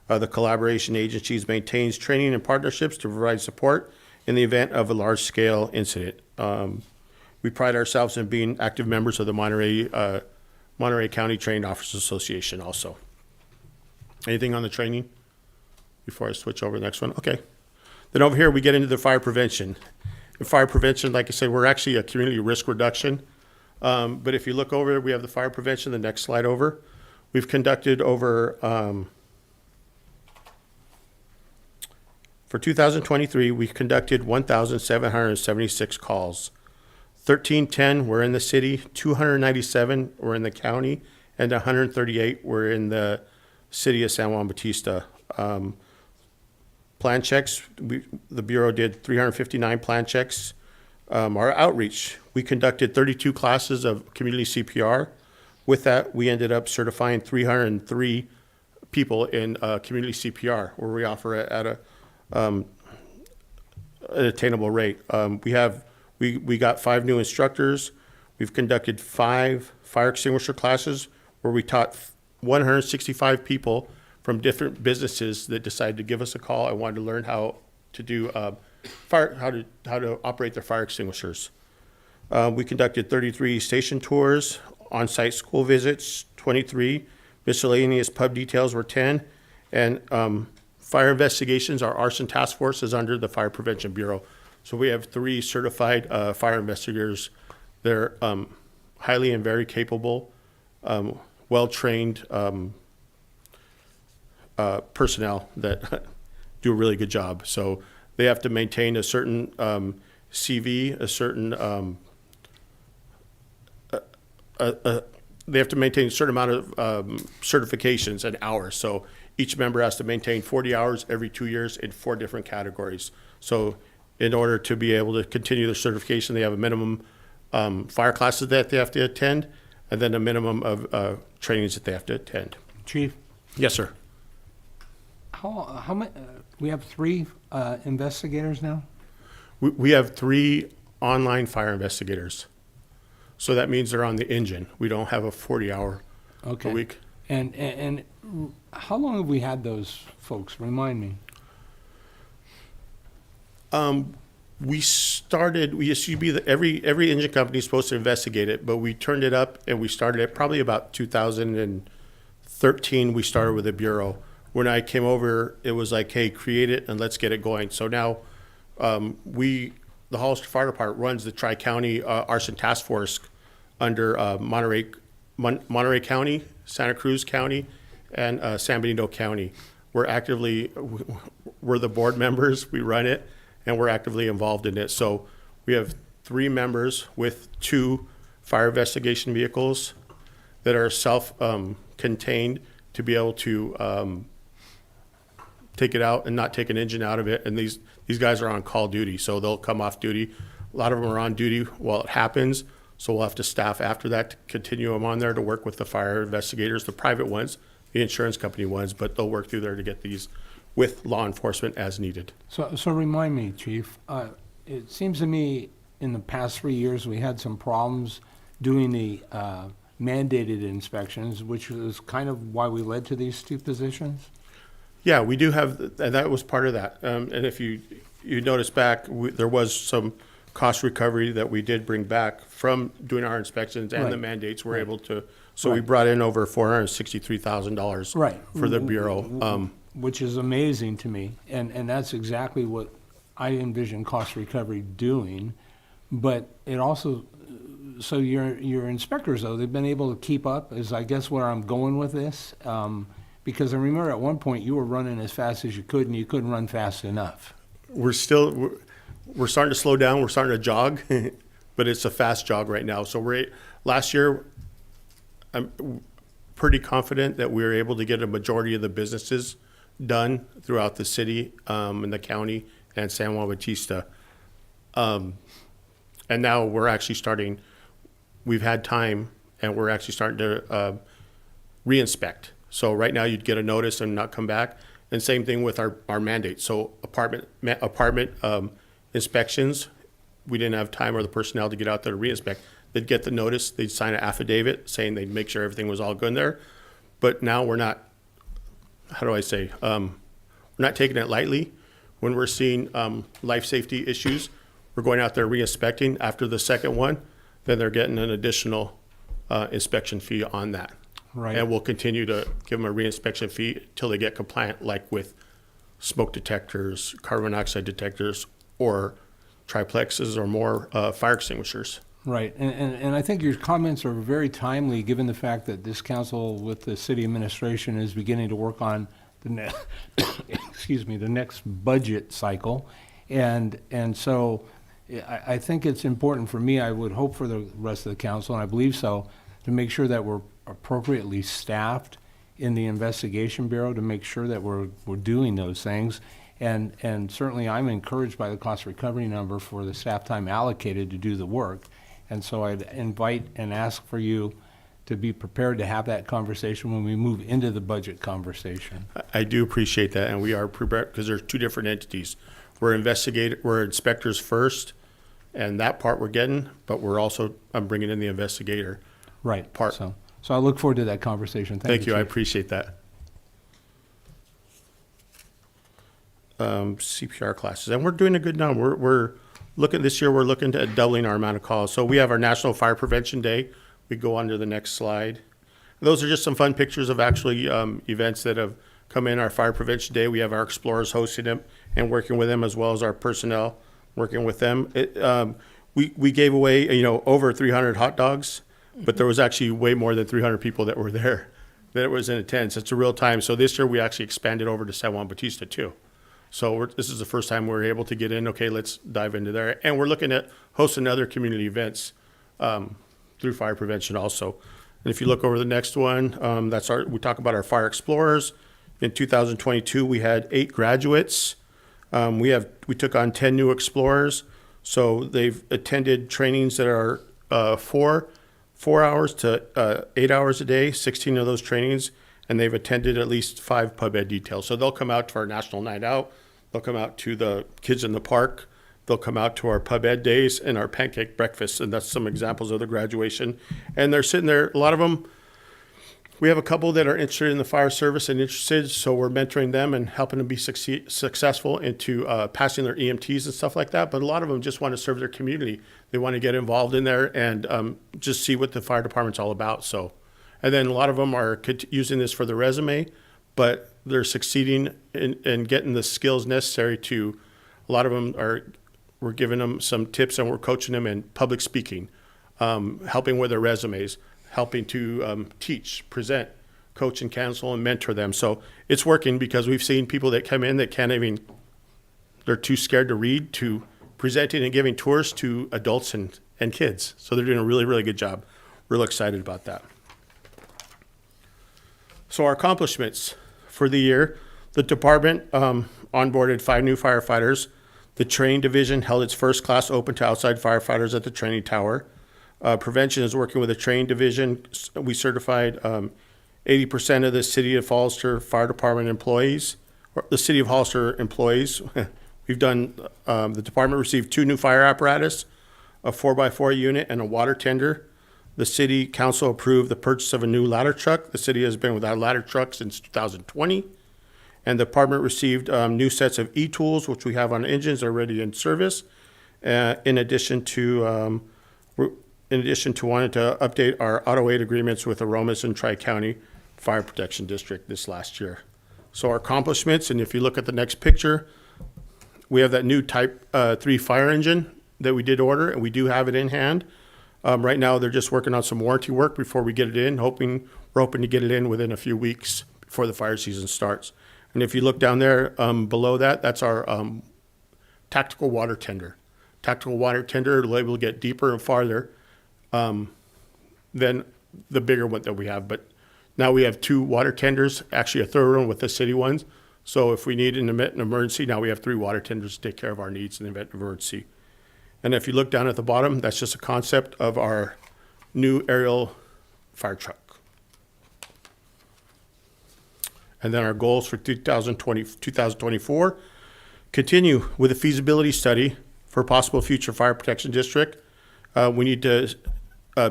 The collaboration agencies maintains training and partnerships to provide support in the event of a large-scale incident. We pride ourselves in being active members of the Monterey County Trained Officers Association also. Anything on the training before I switch over to the next one? Okay. Then over here, we get into the fire prevention. In fire prevention, like I said, we're actually a community risk reduction. But if you look over, we have the fire prevention, the next slide over. We've conducted over, for 2023, we conducted 1,776 calls. 1,310 were in the city, 297 were in the county, and 138 were in the city of San Juan Bautista. Plan checks, the Bureau did 359 plan checks. Our outreach, we conducted 32 classes of community CPR. With that, we ended up certifying 303 people in community CPR, where we offer it at an attainable rate. We got 5 new instructors. We've conducted 5 fire extinguisher classes where we taught 165 people from different businesses that decided to give us a call and wanted to learn how to do how to operate their fire extinguishers. We conducted 33 station tours, on-site school visits, 23, miscellaneous pub details were 10, and fire investigations, our arson task force is under the Fire Prevention Bureau. So we have 3 certified fire investigators. They're highly and very capable, well-trained personnel that do a really good job. So they have to maintain a certain CV, a certain they have to maintain a certain amount of certifications and hours. So each member has to maintain 40 hours every 2 years in 4 different categories. So in order to be able to continue their certification, they have a minimum fire classes that they have to attend, and then a minimum of trainings that they have to attend. Chief? Yes, sir. How many? We have 3 investigators now. We have 3 online fire investigators. So that means they're on the engine. We don't have a 40-hour a week. And How long have we had those folks? Remind me. We used to be every engine company is supposed to investigate it, but we turned it up and we started it probably about 2013. We started with a bureau. When I came over, it was like, hey, create it and let's get it going. So now the Hollister Fire Department runs the Tri-County Arson Task Force under Monterey County, Santa Cruz County, and San Benito County. We're the board members, we run it, and we're actively involved in it. So we have 3 members with 2 fire investigation vehicles that are self-contained to be able to take it out and not take an engine out of it. And these guys are on call duty, so they'll come off duty. A lot of them are on duty while it happens, so we'll have to staff after that to continue them on there to work with the fire investigators, the private ones, the insurance company ones, but they'll work through there to get these with law enforcement as needed. So remind me, Chief, it seems to me in the past 3 years, we had some problems doing the mandated inspections, which is kind of why we led to these 2 positions? Yeah, we do have, and that was part of that. And if you notice back, there was some cost recovery that we did bring back from doing our inspections and the mandates. We're able to, so we brought in over $463,000 for the Bureau. Which is amazing to me, and that's exactly what I envision cost recovery doing. But it also, so your inspectors, though, they've been able to keep up, is I guess where I'm going with this. Because I remember at one point you were running as fast as you could, and you couldn't run fast enough. We're starting to slow down. We're starting to jog, but it's a fast jog right now. So last year, I'm pretty confident that we were able to get a majority of the businesses done throughout the city and the county and San Juan Bautista. And now we're actually starting, we've had time and we're actually starting to re-inspect. So right now you'd get a notice and not come back. And same thing with our mandate. So apartment inspections, we didn't have time or the personnel to get out there to re-inspect. They'd get the notice, they'd sign an affidavit saying they'd make sure everything was all good there. But now we're not, how do I say, we're not taking it lightly. When we're seeing life safety issues, we're going out there re-inspecting. After the second one, then they're getting an additional inspection fee on that. Right. And we'll continue to give them a re-inspection fee until they get compliant, like with smoke detectors, carbon monoxide detectors, or triplexes or more fire extinguishers. Right, and I think your comments are very timely, given the fact that this council with the city administration is beginning to work on the the next budget cycle, and so I think it's important for me. I would hope for the rest of the council, and I believe so, to make sure that we're appropriately staffed in the investigation bureau to make sure that we're doing those things. And certainly I'm encouraged by the cost recovery number for the staff time allocated to do the work. And so I'd invite and ask for you to be prepared to have that conversation when we move into the budget conversation. I do appreciate that, and we are prepared because there's 2 different entities. We're inspectors first, and that part we're getting, but I'm bringing in the investigator part. So I look forward to that conversation. Thank you. I appreciate that. CPR classes, and we're doing a good number. We're looking this year. We're looking at doubling our amount of calls. So we have our National Fire Prevention Day. We go on to the next slide. Those are just some fun pictures of actually events that have come in our Fire Prevention Day. We have our explorers hosting them and working with them, as well as our personnel working with them. We gave away over 300 hot dogs, but there was actually way more than 300 people that were there that was in attendance. It's a real time. So this year we actually expanded over to San Juan Bautista too. So this is the first time we're able to get in. Okay, let's dive into there. And we're looking at hosting other community events through fire prevention also. And if you look over the next one, we talk about our fire explorers. In 2022, we had 8 graduates. We took on 10 new explorers. So they've attended trainings that are 4 hours to 8 hours a day, 16 of those trainings, and they've attended at least 5 pub ed details. So they'll come out to our National Night Out. They'll come out to the Kids in the Park. They'll come out to our pub ed days and our pancake breakfast, and that's some examples of the graduation. And they're sitting there, a lot of them, We have a couple that are interested in the fire service and interested, so we're mentoring them and helping them be successful into passing their EMTs and stuff like that. But a lot of them just want to serve their community. They want to get involved in there and just see what the fire department's all about. So, and then a lot of them are using this for the resume, but they're succeeding in getting the skills necessary to. A lot of them we're giving them some tips and we're coaching them in public speaking, helping with their resumes, helping to teach, present, coach and counsel and mentor them. So it's working because we've seen people that come in that can't even, they're too scared to read, to presenting and giving tours to adults and kids. So they're doing a really, really good job. Real excited about that. So our accomplishments for the year, the department onboarded 5 new firefighters. The training division held its first class open to outside firefighters at the training tower. Prevention is working with the training division. We certified 80% of the city of Hollister fire department employees, or the city of Hollister employees. We've done, the department received 2 new fire apparatus, a 4x4 unit and a water tender. The city council approved the purchase of a new ladder truck. The city has been without a ladder truck since 2020. And the department received new sets of e-tools, which we have on engines already in service, in addition to wanting to update our auto aid agreements with Aromas and Tri-County Fire Protection District this last year. So our accomplishments, and if you look at the next picture, we have that new Type 3 fire engine that we did order, and we do have it in hand. Right now, they're just working on some warranty work before we get it in, we're hoping to get it in within a few weeks before the fire season starts. And if you look down there below that, that's our tactical water tender. Tactical water tender will get deeper and farther than the bigger one that we have. But now we have 2 water tenders, actually a third one with the city ones. So if we need an emergency, now we have 3 water tenders to take care of our needs in the event of emergency. And if you look down at the bottom, that's just a concept of our new aerial fire truck. And then our goals for 2024, continue with a feasibility study for possible future fire protection district. We need to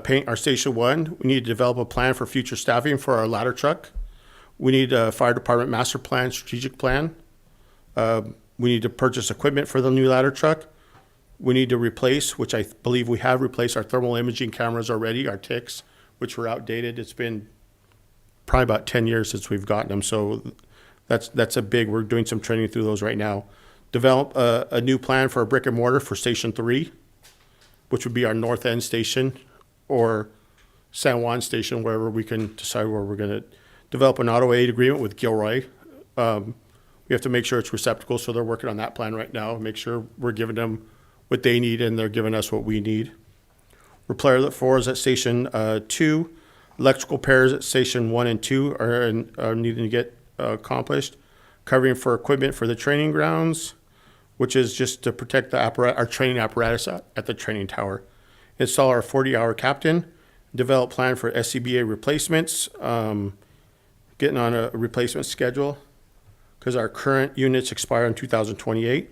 paint our Station 1. We need to develop a plan for future staffing for our ladder truck. We need a fire department master plan, strategic plan. We need to purchase equipment for the new ladder truck. We need to replace, which I believe we have replaced, our thermal imaging cameras already, our TICs, which were outdated. It's been probably about 10 years since we've gotten them. So that's a big, we're doing some training through those right now. Develop a new plan for a brick and mortar for Station 3, which would be our north end station, or San Juan station, wherever we can decide where we're going to develop an auto aid agreement with Gilroy. We have to make sure it's receptacle, so they're working on that plan right now, make sure we're giving them what they need and they're giving us what we need. Repair the floors at Station 2. Electrical repairs at Station 1 and 2 are needing to get accomplished. Covering for equipment for the training grounds, which is just to protect the our training apparatus at the training tower. Install our 40-hour captain. Develop plan for SCBA replacements. Getting on a replacement schedule because our current units expire in 2028.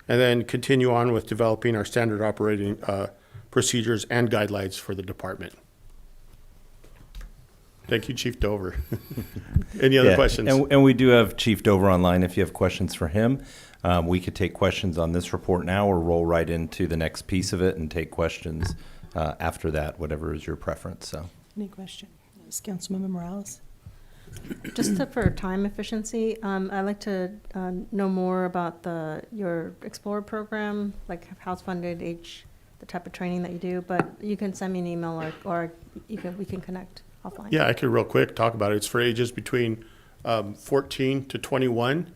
And then continue on with developing our standard operating procedures and guidelines for the department. Thank you, Chief Dover. Any other questions? And we do have Chief Dover online if you have questions for him. We could take questions on this report now or roll right into the next piece of it and take questions after that, whatever is your preference. So, any questions? Councilmember Morales? Just for time efficiency, I'd like to know more about your Explorer program, like house funded, the type of training that you do. But you can send me an email or we can connect offline. Yeah, I could real quick talk about it. It's for ages between 14 to 21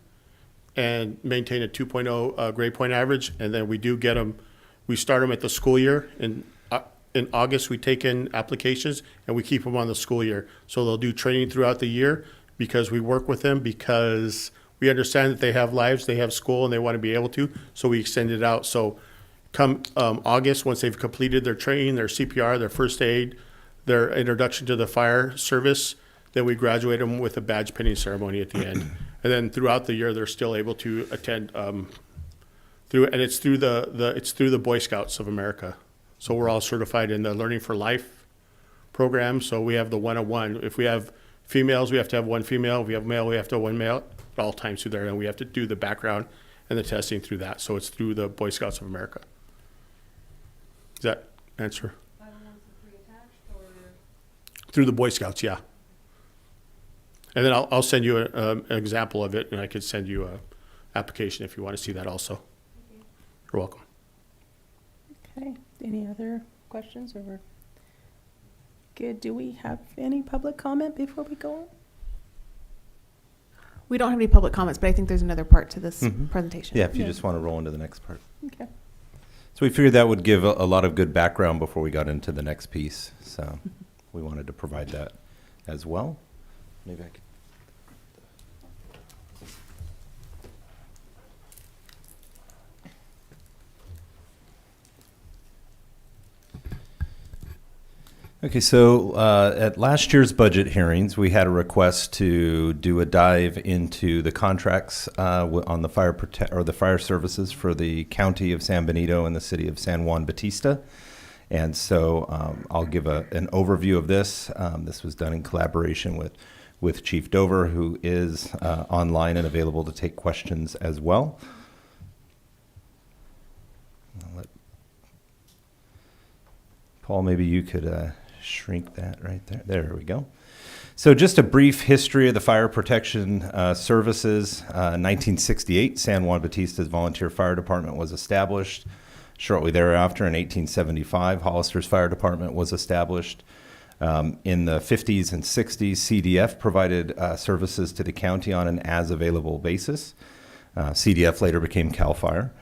and maintain a 2.0 grade point average. And then we do get them, we start them at the school year. In August, we take in applications and we keep them on the school year. So they'll do training throughout the year because we work with them because we understand that they have lives, they have school, and they want to be able to. So we extend it out. So come August, once they've completed their training, their CPR, their first aid, their introduction to the fire service, then we graduate them with a badge pinning ceremony at the end. And then throughout the year, they're still able to attend it's through the Boy Scouts of America. So we're all certified in the Learning for Life program. So we have the 101. If we have Females, we have to have one female. If we have male, we have to have one male at all times through there. And we have to do the background and the testing through that. So it's through the Boy Scouts of America. Does that answer? Through the Boy Scouts, yeah. And then I'll send you an example of it, and I could send you a application if you want to see that also. You're welcome. Okay, any other questions, or we're good? Do we have any public comment before we go on? We don't have any public comments, but I think there's another part to this presentation. Yeah, if you just want to roll into the next part. Okay. So we figured that would give a lot of good background before we got into the next piece. So we wanted to provide that as well. Maybe I could. Okay, so at last year's budget hearings, we had a request to do a dive into the contracts on the fire services for the county of San Benito and the city of San Juan Bautista. And so I'll give an overview of this. This was done in collaboration with Chief Dover, who is online and available to take questions as well. Paul, maybe you could shrink that right there. There we go. So just a brief history of the fire protection services. 1968, San Juan Bautista's volunteer fire department was established. Shortly thereafter, in 1875, Hollister's fire department was established. In the 50s and 60s, CDF provided services to the county on an as-available basis. CDF later became CAL FIRE.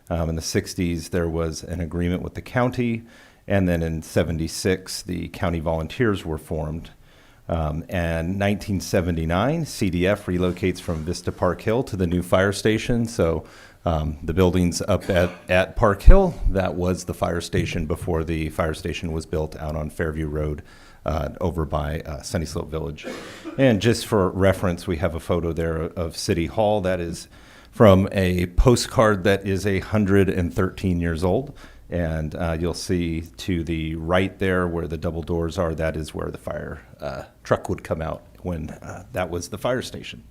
In the 60s, there was an agreement with the county. And then in 76, the county volunteers were formed. And 1979, CDF relocates from Vista Park Hill to the new fire station. So the buildings up at Park Hill, that was the fire station before the fire station was built out on Fairview Road over by Sunny Slope Village. And just for reference, we have a photo there of City Hall that is from a postcard that is 113 years old. And you'll see to the right there where the double doors are, that is where the fire truck would come out when that was the fire station.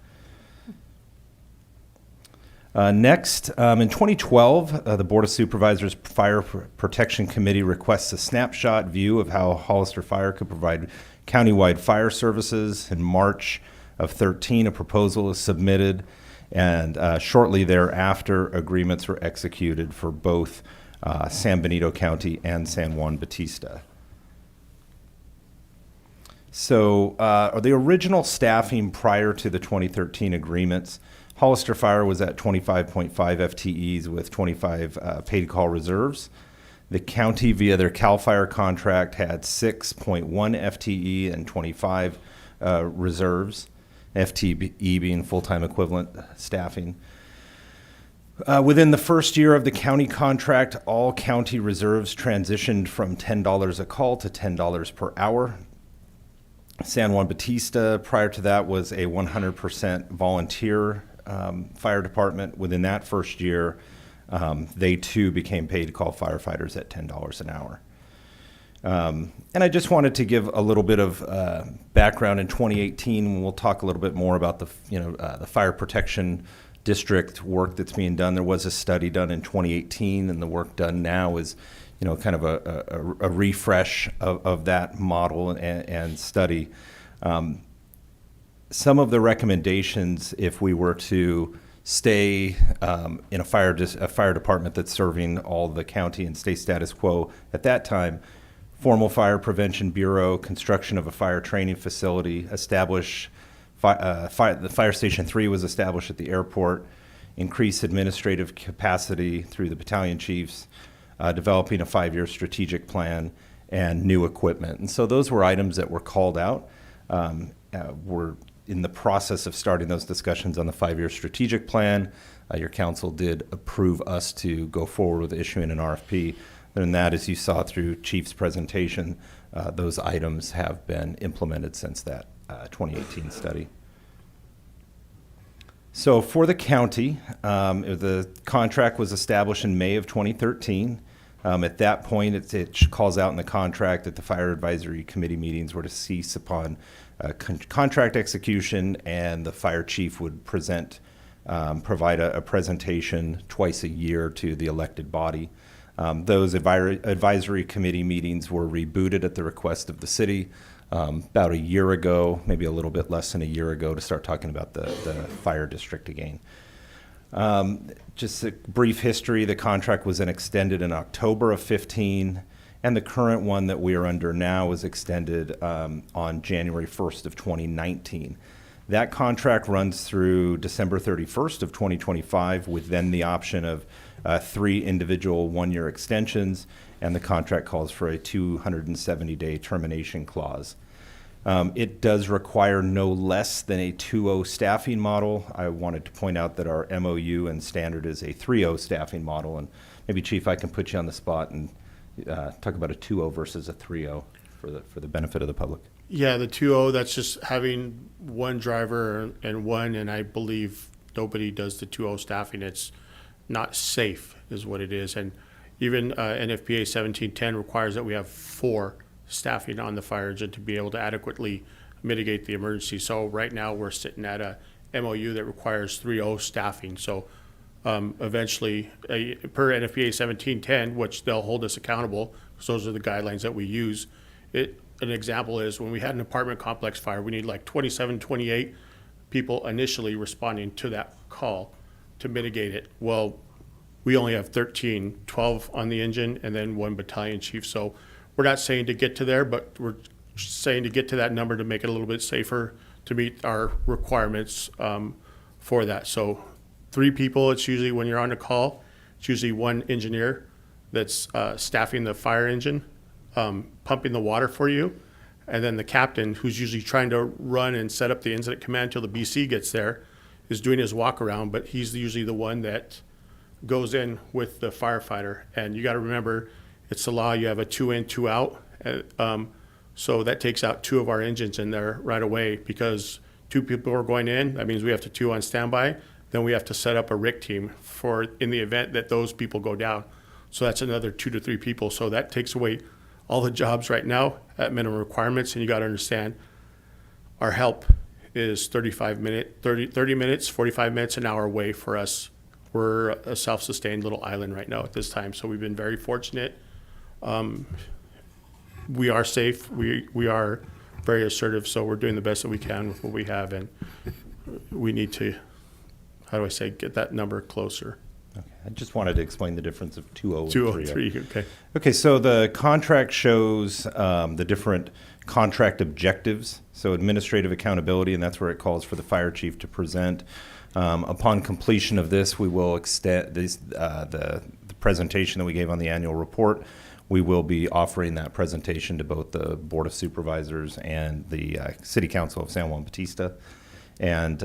Next, in 2012, the Board of Supervisors Fire Protection Committee requests a snapshot view of how Hollister Fire could provide countywide fire services. In March of 13, a proposal is submitted, and shortly thereafter, agreements were executed for both San Benito County and San Juan Bautista. So the original staffing prior to the 2013 agreements, Hollister Fire was at 25.5 FTEs with 25 paid call reserves. The county, via their CAL FIRE contract, had 6.1 FTE and 25 reserves, FTE being full-time equivalent staffing. Within the first year of the county contract, all county reserves transitioned from $10 a call to $10 per hour. San Juan Bautista, prior to that, was a 100% volunteer fire department. Within that first year, they too became paid call firefighters at $10 an hour. And I just wanted to give a little bit of background in 2018. We'll talk a little bit more about the fire protection district work that's being done. There was a study done in 2018, and the work done now is, kind of a refresh of that model and study. Some of the recommendations, if we were to stay in a fire department that's serving all the county and stay status quo at that time, formal fire prevention bureau, construction of a fire training facility, the Fire Station 3 was established at the airport, increase administrative capacity through the battalion chiefs, developing a 5-year strategic plan, and new equipment. And so those were items that were called out. We're in the process of starting those discussions on the 5-year strategic plan. Your council did approve us to go forward with issuing an RFP. And that, as you saw through Chief's presentation, those items have been implemented since that 2018 study. So for the county, the contract was established in May of 2013. At that point, it calls out in the contract that the fire advisory committee meetings were to cease upon contract execution, and the fire chief would provide a presentation twice a year to the elected body. Those advisory committee meetings were rebooted at the request of the city about a year ago, maybe a little bit less than a year ago, to start talking about the fire district again. Just a brief history, the contract was then extended in October of 15, and the current one that we are under now was extended on January 1st of 2019. That contract runs through December 31st of 2025, with then the option of 3 individual one-year extensions, and the contract calls for a 270-day termination clause. It does require no less than a 2-0 staffing model. I wanted to point out that our MOU and standard is a 3-0 staffing model, and maybe, Chief, I can put you on the spot and talk about a 2-0 versus a 3-0 for the benefit of the public. Yeah, the 2-0, that's just having one driver and I believe nobody does the 2-0 staffing. It's not safe is what it is. And even NFPA 1710 requires that we have 4 staffing on the fire engine to be able to adequately mitigate the emergency. So right now we're sitting at a MOU that requires 3-0 staffing. So eventually, per NFPA 1710, which they'll hold us accountable, because those are the guidelines that we use. An example is when we had an apartment complex fire, we need like 27, 28 people initially responding to that call to mitigate it. Well, we only have 13, 12 on the engine, and then 1 battalion chief. So we're not saying to get to there, but we're saying to get to that number to make it a little bit safer to meet our requirements for that. So 3 people, it's usually when you're on a call, it's usually 1 engineer that's staffing the fire engine, pumping the water for you, and then the captain, who's usually trying to run and set up the incident command till the BC gets there, is doing his walk around, but he's usually the one that goes in with the firefighter. And you got to remember, it's the law, you have a 2 in, 2 out. So that takes out 2 of our engines in there right away, because 2 people are going in. That means we have to 2 on standby. Then we have to set up a RIC team for in the event that those people go down. So that's another 2 to 3 people. So that takes away all the jobs right now at minimum requirements. And you got to understand, our help is 30 minutes, 45 minutes, an hour away for us. We're a self-sustained little island right now at this time. So we've been very fortunate. We are safe. We are very assertive. So we're doing the best that we can with what we have. And we need to, get that number closer. Okay. I just wanted to explain the difference of 2-0 and 2-0, 3-0. 3, okay. Okay, so the contract shows the different contract objectives. So administrative accountability, and that's where it calls for the fire chief to present. Upon completion of this, we will extend this, the presentation that we gave on the annual report. We will be offering that presentation to both the Board of Supervisors and the City Council of San Juan Bautista. And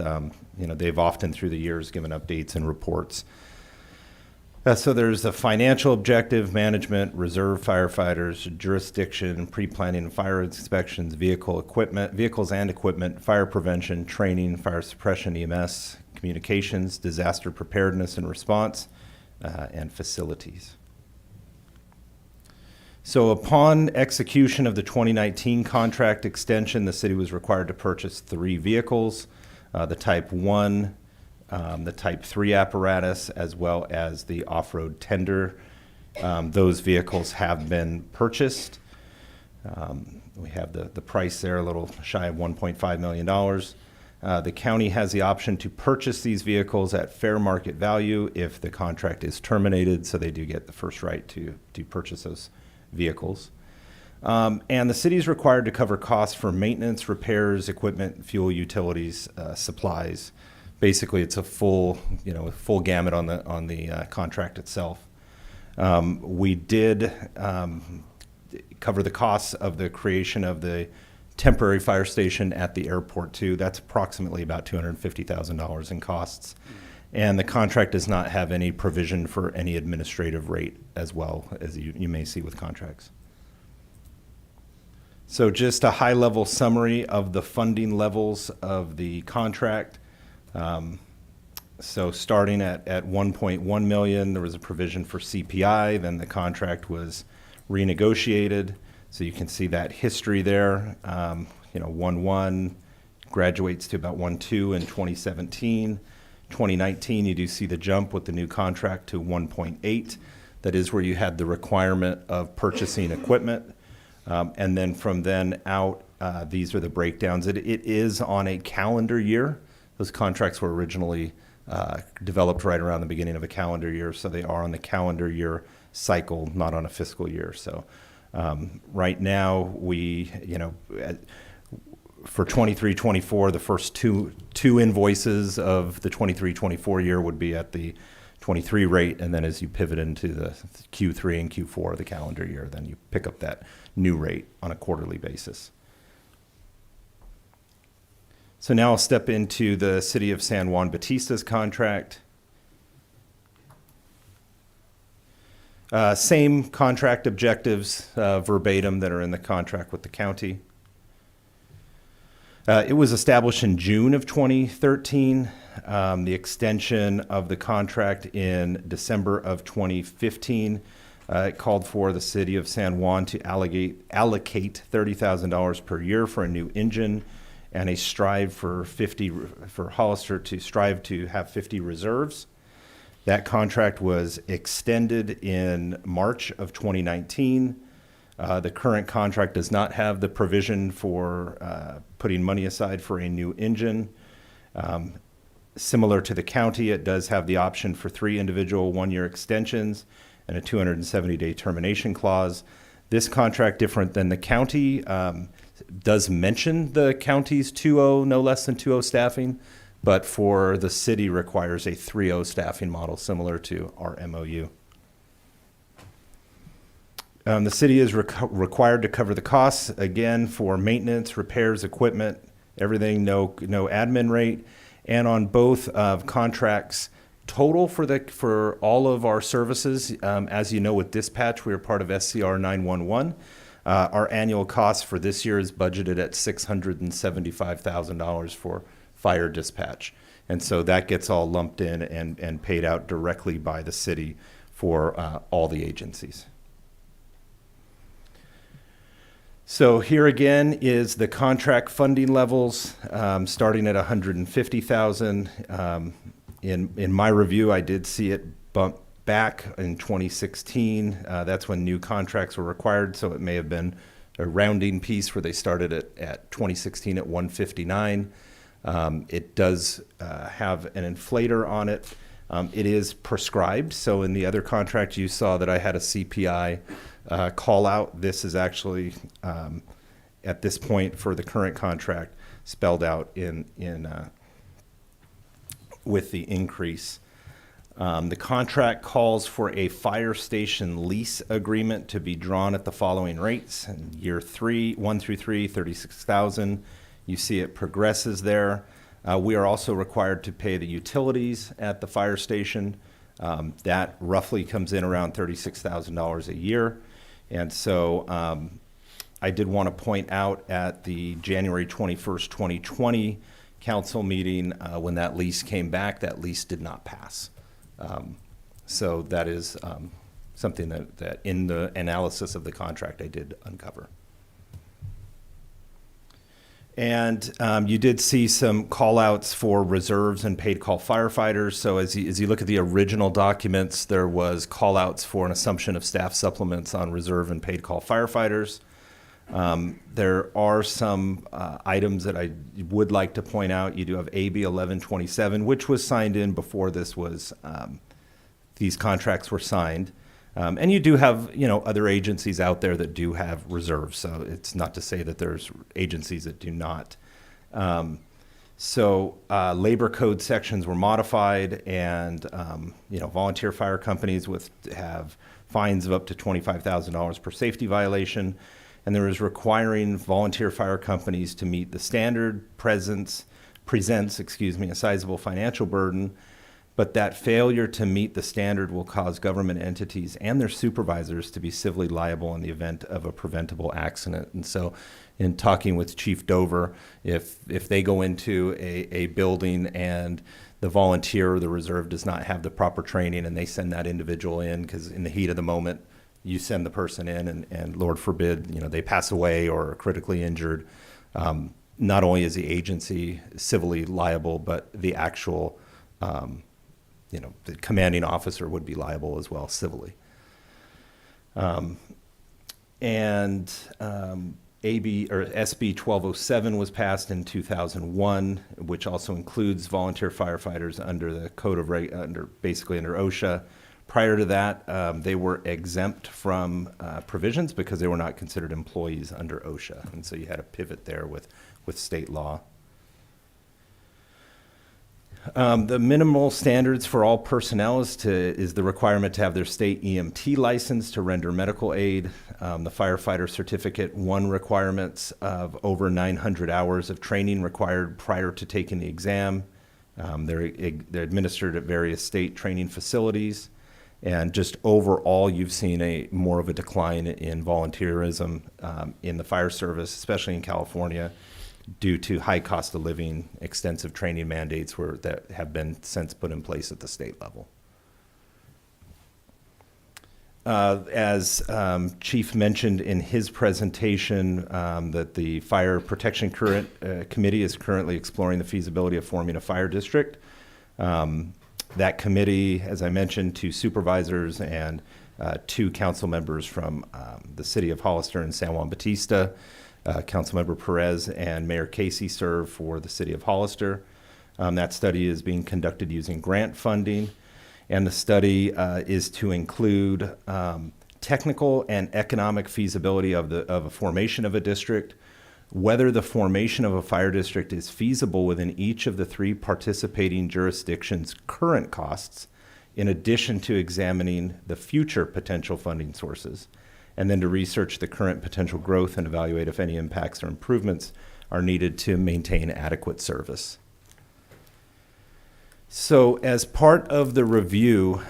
they've often through the years given updates and reports. So there's a financial objective, management, reserve firefighters, jurisdiction, pre-planning and fire inspections, vehicles and equipment, fire prevention, training, fire suppression, EMS, communications, disaster preparedness and response, and facilities. So upon execution of the 2019 contract extension, the city was required to purchase 3 vehicles, the Type 1, the Type 3 apparatus, as well as the off-road tender. Those vehicles have been purchased. We have the price there, a little shy of $1.5 million. The county has the option to purchase these vehicles at fair market value if the contract is terminated, so they do get the first right to purchase those vehicles. And the city is required to cover costs for maintenance, repairs, equipment, fuel, utilities, supplies. Basically, it's a full gamut on the contract itself. We did cover the costs of the creation of the temporary fire station at the airport too. That's approximately about $250,000 in costs. And the contract does not have any provision for any administrative rate as well, as you may see with contracts. So just a high-level summary of the funding levels of the contract. So starting at 1.1 million, there was a provision for CPI, then the contract was renegotiated. So you can see that history there. 1.1 graduates to about 1.2 in 2017. 2019, you do see the jump with the new contract to 1.8. That is where you had the requirement of purchasing equipment. And then from then out, these are the breakdowns. It is on a calendar year. Those contracts were originally developed right around the beginning of a calendar year, so they are on the calendar year cycle, not on a fiscal year. So right now, for 23-24, the first two invoices of the 23-24 year would be at the 23 rate, and then as you pivot into the Q3 and Q4 of the calendar year, then you pick up that new rate on a quarterly basis. So now I'll step into the City of San Juan Bautista's contract. Same contract objectives verbatim that are in the contract with the county. It was established in June of 2013. The extension of the contract in December of 2015. It called for the City of San Juan to allocate $30,000 per year for a new engine, and a strive for Hollister to strive to have 50 reserves. That contract was extended in March of 2019. The current contract does not have the provision for putting money aside for a new engine. Similar to the county, it does have the option for 3 individual one-year extensions and a 270-day termination clause. This contract, different than the county, does mention the county's 2.0, no less than 2.0 staffing, but for the city requires a 3.0 staffing model similar to our MOU. The city is required to cover the costs, again, for maintenance, repairs, equipment, everything, no admin rate. And on both contracts, total for all of our services, as you know, with dispatch, we are part of SCR 911. Our annual cost for this year is budgeted at $675,000 for fire dispatch. And so that gets all lumped in and paid out directly by the city for all the agencies. So here again is the contract funding levels, starting at $150,000. In my review, I did see it bump back in 2016. That's when new contracts were required, so it may have been a rounding piece where they started at 2016 at 159. It does have an inflator on it. It is prescribed, so in the other contract you saw that I had a CPI call out. This is actually, at this point for the current contract, spelled out in with the increase. The contract calls for a fire station lease agreement to be drawn at the following rates. In year 1 through 3, $36,000. You see it progresses there. We are also required to pay the utilities at the fire station. That roughly comes in around $36,000 a year. And so I did want to point out at the January 21st, 2020 council meeting, when that lease came back, that lease did not pass. So that is something that in the analysis of the contract I did uncover. And you did see some call outs for reserves and paid call firefighters. So as you look at the original documents, there was call outs for an assumption of staff supplements on reserve and paid call firefighters. There are some items that I would like to point out. You do have AB 1127, which was signed in before this was, these contracts were signed. And you do have, other agencies out there that do have reserves. So it's not to say that there's agencies that do not. Labor code sections were modified, and volunteer fire companies have fines of up to $25,000 per safety violation. And there is requiring volunteer fire companies to meet the standard presents a sizable financial burden. but that failure to meet the standard will cause government entities and their supervisors to be civilly liable in the event of a preventable accident. And so in talking with Chief Dover, if they go into a building and the volunteer or the reserve does not have the proper training and they send that individual in, because in the heat of the moment, you send the person in and Lord forbid, they pass away or are critically injured, not only is the agency civilly liable, but the actual, the commanding officer would be liable as well civilly. SB 1207 was passed in 2001, which also includes volunteer firefighters under the code of under OSHA. Prior to that, they were exempt from provisions because they were not considered employees under OSHA, and so you had a pivot there with state law. The minimal standards for all personnel is the requirement to have their state EMT license to render medical aid, the firefighter certificate, requirements of over 900 hours of training required prior to taking the exam. They're administered at various state training facilities. And just overall, you've seen more of a decline in volunteerism in the fire service, especially in California, due to high cost of living, extensive training mandates that have been since put in place at the state level. As Chief mentioned in his presentation, that the Fire Protection Committee is currently exploring the feasibility of forming a fire district. That committee, as I mentioned, 2 supervisors and 2 council members from the city of Hollister and San Juan Bautista. Councilmember Perez and Mayor Casey serve for the city of Hollister. That study is being conducted using grant funding, and the study is to include technical and economic feasibility of a formation of a district, whether the formation of a fire district is feasible within each of the 3 participating jurisdictions' current costs, in addition to examining the future potential funding sources, and then to research the current potential growth and evaluate if any impacts or improvements are needed to maintain adequate service. So as part of the review,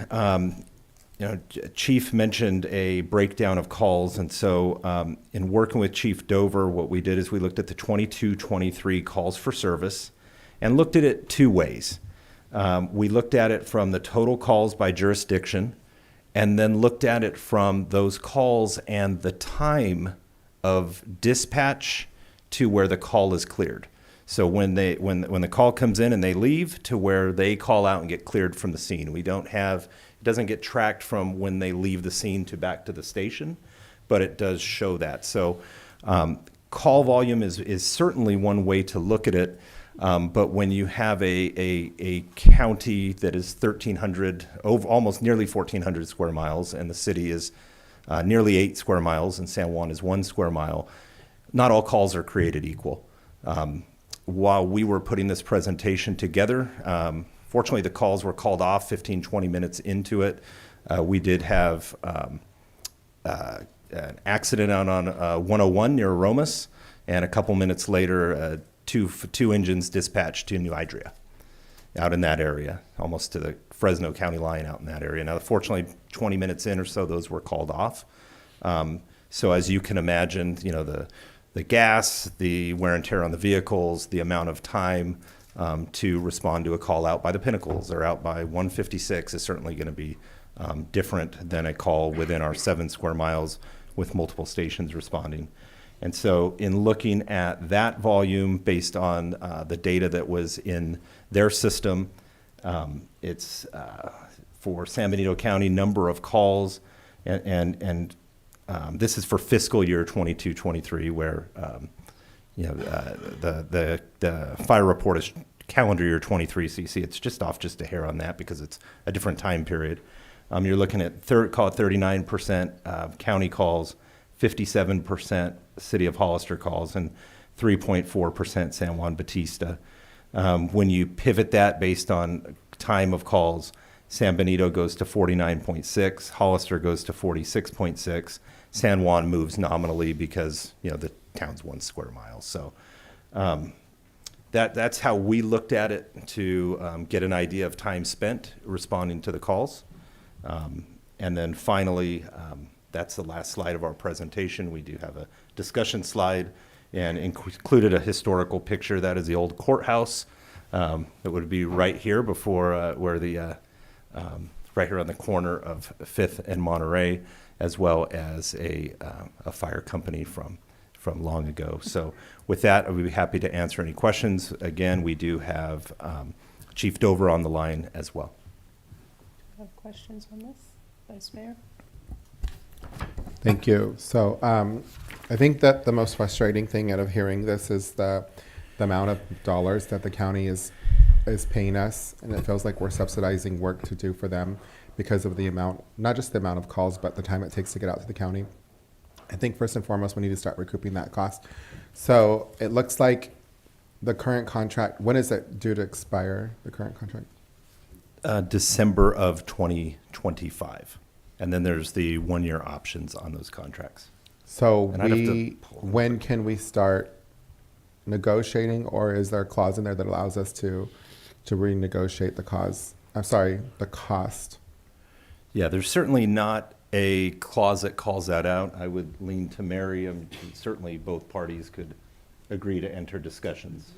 Chief mentioned a breakdown of calls, and so in working with Chief Dover, what we did is we looked at the 22-23 calls for service and looked at it 2 ways. We looked at it from the total calls by jurisdiction, and then looked at it from those calls and the time of dispatch to where the call is cleared. So when the call comes in and they leave to where they call out and get cleared from the scene. It doesn't get tracked from when they leave the scene to back to the station, but it does show that. So call volume is certainly one way to look at it. But when you have a county that is 1,300, almost nearly 1,400 square miles, and the city is nearly 8 square miles, and San Juan is 1 square mile, not all calls are created equal. While we were putting this presentation together, fortunately the calls were called off 15, 20 minutes into it. We did have an accident on 101 near Aromas, and a couple minutes later, two engines dispatched to New Idria, out in that area, almost to the Fresno County line out in that area. Now, fortunately, 20 minutes in or so, those were called off. So as you can imagine, the gas, the wear and tear on the vehicles, the amount of time to respond to a call out by the Pinnacles or out by 156 is certainly going to be different than a call within our 7 square miles with multiple stations responding. And so in looking at that volume based on the data that was in their system, it's for San Benito County number of calls, and this is for fiscal year 22-23, where the fire report is calendar year 23, so you see it's just off just a hair on that because it's a different time period. You're looking at call it 39% county calls, 57% City of Hollister calls, and 3.4% San Juan Bautista. When you pivot that based on time of calls, San Benito goes to 49.6, Hollister goes to 46.6, San Juan moves nominally because the town's 1 square mile. So that's how we looked at it to get an idea of time spent responding to the calls. And then finally, that's the last slide of our presentation. We do have a discussion slide and included a historical picture. That is the old courthouse. That would be right here before where the right here on the corner of 5th and Monterey, as well as a fire company from long ago. So with that, I would be happy to answer any questions. Again, we do have Chief Dover on the line as well. Have questions on this, Vice Mayor? Thank you. So I think that the most frustrating thing out of hearing this is the amount of dollars that the county is paying us, and it feels like we're subsidizing work to do for them because of the amount, not just the amount of calls, but the time it takes to get out to the county. I think first and foremost, we need to start recouping that cost. So it looks like the current contract, when is it due to expire, the current contract? December of 2025. And then there's the 1-year options on those contracts. So And I'd have to when can we start negotiating, or is there a clause in there that allows us to renegotiate the cost? Yeah, there's certainly not a clause that calls that out. I would lean to Mary, and certainly both parties could agree to enter discussions.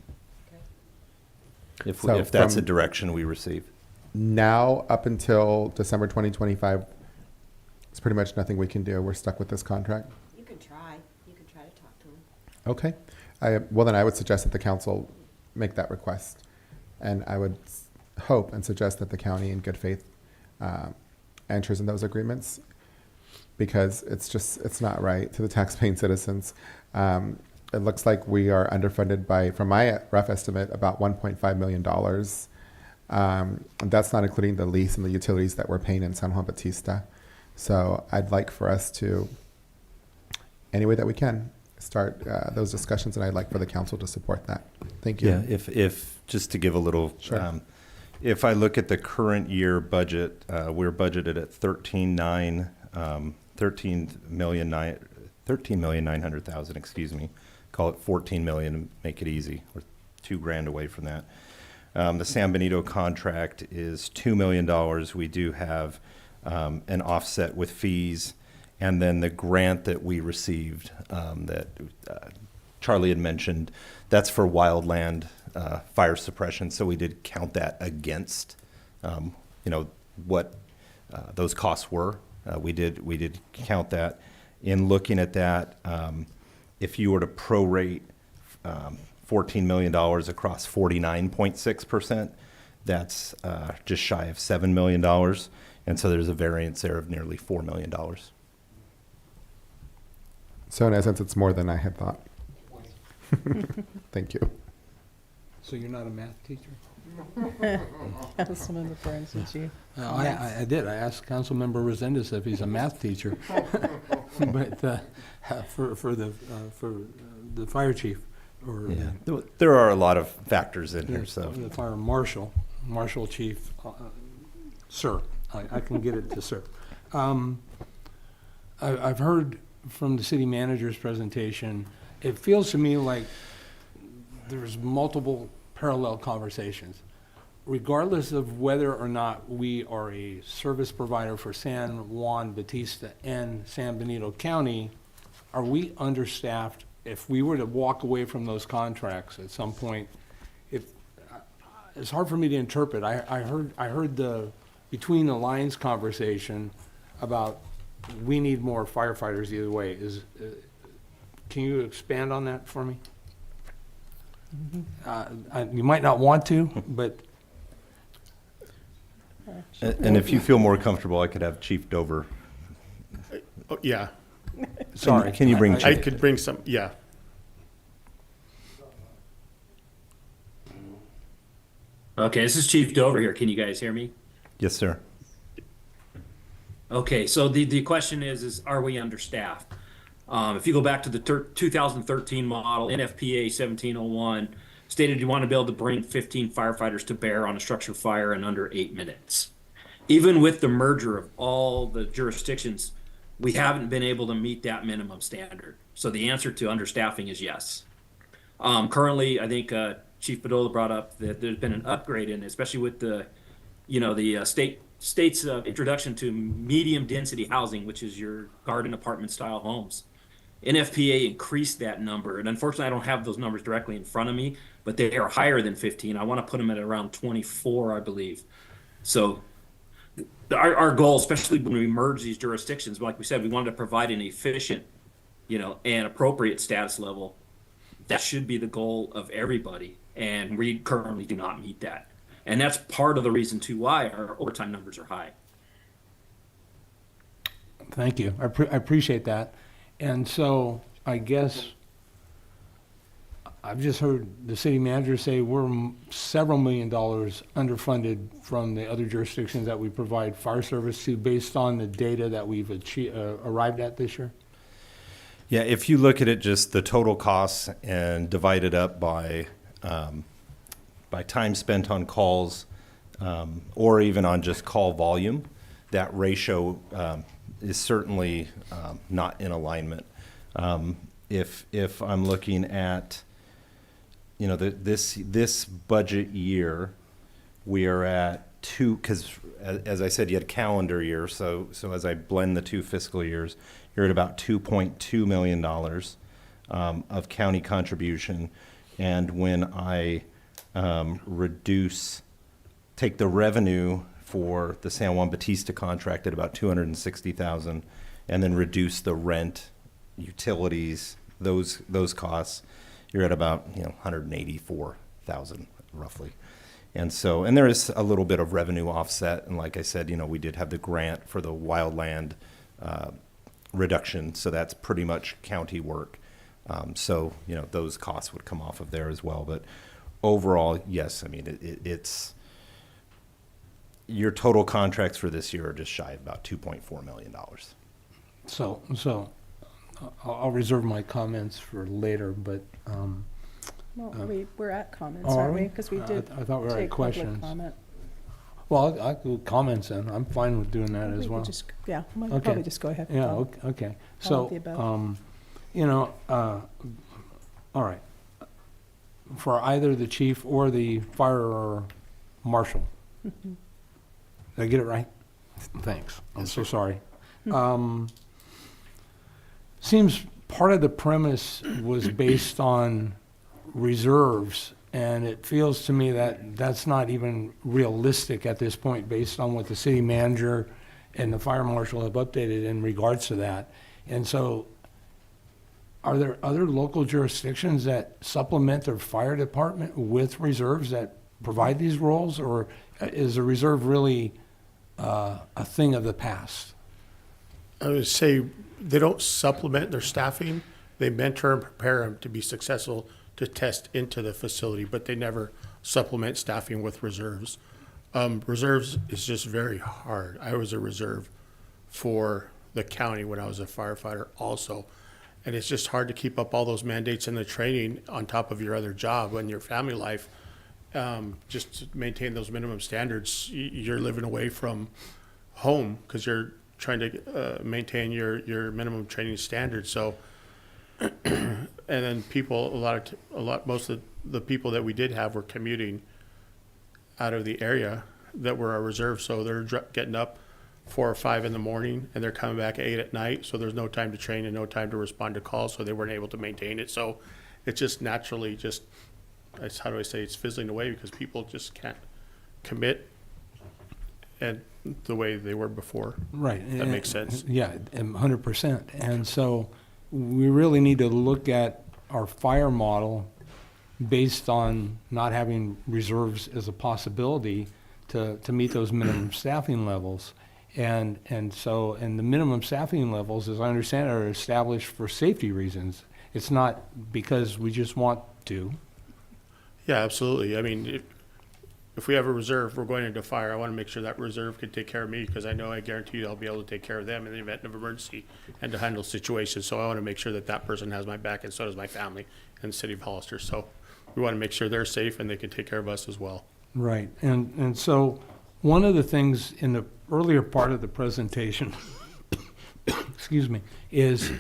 If that's a direction we receive. Now, up until December 2025, it's pretty much nothing we can do. We're stuck with this contract. You can try. You can try to talk to them. Okay. Well, then I would suggest that the council make that request. And I would hope and suggest that the county, in good faith, enters in those agreements, because it's not right to the taxpaying citizens. It looks like we are underfunded by, from my rough estimate, about $1.5 million. And that's not including the lease and the utilities that we're paying in San Juan Bautista. So I'd like for us to, any way that we can, start those discussions, and I'd like for the council to support that. Thank you. Yeah, if just to give a little, Sure. If I look at the current year budget, we're budgeted at $13,900,000, excuse me. Call it 14 million, make it easy. We're $2,000 away from that. The San Benito contract is $2 million. We do have an offset with fees, and then the grant that we received that Charlie had mentioned, that's for wildland fire suppression. So we did count that against, what those costs were. We did count that. In looking at that, if you were to prorate $14 million across 49.6%, that's just shy of $7 million. And so there's a variance there of nearly $4 million. So in essence, it's more than I had thought. Thank you. So you're not a math teacher? Councilmember Burns, did you? I did. I asked Councilmember Resendez if he's a math teacher, but for the fire chief, or Yeah, there are a lot of factors in here. So the fire marshal chief, sir. I can get it to sir. I've heard from the city manager's presentation. It feels to me like there's multiple parallel conversations. Regardless of whether or not we are a service provider for San Juan Bautista and San Benito County, are we understaffed? If we were to walk away from those contracts at some point, it's hard for me to interpret. I heard the between the lines conversation about we need more firefighters either way. Can you expand on that for me? You might not want to, but. And if you feel more comfortable, I could have Chief Dover. Oh, yeah. Sorry. Can you bring Chief? I could bring some, yeah. Okay, this is Chief Dover here. Can you guys hear me? Yes, sir. Okay, so the question is are we understaffed? If you go back to the 2013 model, NFPA 1701 stated you want to be able to bring 15 firefighters to bear on a structure fire in under 8 minutes. Even with the merger of all the jurisdictions, we haven't been able to meet that minimum standard. So the answer to understaffing is yes. Currently, I think Chief Bedolla brought up that there's been an upgrade in, especially with the, the state's introduction to medium density housing, which is your garden apartment style homes. NFPA increased that number, and unfortunately, I don't have those numbers directly in front of me, but they are higher than 15. I want to put them at around 24, I believe. So our goal, especially when we merge these jurisdictions, like we said, we wanted to provide an efficient, and appropriate status level. That should be the goal of everybody, and we currently do not meet that. And that's part of the reason, too, why our overtime numbers are high. Thank you. I appreciate that. And so I guess I've just heard the city manager say we're several $1 million underfunded from the other jurisdictions that we provide fire service to based on the data that we've arrived at this year. Yeah, if you look at it, just the total costs and divide it up by time spent on calls, or even on just call volume, that ratio is certainly not in alignment. If I'm looking at, this budget year, we are at two, because as I said, you had a calendar year, so as I blend the two fiscal years, you're at about $2.2 million of county contribution. And when I take the revenue for the San Juan Bautista contract at about $260,000, and then reduce the rent, utilities, those costs, you're at about $184,000 roughly. And there is a little bit of revenue offset, and like I said, we did have the grant for the wildland reduction, so that's pretty much county work. Those costs would come off of there as well. But overall, yes, I mean it's your total contracts for this year are just shy of about $2.4 million. So I'll reserve my comments for later, but. We're at comments, Oh, aren't are we? we? Because we did I thought we were at take public questions. comment. Well, I could comments in. I'm fine with doing that We as could well. we'll probably just go ahead. Yeah, All okay. of So, the above. all right. For either the chief or the fire marshal. Mhm. Did I get it right? Thanks. I'm so sorry. Seems part of the premise was based on reserves, and it feels to me that that's not even realistic at this point based on what the city manager and the fire marshal have updated in regards to that. And so are there other local jurisdictions that supplement their fire department with reserves that provide these roles, or is a reserve really a thing of the past? I would say they don't supplement their staffing. They mentor and prepare them to be successful to test into the facility, but they never supplement staffing with reserves. Reserves is just very hard. I was a reserve for the county when I was a firefighter also. And it's just hard to keep up all those mandates and the training on top of your other job and your family life. Just to maintain those minimum standards, you're living away from home because you're trying to maintain your minimum training standards. So, and then people, most of the people that we did have were commuting out of the area that were our reserves. So they're getting up 4 or 5 in the morning and they're coming back at 8 at night. So there's no time to train and no time to respond to calls. So they weren't able to maintain it. So it's just naturally how do I say, it's fizzling away because people just can't commit and the way they were before. Right. That makes sense. Yeah, 100%. And so we really need to look at our fire model based on not having reserves as a possibility to meet those minimum staffing levels. And the minimum staffing levels, as I understand it, are established for safety reasons. It's not because we just want to. Yeah, absolutely. I mean, if we have a reserve, we're going into fire, I want to make sure that reserve can take care of me because I know I guarantee you I'll be able to take care of them in the event of emergency and to handle situations. So I want to make sure that person has my back, and so does my family and the city of Hollister. So we want to make sure they're safe and they can take care of us as well. Right. And so one of the things in the earlier part of the presentation, excuse me, is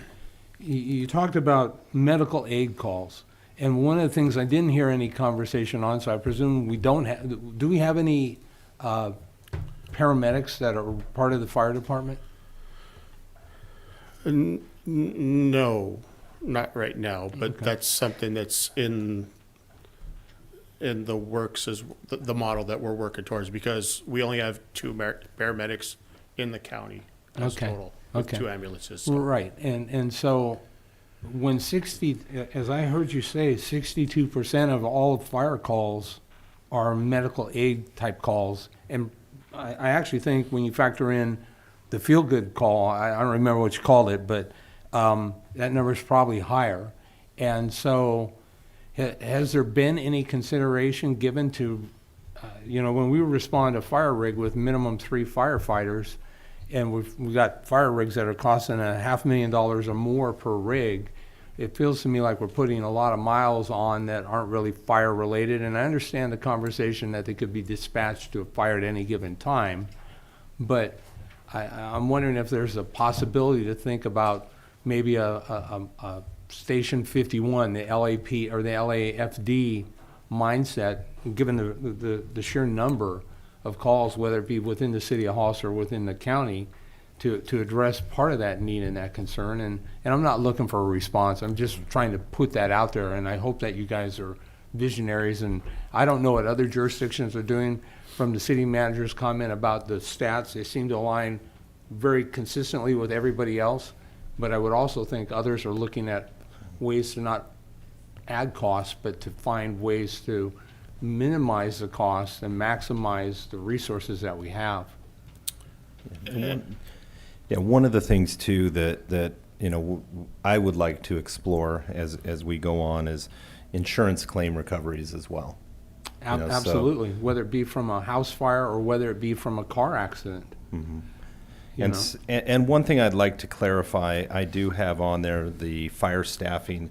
you talked about medical aid calls. And one of the things I didn't hear any conversation on, so I presume we don't have, do we have any paramedics that are part of the fire department? No, not right now, but Okay. that's something that's in the works, is the model that we're working towards, because we only have two paramedics in the county as Okay. total, with Okay. 2 ambulances. So. Right, and so when as I heard you say, 62% of all fire calls are medical aid type calls, and I actually think when you factor in the feel-good call, I don't remember what you called it, but that number is probably higher. And so has there been any consideration given to, when we respond to fire rig with minimum 3 firefighters, and we've got fire rigs that are costing $500,000 or more per rig, it feels to me like we're putting a lot of miles on that aren't really fire related. And I understand the conversation that they could be dispatched to a fire at any given time, but I'm wondering if there's a possibility to think about maybe a Station 51, the LAP or the LAFD mindset, given the sheer number of calls, whether it be within the city of Hollister or within the county, to address part of that need and that concern. And I'm not looking for a response. I'm just trying to put that out there, and I hope that you guys are visionaries. And I don't know what other jurisdictions are doing. From the city manager's comment about the stats, they seem to align very consistently with everybody else. But I would also think others are looking at ways to not add costs, but to find ways to minimize the cost and maximize the resources that we have. One of the things too that I would like to explore as we go on is insurance claim recoveries as well. Absolutely, whether it be from a house fire or whether it be from a car accident. Mm-hmm. And one thing I'd like to clarify, I do have on there the fire staffing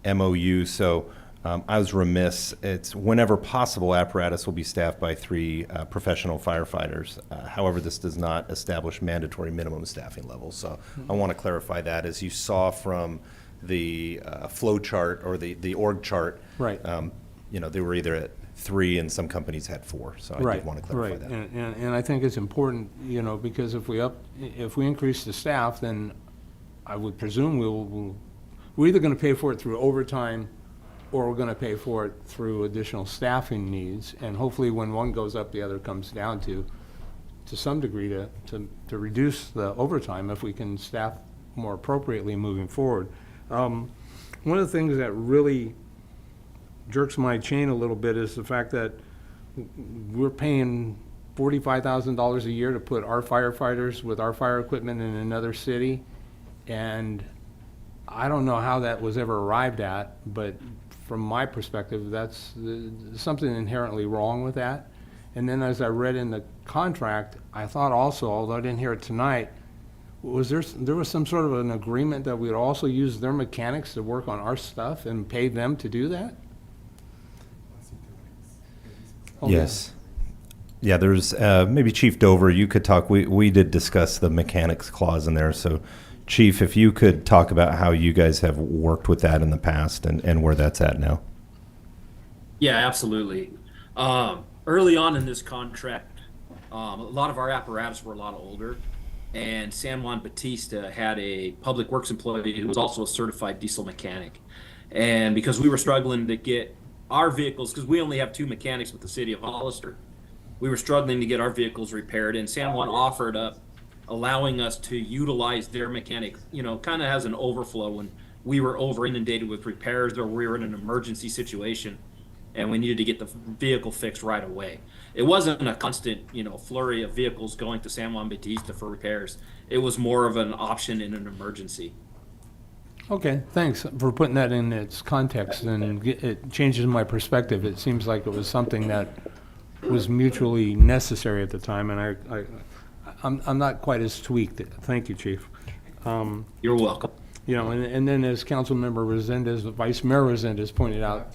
MOU. So I was remiss. It's whenever possible, apparatus will be staffed by 3 professional firefighters. However, this does not establish mandatory minimum staffing levels. So I want to clarify that. As you saw from the flow chart or the org chart, right? They were either at 3 and some companies had 4. So I did want to clarify that. And I think it's important, because if we increase the staff, then I would presume we're either going to pay for it through overtime, or we're going to pay for it through additional staffing needs. And hopefully when one goes up, the other comes down to some degree to reduce the overtime if we can staff more appropriately moving forward. One of the things that really jerks my chain a little bit is the fact that we're paying $45,000 a year to put our firefighters with our fire equipment in another city. And I don't know how that was ever arrived at, but from my perspective, that's something inherently wrong with that. And then as I read in the contract, I thought also, although I didn't hear it tonight, there was some sort of an agreement that we'd also use their mechanics to work on our stuff and pay them to do that? Okay. Yes. Yeah, there's maybe Chief Dover, you could talk. We did discuss the mechanics clause in there. So, Chief, if you could talk about how you guys have worked with that in the past and where that's at now. Yeah, absolutely. Early on in this contract, a lot of our apparatus were a lot older, and San Juan Batista had a public works employee who was also a certified diesel mechanic. And because we were struggling to get our vehicles, because we only have 2 mechanics with the city of Hollister, we were struggling to get our vehicles repaired, and San Juan offered up allowing us to utilize their mechanic, kind of as an overflow when we were over inundated with repairs or we were in an emergency situation and we needed to get the vehicle fixed right away. It wasn't a constant, flurry of vehicles going to San Juan Batista for repairs. It was more of an option in an emergency. Okay, thanks for putting that in its context, and it changes my perspective. It seems like it was something that was mutually necessary at the time, and I'm not quite as tweaked. Thank you, Chief. You're welcome. And then as Councilmember Resendez, Vice Mayor Resendez pointed out,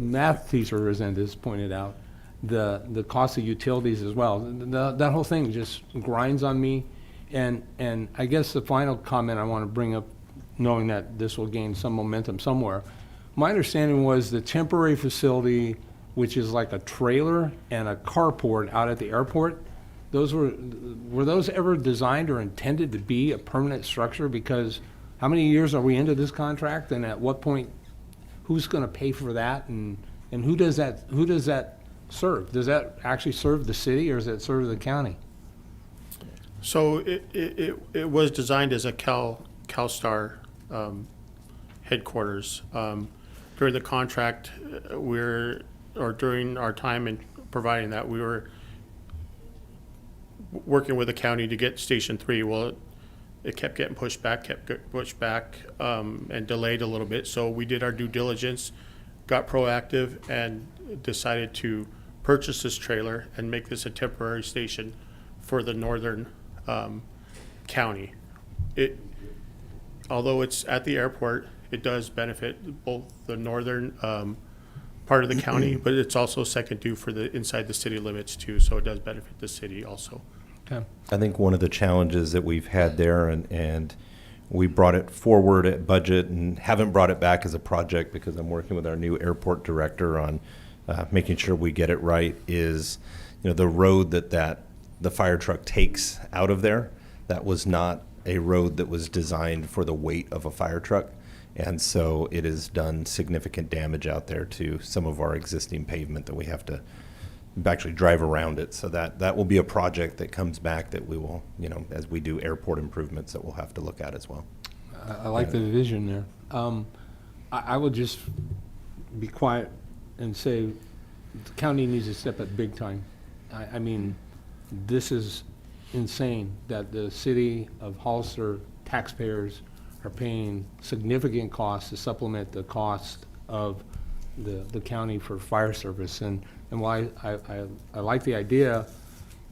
Math teacher Resendez pointed out, the cost of utilities as well. That whole thing just grinds on me, and I guess the final comment I want to bring up, knowing that this will gain some momentum somewhere, my understanding was the temporary facility, which is like a trailer and a carport out at the airport, were those ever designed or intended to be a permanent structure? Because how many years are we into this contract, and at what point, who's going to pay for that, and who does that serve? Does that actually serve the city, or does it serve the county? So it was designed as a CalStar headquarters. During the contract, during our time in providing that, we were working with the county to get Station 3. Well, it kept getting pushed back, and delayed a little bit. So we did our due diligence, got proactive, and decided to purchase this trailer and make this a temporary station for the northern county. Although it's at the airport, it does benefit both the northern part of the county, but it's also second due for the inside the city limits too, so it does benefit the city also. Okay. I think one of the challenges that we've had there, and we brought it forward at budget and haven't brought it back as a project because I'm working with our new airport director on making sure we get it right, is the road that the fire truck takes out of there. That was not a road that was designed for the weight of a fire truck. And so it has done significant damage out there to some of our existing pavement that we have to actually drive around it. So that will be a project that comes back that we will, as we do airport improvements, that we'll have to look at as well. I like the vision there. I would just be quiet and say the county needs to step up big time. I mean, this is insane that the city of Hollister taxpayers are paying significant costs to supplement the cost of the county for fire service. And while I like the idea,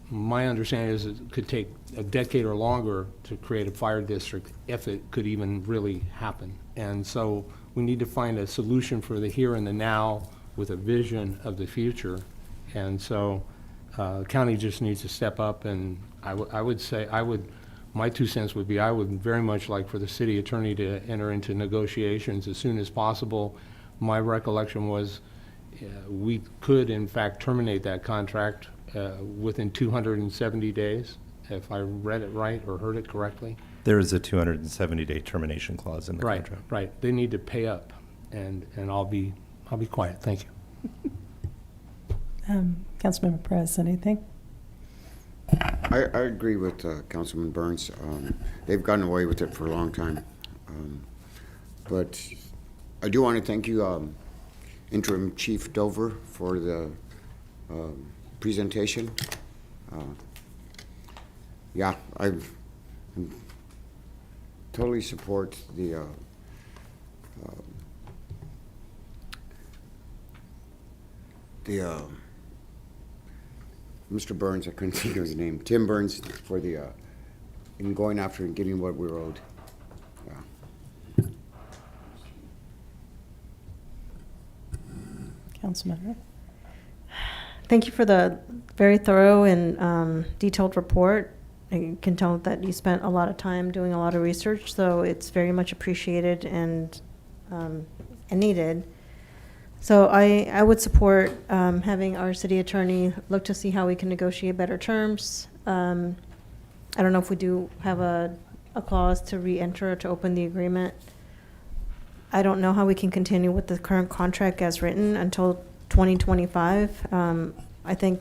my understanding is it could take a decade or longer to create a fire district if it could even really happen. And so we need to find a solution for the here and the now with a vision of the future. And so the county just needs to step up, and I would say my 2 cents would be I would very much like for the city attorney to enter into negotiations as soon as possible. My recollection was we could, in fact, terminate that contract within 270 days, if I read it right or heard it correctly. There is a 270-day termination clause in the contract. Right. They need to pay up, and I'll be quiet. Thank you. Councilmember Perez, anything? I agree with Councilman Burns. They've gotten away with it for a long time. But I do want to thank you, Interim Chief Dover, for the presentation. I totally support the Mr. Burns, I couldn't think of his name, Tim Burns, for the in going after and getting what we're owed. Councilmember. Thank you for the very thorough and detailed report. I can tell that you spent a lot of time doing a lot of research, so it's very much appreciated and needed. So I would support having our city attorney look to see how we can negotiate better terms. I don't know if we do have a clause to re-enter or to open the agreement. I don't know how we can continue with the current contract as written until 2025. I think,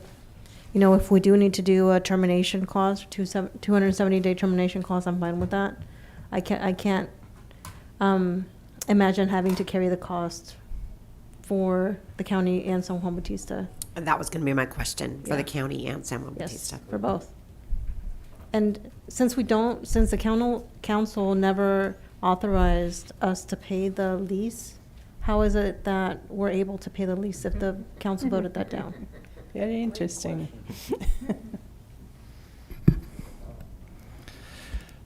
if we do need to do a termination clause, 270-day termination clause, I'm fine with that. I can't imagine having to carry the cost for the county and San Juan Bautista. And that was going to be my question for the county and San Juan Bautista. Yes, for both. And since the council never authorized us to pay the lease, how is it that we're able to pay the lease if the council voted that down? Very interesting.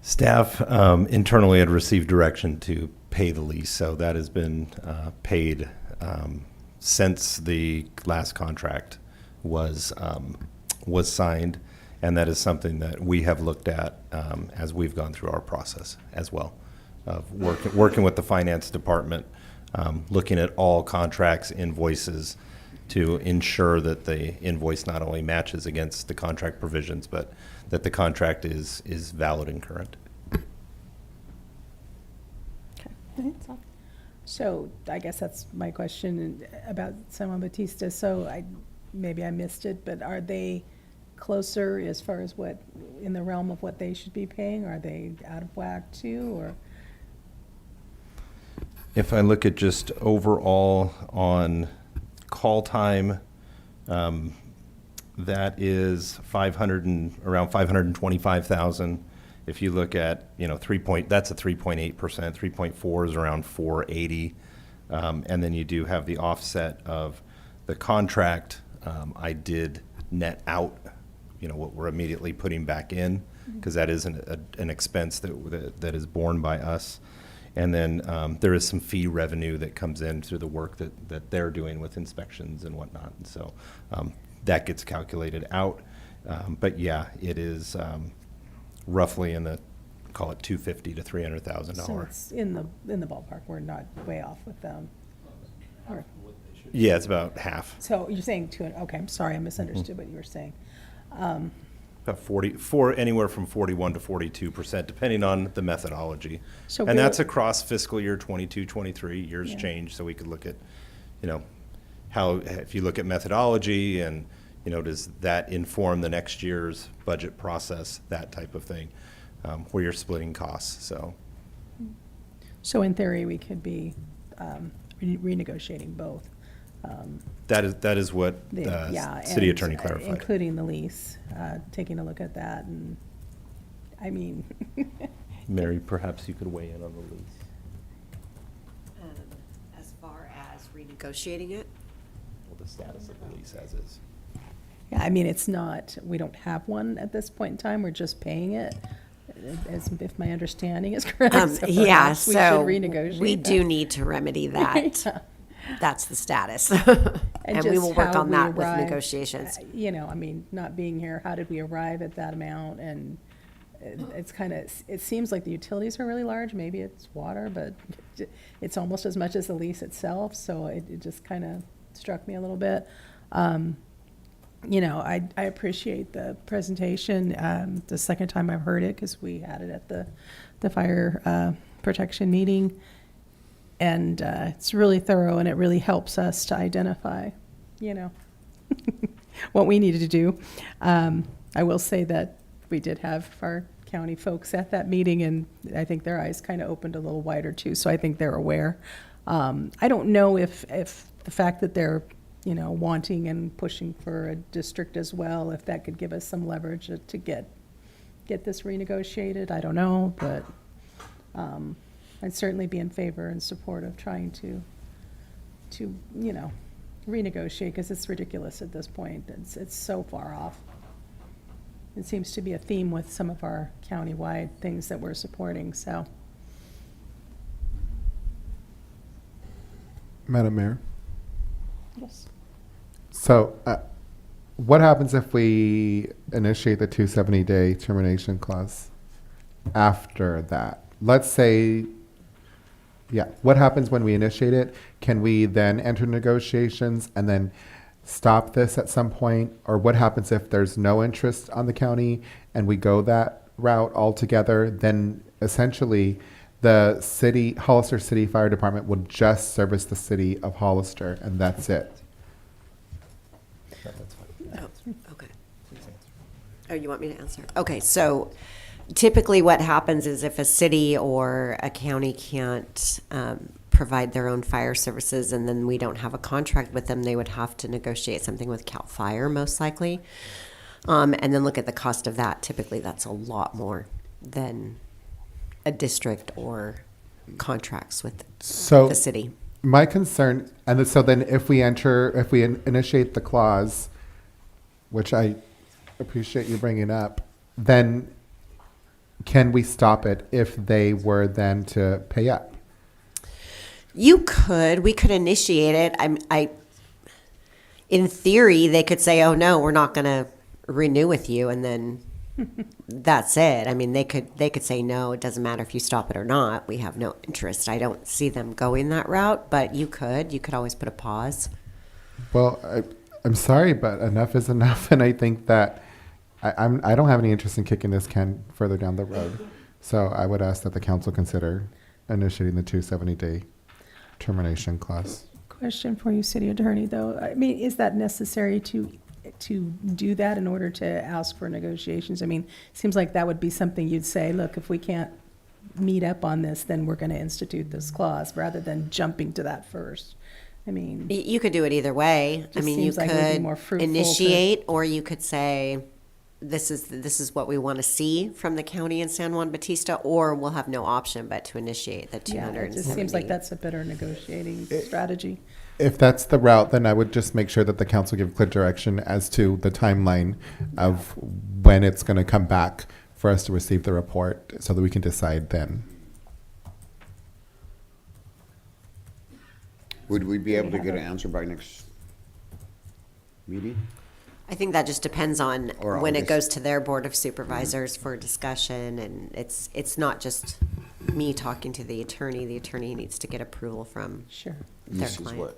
Staff internally had received direction to pay the lease, so that has been paid since the last contract was signed, and that is something that we have looked at as we've gone through our process as well of working with the finance department looking at all contracts, invoices, to ensure that the invoice not only matches against the contract provisions, but that the contract is valid and current. So I guess that's my question about San Batista. So maybe I missed it, but are they closer as far as what, in the realm of what they should be paying? Are they out of whack too, or? If I look at just overall on call time, that is around 525,000. If you look at, that's a 3.8%, 3.4 is around 480. And then you do have the offset of the contract. I did net out, what we're immediately putting back in, because that is an expense that is borne by us. And then there is some fee revenue that comes in through the work that they're doing with inspections and whatnot. And so that gets calculated out. But yeah, it is roughly in the, call it $250,000 to $300,000. So it's in the ballpark. We're not way off with them. Yeah, it's about half. So you're saying okay, I'm sorry, I misunderstood what you were saying. About anywhere from 41 to 42%, depending on the methodology. So and that's across fiscal year 22, 23. Years change, so we could look at, how, if you look at methodology and, does that inform the next year's budget process, that type of thing, where you're splitting costs. So in theory, we could be renegotiating both. That is what the city attorney clarified. Including the lease, taking a look at that, and I mean. Mary, perhaps you could weigh in on the lease. As far as renegotiating it? Well, the status of the lease as is. Yeah, I mean, it's not, we don't have one at this point in time, we're just paying it, as if my understanding is correct. So yeah, so so we should renegotiate we that. do need to remedy that. Yeah. That's the status. And we will work how on we that with arrived, negotiations. I mean, not being here, how did we arrive at that amount? And it's kind of, it seems like the utilities are really large, maybe it's water, but it's almost as much as the lease itself, so it just kind of struck me a little bit. I appreciate the presentation, the second time I've heard it, because we had it at the fire protection meeting. And it's really thorough, and it really helps us to identify, what we needed to do. I will say that we did have our county folks at that meeting, and I think their eyes kind of opened a little wider too, so I think they're aware. I don't know if the fact that they're, wanting and pushing for a district as well, if that could give us some leverage to get this renegotiated. I don't know, but I'd certainly be in favor and support of trying to renegotiate, because it's ridiculous at this point. It's so far off. It seems to be a theme with some of our countywide things that we're supporting, so. Madam Mayor? Yes. So what happens if we initiate the 270-day termination clause after that? Let's say, what happens when we initiate it? Can we then enter negotiations and then stop this at some point? Or what happens if there's no interest on the county and we go that route altogether? Then essentially the Hollister City Fire Department would just service the city of Hollister, and that's it. Okay. Oh, you want me to answer? Okay, so typically what happens is if a city or a county can't provide their own fire services, and then we don't have a contract with them, they would have to negotiate something with CAL FIRE, most likely, and then look at the cost of that. Typically, that's a lot more than a district or contracts with the city. My concern, and so then if we initiate the clause, which I appreciate you bringing up, then can we stop it if they were then to pay up? We could initiate it. In theory, they could say, "Oh no, we're not going to renew with you," and then That's it. I mean, they could say, no, it doesn't matter if you stop it or not. We have no interest. I don't see them going that route, but you could always put a pause. Well, I'm sorry, but enough is enough, and I think that I don't have any interest in kicking this can further down the road. So I would ask that the council consider initiating the 270-day termination clause. Question for you, City Attorney, though. I mean, is that necessary to do that in order to ask for negotiations? I mean, seems like that would be something you'd say, look, if we can't meet up on this, then we're going to institute this clause, rather than jumping to that first. I mean, You could do it either way. I Just mean, you seems like it would be more could fruitful to- initiate, or you could say, this is what we want to see from the county in San Juan Bautista, or we'll have no option but to initiate the yeah, 270. it just seems like that's a better negotiating strategy. If that's the route, then I would just make sure that the council give clear direction as to the timeline of when it's going to come back for us to receive the report so that we can decide then. Would we be able to get an answer by next meeting? I think that just depends on Or when it August. goes to their board of supervisors for discussion, and it's not just me talking to the attorney. The attorney needs to get approval from Sure. their This is client. what?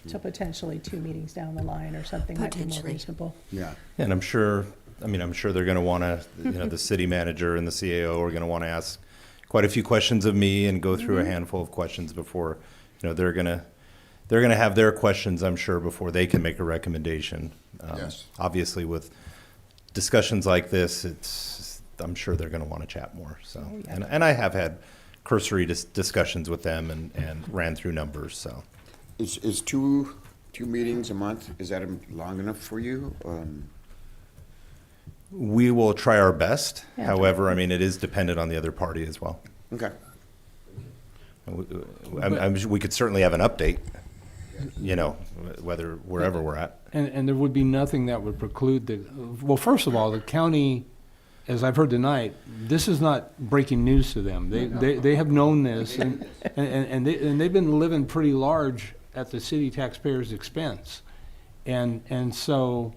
So potentially 2 meetings down the line or something might be more Potentially. reasonable. Yeah. And I'm sure they're going to want to, the city manager and the CAO are going to want to ask quite a few questions of me and go through a handful of questions before, they're going to have their questions, I'm sure, before they can make a recommendation. Yes. Obviously, with discussions like this, I'm sure they're going to want to chat more. So, and I have had cursory discussions with them and ran through numbers. So, Is two meetings a month, is that long enough for you? we will try our best. Yeah. However, I mean, it is dependent on the other party as well. Okay. We could certainly have an update, wherever we're at. And there would be nothing that would preclude well, first of all, the county, as I've heard tonight, this is not breaking news to them. They have known this, and they've been living pretty large at the city taxpayers' expense. And so,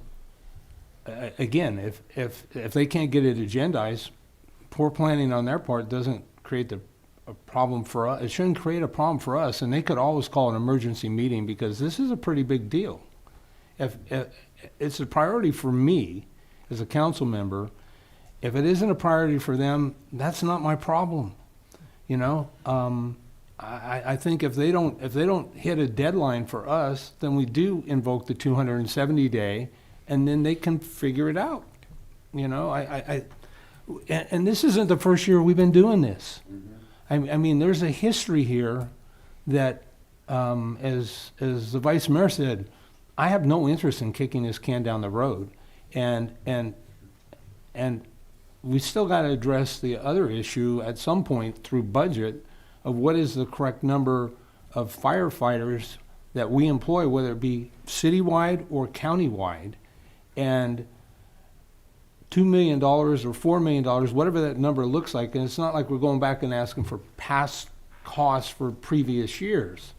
again, if they can't get it agendized, poor planning on their part doesn't create a problem for us. It shouldn't create a problem for us, and they could always call an emergency meeting because this is a pretty big deal. If it's a priority for me as a council member, if it isn't a priority for them, that's not my problem. I think if they don't hit a deadline for us, then we do invoke the 270-day, and then they can figure it out. And this isn't the first year we've been doing this. I mean, there's a history here that, as the vice mayor said, I have no interest in kicking this can down the road, and we still got to address the other issue at some point through budget of what is the correct number of firefighters that we employ, whether it be citywide or countywide, and $2 million or $4 million, whatever that number looks like. And it's not like we're going back and asking for past costs for previous years.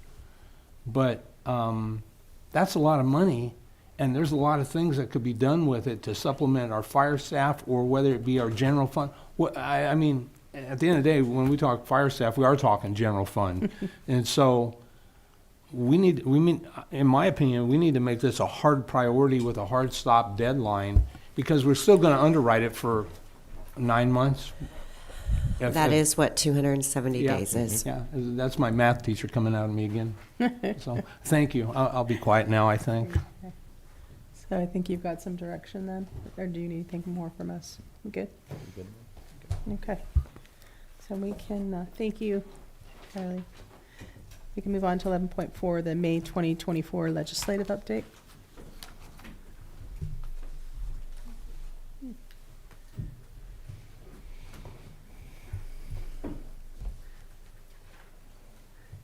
But that's a lot of money, and there's a lot of things that could be done with it to supplement our fire staff, or whether it be our general fund. I mean, at the end of the day, when we talk fire staff, we are talking general fund. And so in my opinion, we need to make this a hard priority with a hard stop deadline, because we're still going to underwrite it for 9 months. That is what 270 days is. Yeah, that's my math teacher coming out of me again. So, thank you. I'll be quiet now, I think. Okay. So I think you've got some direction then, or do you need anything more from us? We good? Okay. So we can, thank you, Kylie. We can move on to 11.4, the May 2024 legislative update.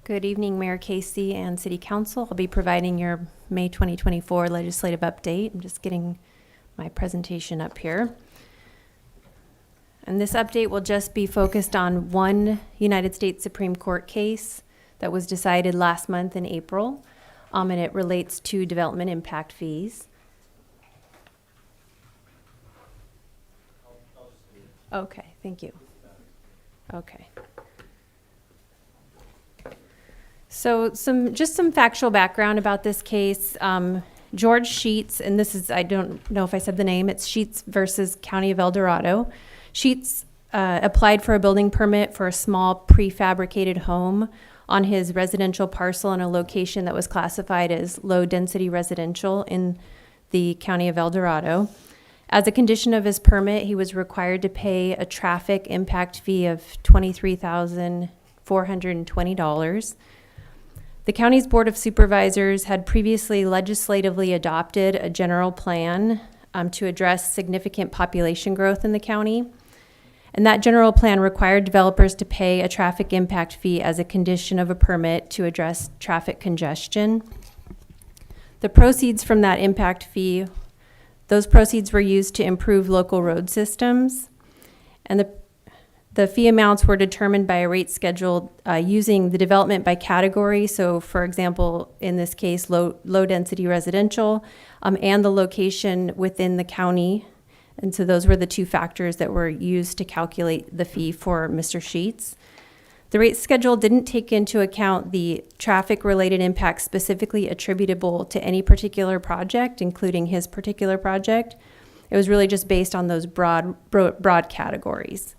Good evening, Mayor Casey and City Council. I'll be providing your May 2024 legislative update. I'm just getting my presentation up here. And this update will just be focused on one United States Supreme Court case that was decided last month in April, and it relates to development impact fees. Okay, thank you. Okay. So some factual background about this case. George Sheets, and this is, I don't know if I said the name, it's Sheets versus County of El Dorado. Sheets applied for a building permit for a small prefabricated home on his residential parcel in a location that was classified as low-density residential in the County of El Dorado. As a condition of his permit, he was required to pay a traffic impact fee of $23,420. The county's Board of Supervisors had previously legislatively adopted a general plan to address significant population growth in the county. And that general plan required developers to pay a traffic impact fee as a condition of a permit to address traffic congestion. The proceeds from that impact fee, those proceeds were used to improve local road systems. And the fee amounts were determined by a rate schedule using the development by category. So, for example, in this case, low-density residential and the location within the county. And so those were the two factors that were used to calculate the fee for Mr. Sheets. The rate schedule didn't take into account the traffic-related impacts specifically attributable to any particular project, including his particular project. It was really just based on those broad categories.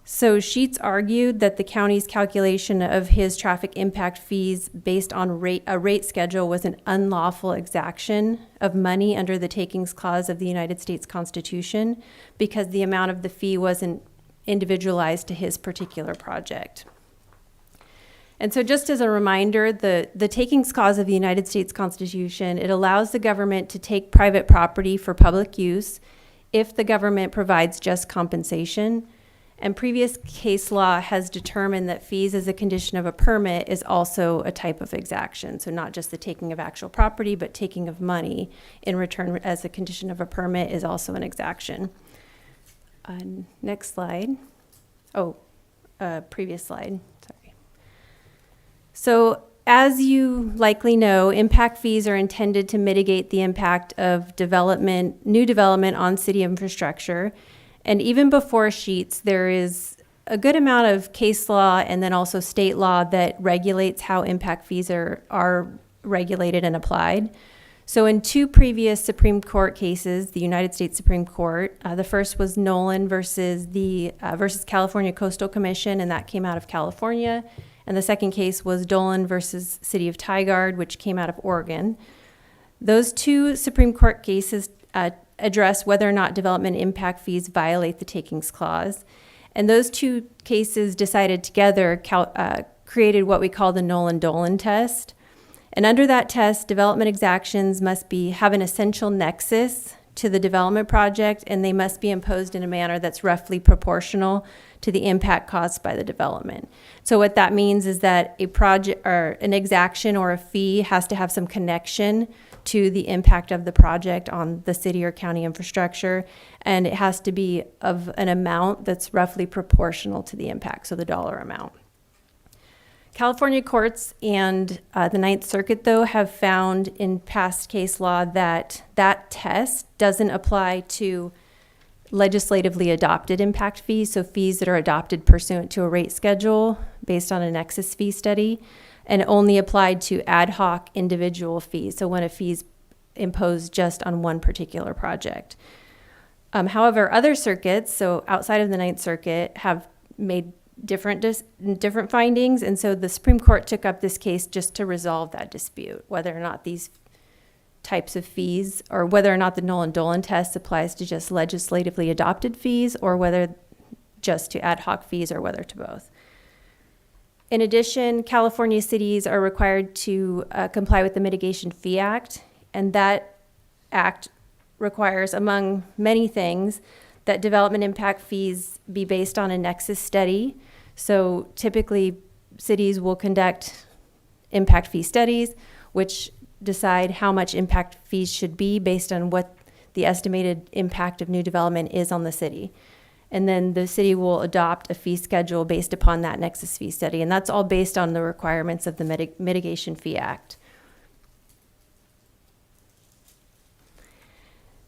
So Sheets argued that the county's calculation of his traffic impact fees based on a rate schedule was an unlawful exaction of money under the Takings Clause of the United States Constitution because the amount of the fee wasn't individualized to his particular project. And so just as a reminder, the Takings Clause of the United States Constitution, it allows the government to take private property for public use if the government provides just compensation. And previous case law has determined that fees as a condition of a permit is also a type of exaction. So not just the taking of actual property, but taking of money in return as a condition of a permit is also an exaction. Next slide. Previous slide. Sorry. So as you likely know, impact fees are intended to mitigate the impact of new development on city infrastructure. And even before Sheets, there is a good amount of case law and then also state law that regulates how impact fees are regulated and applied. So in two previous Supreme Court cases, the United States Supreme Court, the first was Nolan versus California Coastal Commission, and that came out of California. And the second case was Dolan versus City of Tigard, which came out of Oregon. Those two Supreme Court cases address whether or not development impact fees violate the Takings Clause. And those two cases decided together created what we call the Nolan-Dolan test. And under that test, development exactions must have an essential nexus to the development project, and they must be imposed in a manner that's roughly proportional to the impact caused by the development. So what that means is that a project or an exaction or a fee has to have some connection to the impact of the project on the city or county infrastructure, and it has to be of an amount that's roughly proportional to the impact, so the dollar amount. California courts and the Ninth Circuit, though, have found in past case law that that test doesn't apply to legislatively adopted impact fees, so fees that are adopted pursuant to a rate schedule based on a nexus fee study, and only applied to ad hoc individual fees, so when a fee is imposed just on one particular project. However, other circuits, so outside of the Ninth Circuit, have made different findings, and so the Supreme Court took up this case just to resolve that dispute, whether or not these types of fees, or whether or not the Nolan-Dolan test applies to just legislatively adopted fees, or whether just to ad hoc fees, or whether to both. In addition, California cities are required to comply with the Mitigation Fee Act, and that act requires, among many things, that development impact fees be based on a nexus study. So typically, cities will conduct impact fee studies, which decide how much impact fees should be based on what the estimated impact of new development is on the city. And then the city will adopt a fee schedule based upon that nexus fee study. And that's all based on the requirements of the Mitigation Fee Act.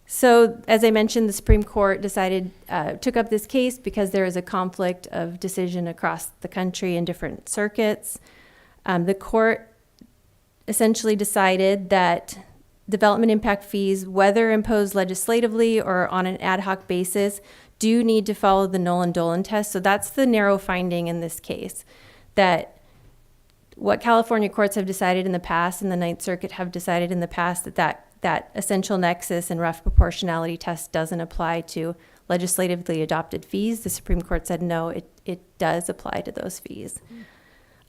So, as I mentioned, the Supreme Court took up this case because there is a conflict of decision across the country in different circuits. The court essentially decided that development impact fees, whether imposed legislatively or on an ad hoc basis, do need to follow the Nolan-Dolan test. So that's the narrow finding in this case, that what California courts have decided in the past and the Ninth Circuit have decided in the past that essential nexus and rough proportionality test doesn't apply to legislatively adopted fees. The Supreme Court said no, it does apply to those fees.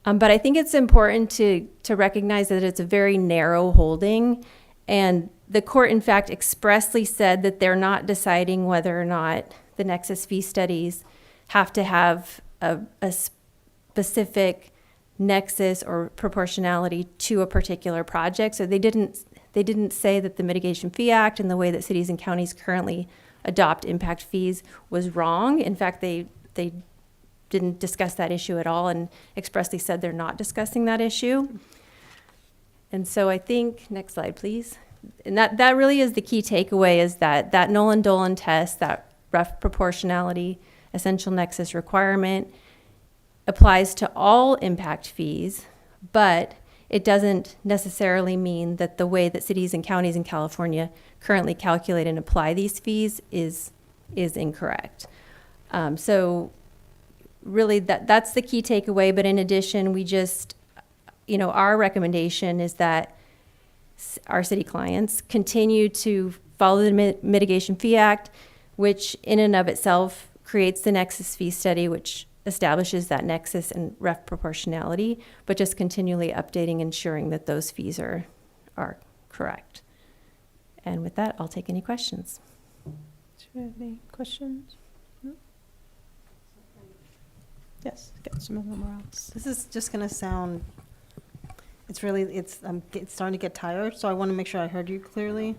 But I think it's important to recognize that it's a very narrow holding, and the court in fact expressly said that they're not deciding whether or not the nexus fee studies have to have a specific nexus or proportionality to a particular project. So they didn't say that the Mitigation Fee Act and the way that cities and counties currently adopt impact fees was wrong. In fact, they didn't discuss that issue at all and expressly said they're not discussing that issue. And so I think, next slide, please. And that really is the key takeaway, is that Nolan-Dolan test, that rough proportionality essential nexus requirement, applies to all impact fees, but it doesn't necessarily mean that the way that cities and counties in California currently calculate and apply these fees is incorrect. So really that's the key takeaway. But in addition, we just, our recommendation is that our city clients continue to follow the Mitigation Fee Act, which in and of itself creates the nexus fee study, which establishes that nexus and rough proportionality, but just continually updating, ensuring that those fees are correct. And with that, I'll take any questions. Do you have any questions? No? Yes, get some of them else. This is just going to sound, it's starting to get tired, so I want to make sure I heard you clearly.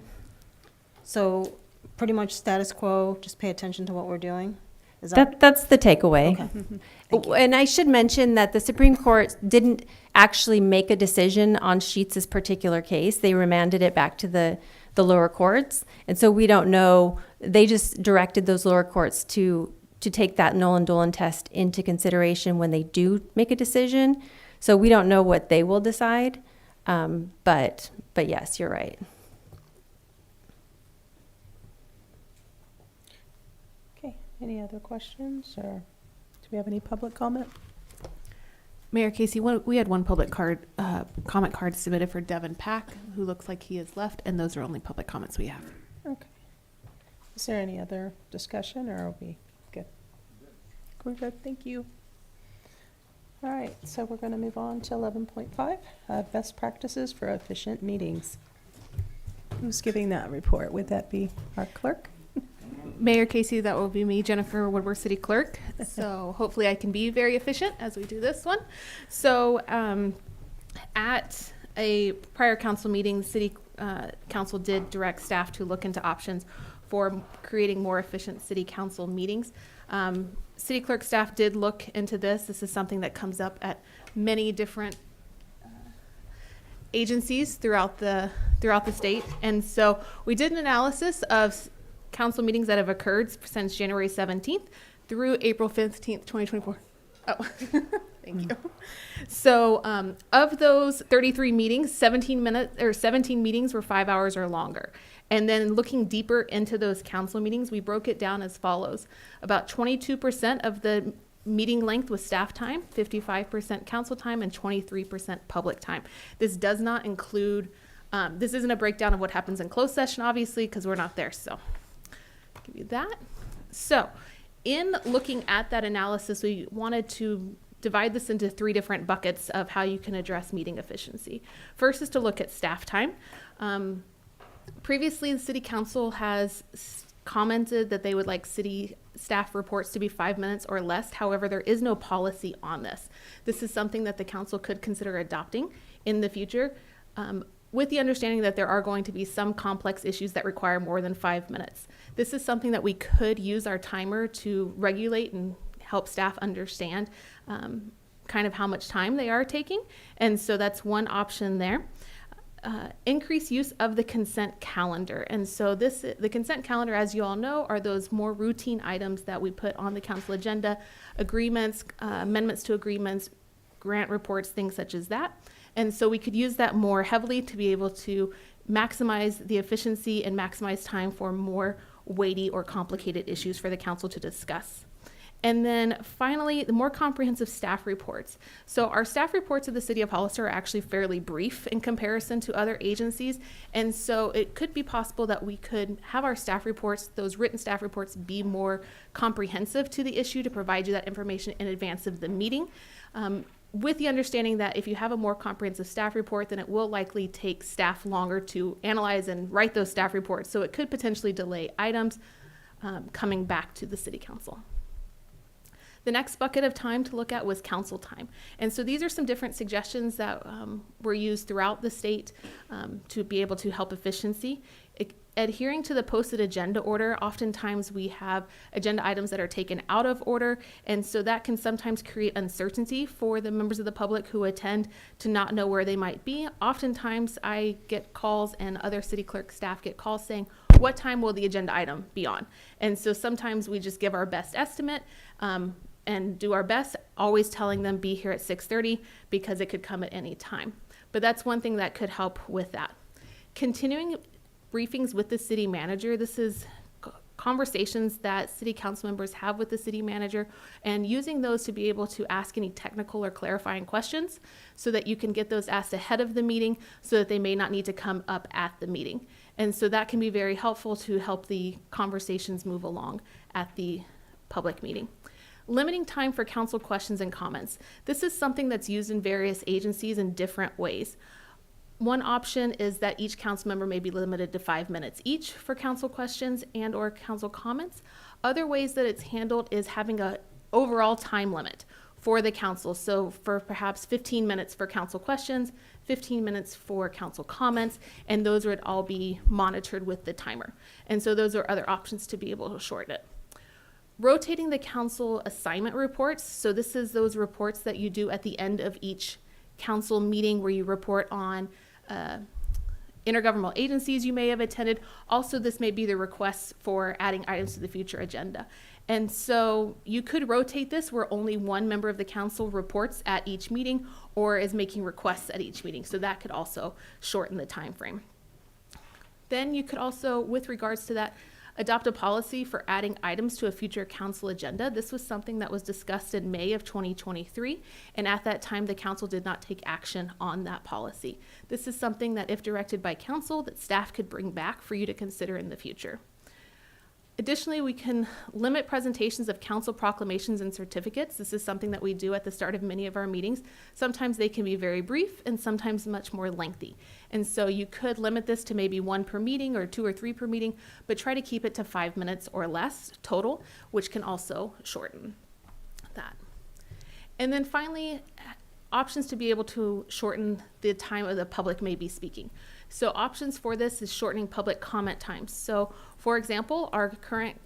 So pretty much status quo, just pay attention to what we're doing? That's the takeaway. Okay. And I should mention that the Supreme Court didn't actually make a decision on Sheets' particular case. They remanded it back to the lower courts. And so we don't know. They just directed those lower courts to take that Nolan-Dolan test into consideration when they do make a decision. So we don't know what they will decide. But yes, you're right. Any other questions, or do we have any public comment? Mayor Casey, we had one public comment card submitted for Devin Pack, who looks like he has left, and those are only public comments we have. Okay. Is there any other discussion, or are we good? We're good, thank you. All right, so we're going to move on to 11.5, best practices for efficient meetings. Who's giving that report? Would that be our clerk? Mayor Casey, that will be me, Jennifer Woodworth, City Clerk. So hopefully I can be very efficient as we do this one. So at a prior council meeting, the City Council did direct staff to look into options for creating more efficient City Council meetings. City Clerk staff did look into this. This is something that comes up at many different agencies throughout the state. And so we did an analysis of council meetings that have occurred since January 17th through April 15th, 2024. Oh, thank you. So of those 33 meetings, 17 meetings were 5 hours or longer. And then looking deeper into those council meetings, we broke it down as follows. About 22% of the meeting length was staff time, 55% council time, and 23% public time. This does not include, this isn't a breakdown of what happens in closed session, obviously, because we're not there. So give you that. So in looking at that analysis, we wanted to divide this into 3 different buckets of how you can address meeting efficiency. First is to look at staff time. Previously, the City Council has commented that they would like city staff reports to be 5 minutes or less. However, there is no policy on this. This is something that the council could consider adopting in the future, with the understanding that there are going to be some complex issues that require more than 5 minutes. This is something that we could use our timer to regulate and help staff understand kind of how much time they are taking. And so that's one option there. increased use of the consent calendar. And so the consent calendar, as you all know, are those more routine items that we put on the council agenda, agreements, amendments to agreements, grant reports, things such as that. And so we could use that more heavily to be able to maximize the efficiency and maximize time for more weighty or complicated issues for the council to discuss. And then finally, the more comprehensive staff reports. So our staff reports of the City of Hollister are actually fairly brief in comparison to other agencies. And so it could be possible that we could have our staff reports, those written staff reports, be more comprehensive to the issue to provide you that information in advance of the meeting. With the understanding that if you have a more comprehensive staff report, then it will likely take staff longer to analyze and write those staff reports. So it could potentially delay items coming back to the City Council. The next bucket of time to look at was council time. And so these are some different suggestions that were used throughout the state to be able to help efficiency. Adhering to the posted agenda order, oftentimes we have agenda items that are taken out of order, and so that can sometimes create uncertainty for the members of the public who attend to not know where they might be. Oftentimes I get calls and other city clerk staff get calls saying, what time will the agenda item be on? And so sometimes we just give our best estimate and do our best, always telling them be here at 6:30 because it could come at any time. But that's one thing that could help with that. Continuing briefings with the city manager. This is conversations that city council members have with the city manager, and using those to be able to ask any technical or clarifying questions so that you can get those asked ahead of the meeting so that they may not need to come up at the meeting. And so that can be very helpful to help the conversations move along at the public meeting. Limiting time for council questions and comments. This is something that's used in various agencies in different ways. One option is that each council member may be limited to 5 minutes each for council questions and or council comments. Other ways that it's handled is having an overall time limit for the council. So for perhaps 15 minutes for council questions, 15 minutes for council comments, and those would all be monitored with the timer. And so those are other options to be able to shorten it. Rotating the council assignment reports. So this is those reports that you do at the end of each council meeting where you report on intergovernmental agencies you may have attended. Also, this may be the requests for adding items to the future agenda. And so you could rotate this where only one member of the council reports at each meeting or is making requests at each meeting. So that could also shorten the time frame. Then you could also, with regards to that, adopt a policy for adding items to a future council agenda. This was something that was discussed in May of 2023, and at that time the council did not take action on that policy. This is something that, if directed by council, that staff could bring back for you to consider in the future. Additionally, we can limit presentations of council proclamations and certificates. This is something that we do at the start of many of our meetings. Sometimes they can be very brief and sometimes much more lengthy. And so you could limit this to maybe 1 per meeting or 2 or 3 per meeting, but try to keep it to 5 minutes or less total, which can also shorten that. And then finally, options to be able to shorten the time of the public may be speaking. So options for this is shortening public comment times. So for example, our current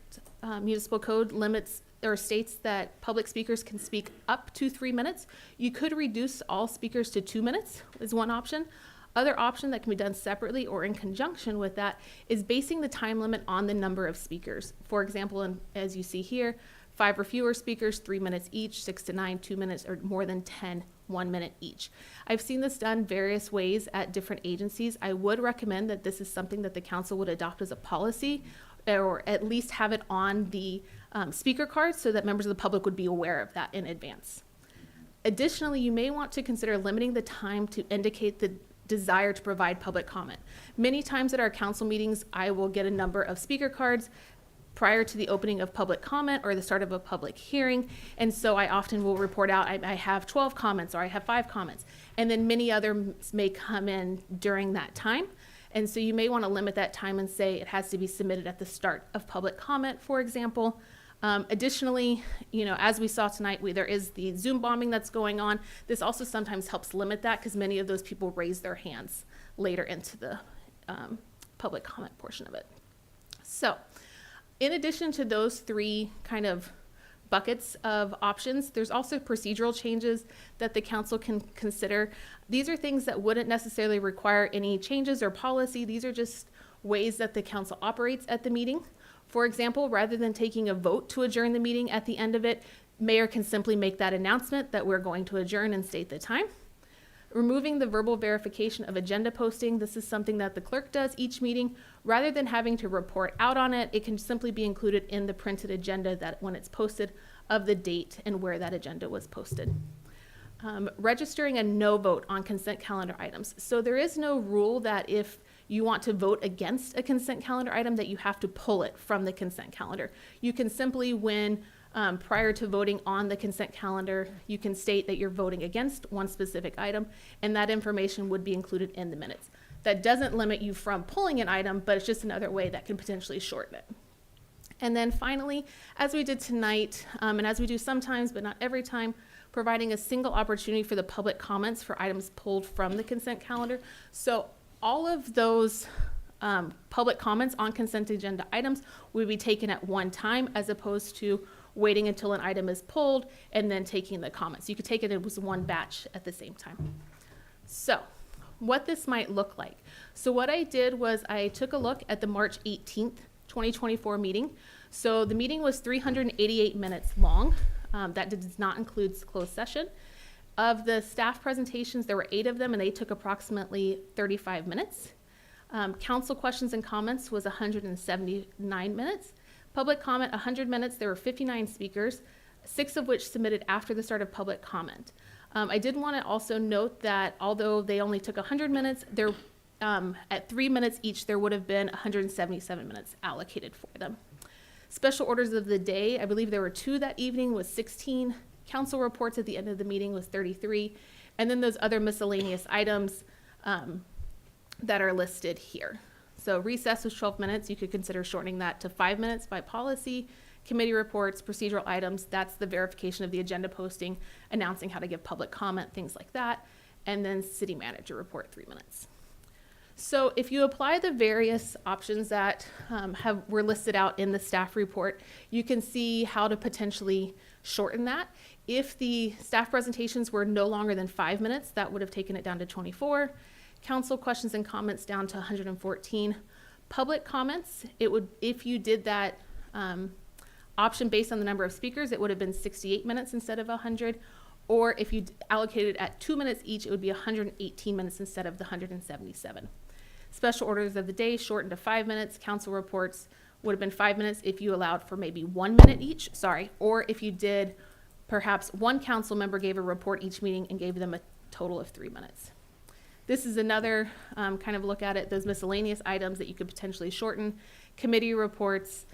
municipal code limits or states that public speakers can speak up to 3 minutes. You could reduce all speakers to 2 minutes is one option. Other option that can be done separately or in conjunction with that is basing the time limit on the number of speakers. For example, as you see here, 5 or fewer speakers, 3 minutes each, 6 to 9, 2 minutes, or more than 10, 1 minute each. I've seen this done various ways at different agencies. I would recommend that this is something that the council would adopt as a policy, or at least have it on the speaker card so that members of the public would be aware of that in advance. Additionally, you may want to consider limiting the time to indicate the desire to provide public comment. Many times at our council meetings, I will get a number of speaker cards prior to the opening of public comment or the start of a public hearing. And so I often will report out, I have 12 comments or I have 5 comments. And then many others may come in during that time. And so you may want to limit that time and say it has to be submitted at the start of public comment, for example. Additionally, as we saw tonight, there is the Zoom bombing that's going on. This also sometimes helps limit that because many of those people raise their hands later into the public comment portion of it. So, in addition to those 3 kind of buckets of options. There's also procedural changes that the council can consider. These are things that wouldn't necessarily require any changes or policy. These are just ways that the council operates at the meeting. For example, rather than taking a vote to adjourn the meeting at the end of it, mayor can simply make that announcement that we're going to adjourn and state the time. Removing the verbal verification of agenda posting. This is something that the clerk does each meeting. Rather than having to report out on it, it can simply be included in the printed agenda that when it's posted of the date and where that agenda was posted. Registering a no vote on consent calendar items. So there is no rule that if you want to vote against a consent calendar item that you have to pull it from the consent calendar. You can simply, when prior to voting on the consent calendar, you can state that you're voting against one specific item, and that information would be included in the minutes. That doesn't limit you from pulling an item, but it's just another way that can potentially shorten it. And then finally, as we did tonight, and as we do sometimes, but not every time, providing a single opportunity for the public comments for items pulled from the consent calendar. So all of those public comments on consent agenda items will be taken at one time, as opposed to waiting until an item is pulled and then taking the comments. You could take it as one batch at the same time. So what this might look like. So what I did was I took a look at the March 18th, 2024 meeting. So the meeting was 388 minutes long. That does not include closed session. Of the staff presentations, there were 8 of them, and they took approximately 35 minutes. Council questions and comments was 179 minutes. Public comment, 100 minutes. There were 59 speakers, 6 of which submitted after the start of public comment. I did want to also note that although they only took 100 minutes, at 3 minutes each, there would have been 177 minutes allocated for them. Special orders of the day, I believe there were 2 that evening, was 16. Council reports at the end of the meeting was 33. And then those other miscellaneous items that are listed here. So recess was 12 minutes. You could consider shortening that to 5 minutes by policy. Committee reports, procedural items, that's the verification of the agenda posting, announcing how to give public comment, things like that. And then city manager report, 3 minutes. So if you apply the various options that were listed out in the staff report, you can see how to potentially shorten that. If the staff presentations were no longer than 5 minutes, that would have taken it down to 24. Council questions and comments down to 114. Public comments, it would, if you did that option based on the number of speakers, it would have been 68 minutes instead of 100. Or if you allocated at 2 minutes each, it would be 118 minutes instead of the 177. Special orders of the day shortened to 5 minutes. Council reports would have been 5 minutes if you allowed for maybe 1 minute each, or if you did, perhaps one council member gave a report each meeting and gave them a total of 3 minutes. This is another kind of look at it, those miscellaneous items that you could potentially shorten. Committee reports,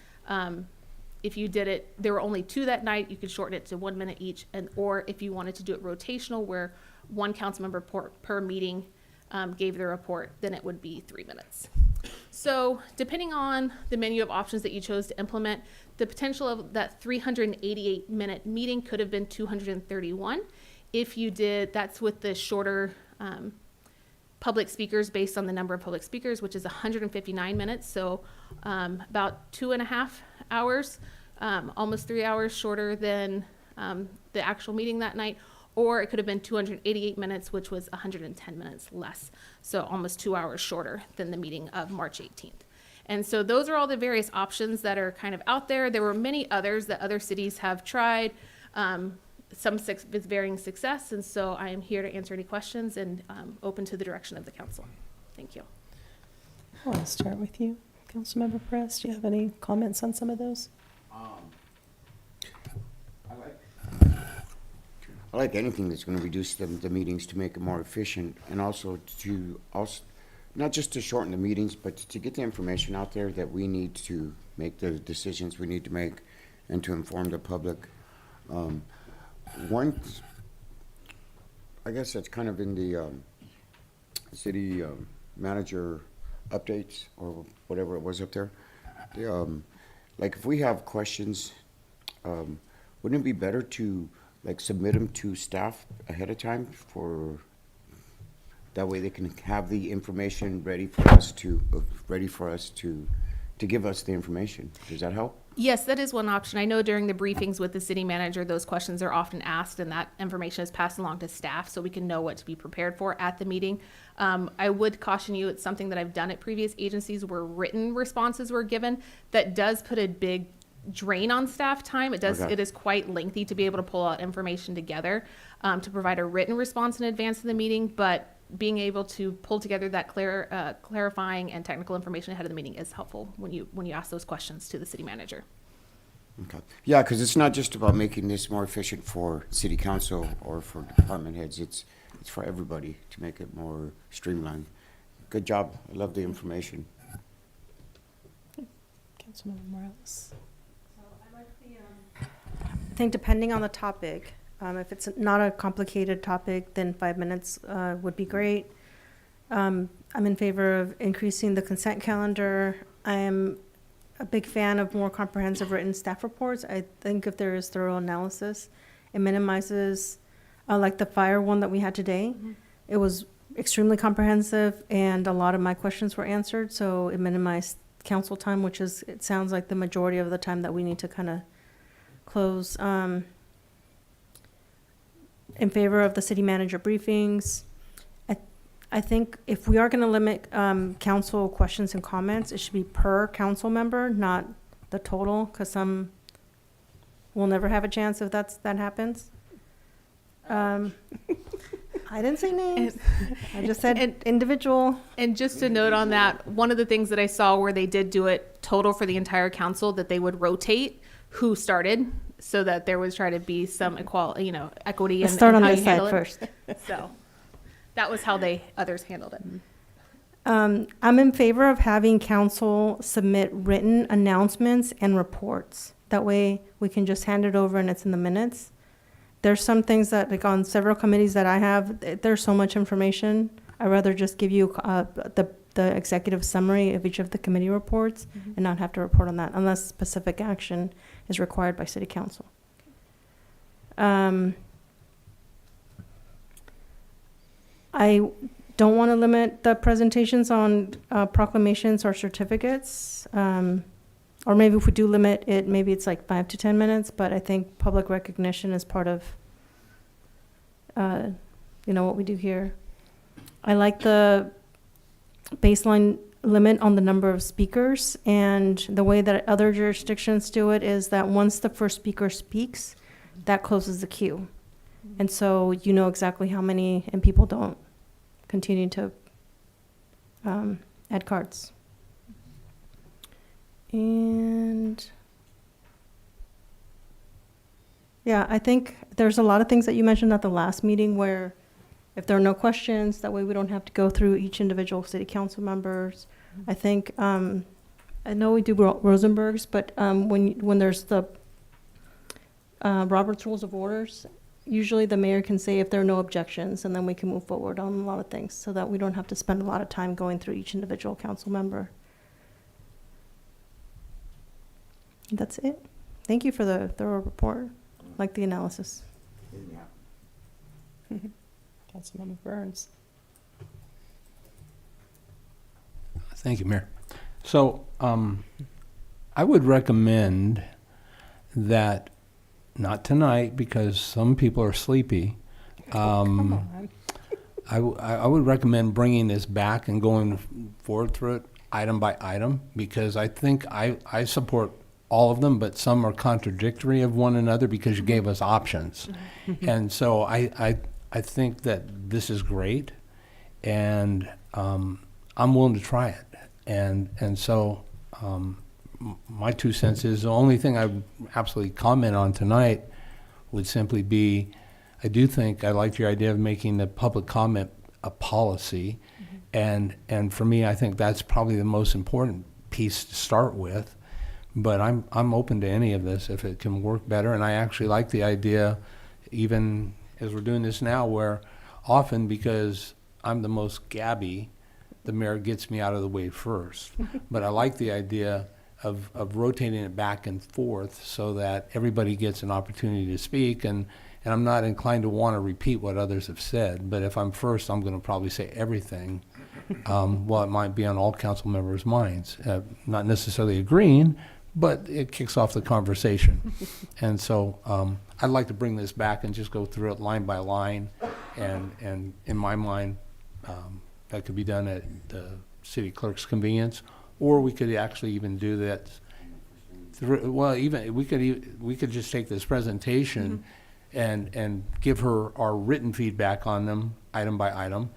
if you did it, there were only 2 that night, you could shorten it to 1 minute each, or if you wanted to do it rotational where one council member per meeting gave the report, then it would be 3 minutes. So depending on the menu of options that you chose to implement, the potential of that 388 minute meeting could have been 231. If you did, that's with the shorter public speakers based on the number of public speakers, which is 159 minutes. So about 2.5 hours, almost 3 hours shorter than the actual meeting that night. Or it could have been 288 minutes, which was 110 minutes less. So almost 2 hours shorter than the meeting of March 18th. And so those are all the various options that are kind of out there. There were many others that other cities have tried, some with varying success. And so I am here to answer any questions and open to the direction of the council. Thank you. I'll start with you, Councilmember Perez. Do you have any comments on some of those? I like anything that's going to reduce the meetings to make it more efficient, and also not just to shorten the meetings, but to get the information out there that we need to make the decisions we need to make and to inform the public. One, I guess that's kind of in the city manager updates or whatever it was up there. Like if we have questions, wouldn't it be better to submit them to staff ahead of time that way they can have the information ready for us to to give us the information. Does that help? Yes, that is one option. I know during the briefings with the city manager, those questions are often asked and that information is passed along to staff so we can know what to be prepared for at the meeting. I would caution you, it's something that I've done at previous agencies where written responses were given. That does put a big drain on staff time. It does. Okay. It is quite lengthy to be able to pull out information together to provide a written response in advance of the meeting, but being able to pull together that clarifying and technical information ahead of the meeting is helpful when you ask those questions to the city manager. Okay. Yeah, because it's not just about making this more efficient for city council or for department heads. It's for everybody to make it more streamlined. Good job. I love the information. Councilmember Morales. I think depending on the topic, if it's not a complicated topic, then 5 minutes would be great. I'm in favor of increasing the consent calendar. I am a big fan of more comprehensive written staff reports. I think if there is thorough analysis, it minimizes, like the fire one that we had today. It was extremely comprehensive and a lot of my questions were answered, so it minimized council time, which is, it sounds like the majority of the time that we need to kind of close. In favor of the city manager briefings. I think if we are going to limit council questions and comments, it should be per council member, not the total, because some will never have a chance if that happens. I didn't say names. I just said individual. And just a note on that, one of the things that I saw where they did do it total for the entire council, that they would rotate who started so that there was try to be some equity. Let's start on how this you side handle it. first. So that was how others handled it. I'm in favor of having council submit written announcements and reports. That way we can just hand it over and it's in the minutes. There's some things that, like on several committees that I have, there's so much information. I'd rather just give you the executive summary of each of the committee reports and not have to report on that unless specific action is required by city council. I don't want to limit the presentations on proclamations or certificates. Or maybe if we do limit it, maybe it's like 5 to 10 minutes, but I think public recognition is part of, what we do here. I like the baseline limit on the number of speakers, and the way that other jurisdictions do it is that once the first speaker speaks, that closes the queue. And so you know exactly how many, and people don't continue to add cards. And yeah, I think there's a lot of things that you mentioned at the last meeting where if there are no questions, that way we don't have to go through each individual city council members. I think, I know we do Rosenberg's, but when there's the Robert's Rules of Orders, usually the mayor can say if there are no objections, and then we can move forward on a lot of things so that we don't have to spend a lot of time going through each individual council member. That's it. Thank you for the thorough report, like the analysis. Councilmember Burns. Thank you, Mayor. So I would recommend that, not tonight because some people are sleepy. Come on. I would recommend bringing this back and going forward through it item by item, because I think I support all of them, but some are contradictory of one another because you gave us options. And so I think that this is great, and I'm willing to try it. And so my 2 cents is the only thing I would absolutely comment on tonight would simply be, I do think I liked your idea of making the public comment a policy. And for me, I think that's probably the most important piece to start with. But I'm open to any of this if it can work better. And I actually like the idea, even as we're doing this now, where often because I'm the most gabby, the mayor gets me out of the way first. But I like the idea of rotating it back and forth so that everybody gets an opportunity to speak. And I'm not inclined to want to repeat what others have said. But if I'm first, I'm going to probably say everything. Well, it might be on all council members' minds, not necessarily agreeing, but it kicks off the conversation. And so I'd like to bring this back and just go through it line by line. And in my mind, that could be done at the city clerk's convenience, or we could actually even do that. Well, even we could just take this presentation and give her our written feedback on them item by item,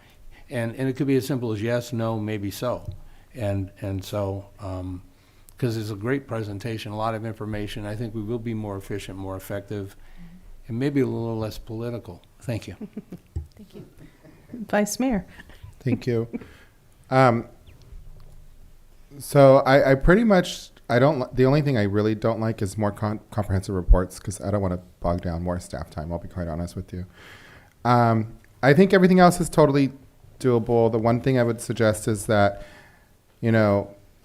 and it could be as simple as yes, no, maybe so, and so because it's a great presentation, a lot of information. I think we will be more efficient, more effective, and maybe a little less political. Thank you. Thank you. Vice Mayor. Thank you. So I pretty much, the only thing I really don't like is more comprehensive reports, because I don't want to bog down more staff time, I'll be quite honest with you. I think everything else is totally doable. The one thing I would suggest is that,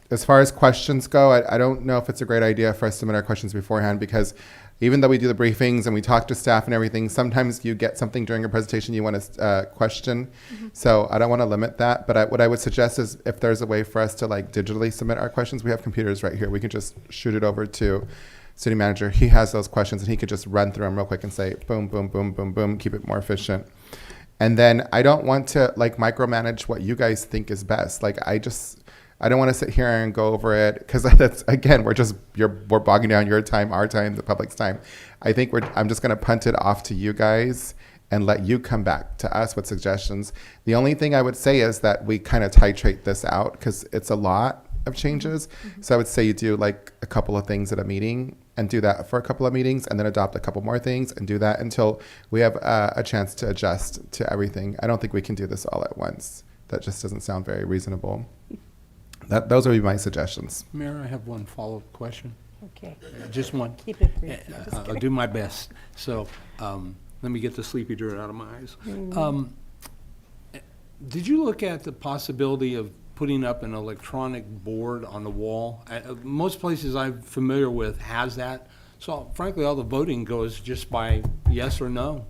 as far as questions go, I don't know if it's a great idea for us to submit our questions beforehand, because even though we do the briefings and we talk to staff and everything, sometimes you get something during a presentation you want to question. So I don't want to limit that, but what I would suggest is if there's a way for us to digitally submit our questions, we have computers right here. We can just shoot it over to city manager. He has those questions and he could just run through them real quick and say, boom, boom, boom, boom, boom, keep it more efficient. And then I don't want to micromanage what you guys think is best. I don't want to sit here and go over it, because that's, again, we're bogging down your time, our time, the public's time. I think I'm just going to punt it off to you guys and let you come back to us with suggestions. The only thing I would say is that we kind of titrate this out, because it's a lot of changes. So I would say you do a couple of things at a meeting and do that for a couple of meetings, and then adopt a couple more things and do that until we have a chance to adjust to everything. I don't think we can do this all at once. That just doesn't sound very reasonable. Those would be my suggestions. Mayor, I have one follow-up question. Okay. Just one. Keep it brief. I'll do my best. So let me get the sleepy dirt out of my eyes. Did you look at the possibility of putting up an electronic board on the wall? Most places I'm familiar with has that. So frankly, all the voting goes just by yes or no.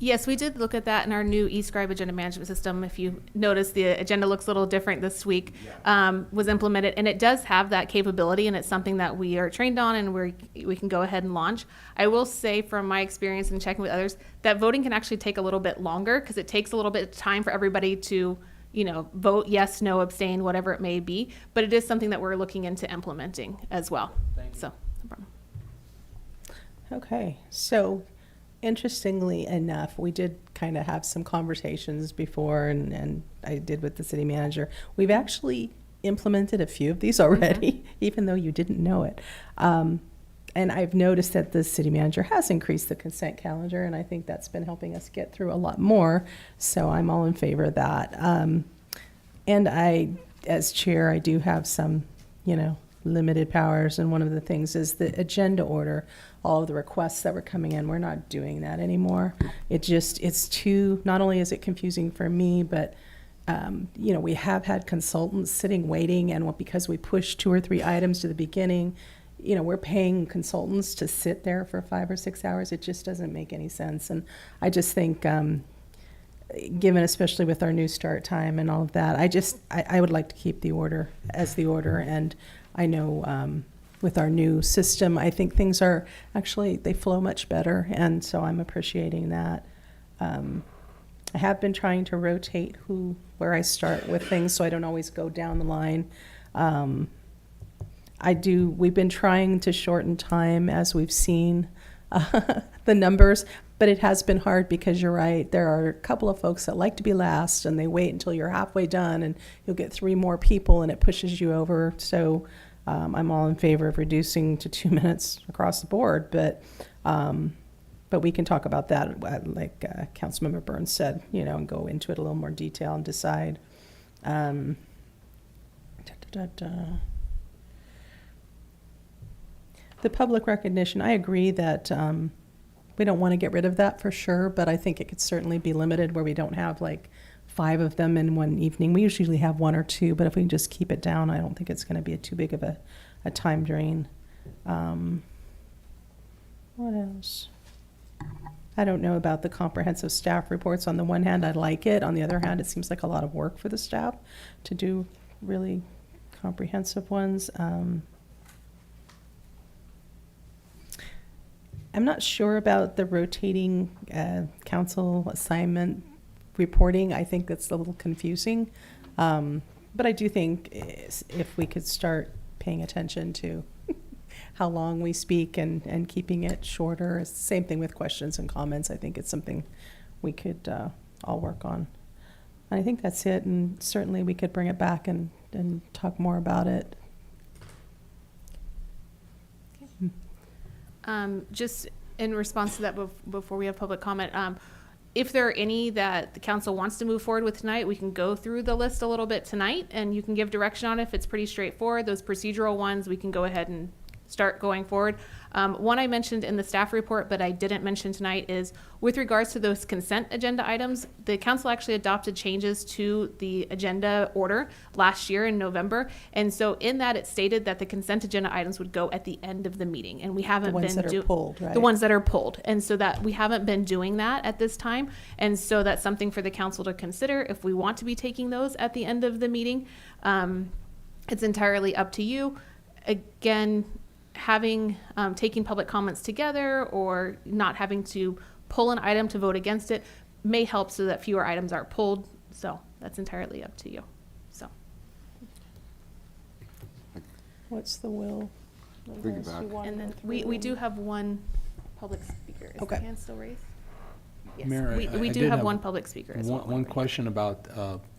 Yes, we did look at that in our new eScribe agenda management system. If you notice, the agenda looks a little different this week, was implemented, and it does have that capability, and it's something that we are trained on and we can go ahead and launch. I will say from my experience and checking with others that voting can actually take a little bit longer, because it takes a little bit of time for everybody to vote yes, no, abstain, whatever it may be, but it is something that we're looking into implementing as well. So, no problem. Okay, so interestingly enough, we did kind of have some conversations before, and I did with the city manager. We've actually implemented a few of these already, even though you didn't know it. And I've noticed that the city manager has increased the consent calendar, and I think that's been helping us get through a lot more. So I'm all in favor of that. And I, as chair, I do have some, limited powers, and one of the things is the agenda order. All of the requests that were coming in, we're not doing that anymore. It's too, not only is it confusing for me, but we have had consultants sitting waiting, and because we push 2 or 3 items to the beginning, we're paying consultants to sit there for 5 or 6 hours. It just doesn't make any sense. And I just think, given especially with our new start time and all of that, I would like to keep the order as the order. And I know with our new system, I think things are actually, they flow much better, and so I'm appreciating that. I have been trying to rotate where I start with things, so I don't always go down the line. We've been trying to shorten time as we've seen the numbers, but it has been hard, because you're right, there are a couple of folks that like to be last, and they wait until you're halfway done, and you'll get 3 more people, and it pushes you over. So I'm all in favor of reducing to 2 minutes across the board, but we can talk about that, like Councilmember Burns said, and go into it a little more detail and decide. The public recognition, I agree that we don't want to get rid of that for sure, but I think it could certainly be limited where we don't have 5 of them in one evening. We usually have 1 or 2, but if we can just keep it down, I don't think it's going to be too big of a time drain. What else? I don't know about the comprehensive staff reports. On the one hand, I like it. On the other hand, it seems like a lot of work for the staff to do really comprehensive ones. I'm not sure about the rotating council assignment reporting. I think that's a little confusing. But I do think if we could start paying attention to how long we speak and keeping it shorter. Same thing with questions and comments. I think it's something we could all work on. I think that's it, and certainly we could bring it back and talk more about it. Just in response to that, before we have public comment, if there are any that the council wants to move forward with tonight, we can go through the list a little bit tonight, and you can give direction on it if it's pretty straightforward. Those procedural ones, we can go ahead and start going forward. One I mentioned in the staff report, but I didn't mention tonight, is with regards to those consent agenda items, the council actually adopted changes to the agenda order last year in November. And so in that, it stated that the consent agenda items would go at the end of the meeting. And we haven't been The ones that are pulled, right? The ones that are pulled. And so that we haven't been doing that at this time. And so that's something for the council to consider if we want to be taking those at the end of the meeting. It's entirely up to you. Again, having taking public comments together or not having to pull an item to vote against it may help so that fewer items are pulled. So that's entirely up to you. So What's the will? Bring it back. and then we do have one public speaker. Is Okay. the hand still raised? Yes, Mayor, we I do did have one public speaker as well. One question about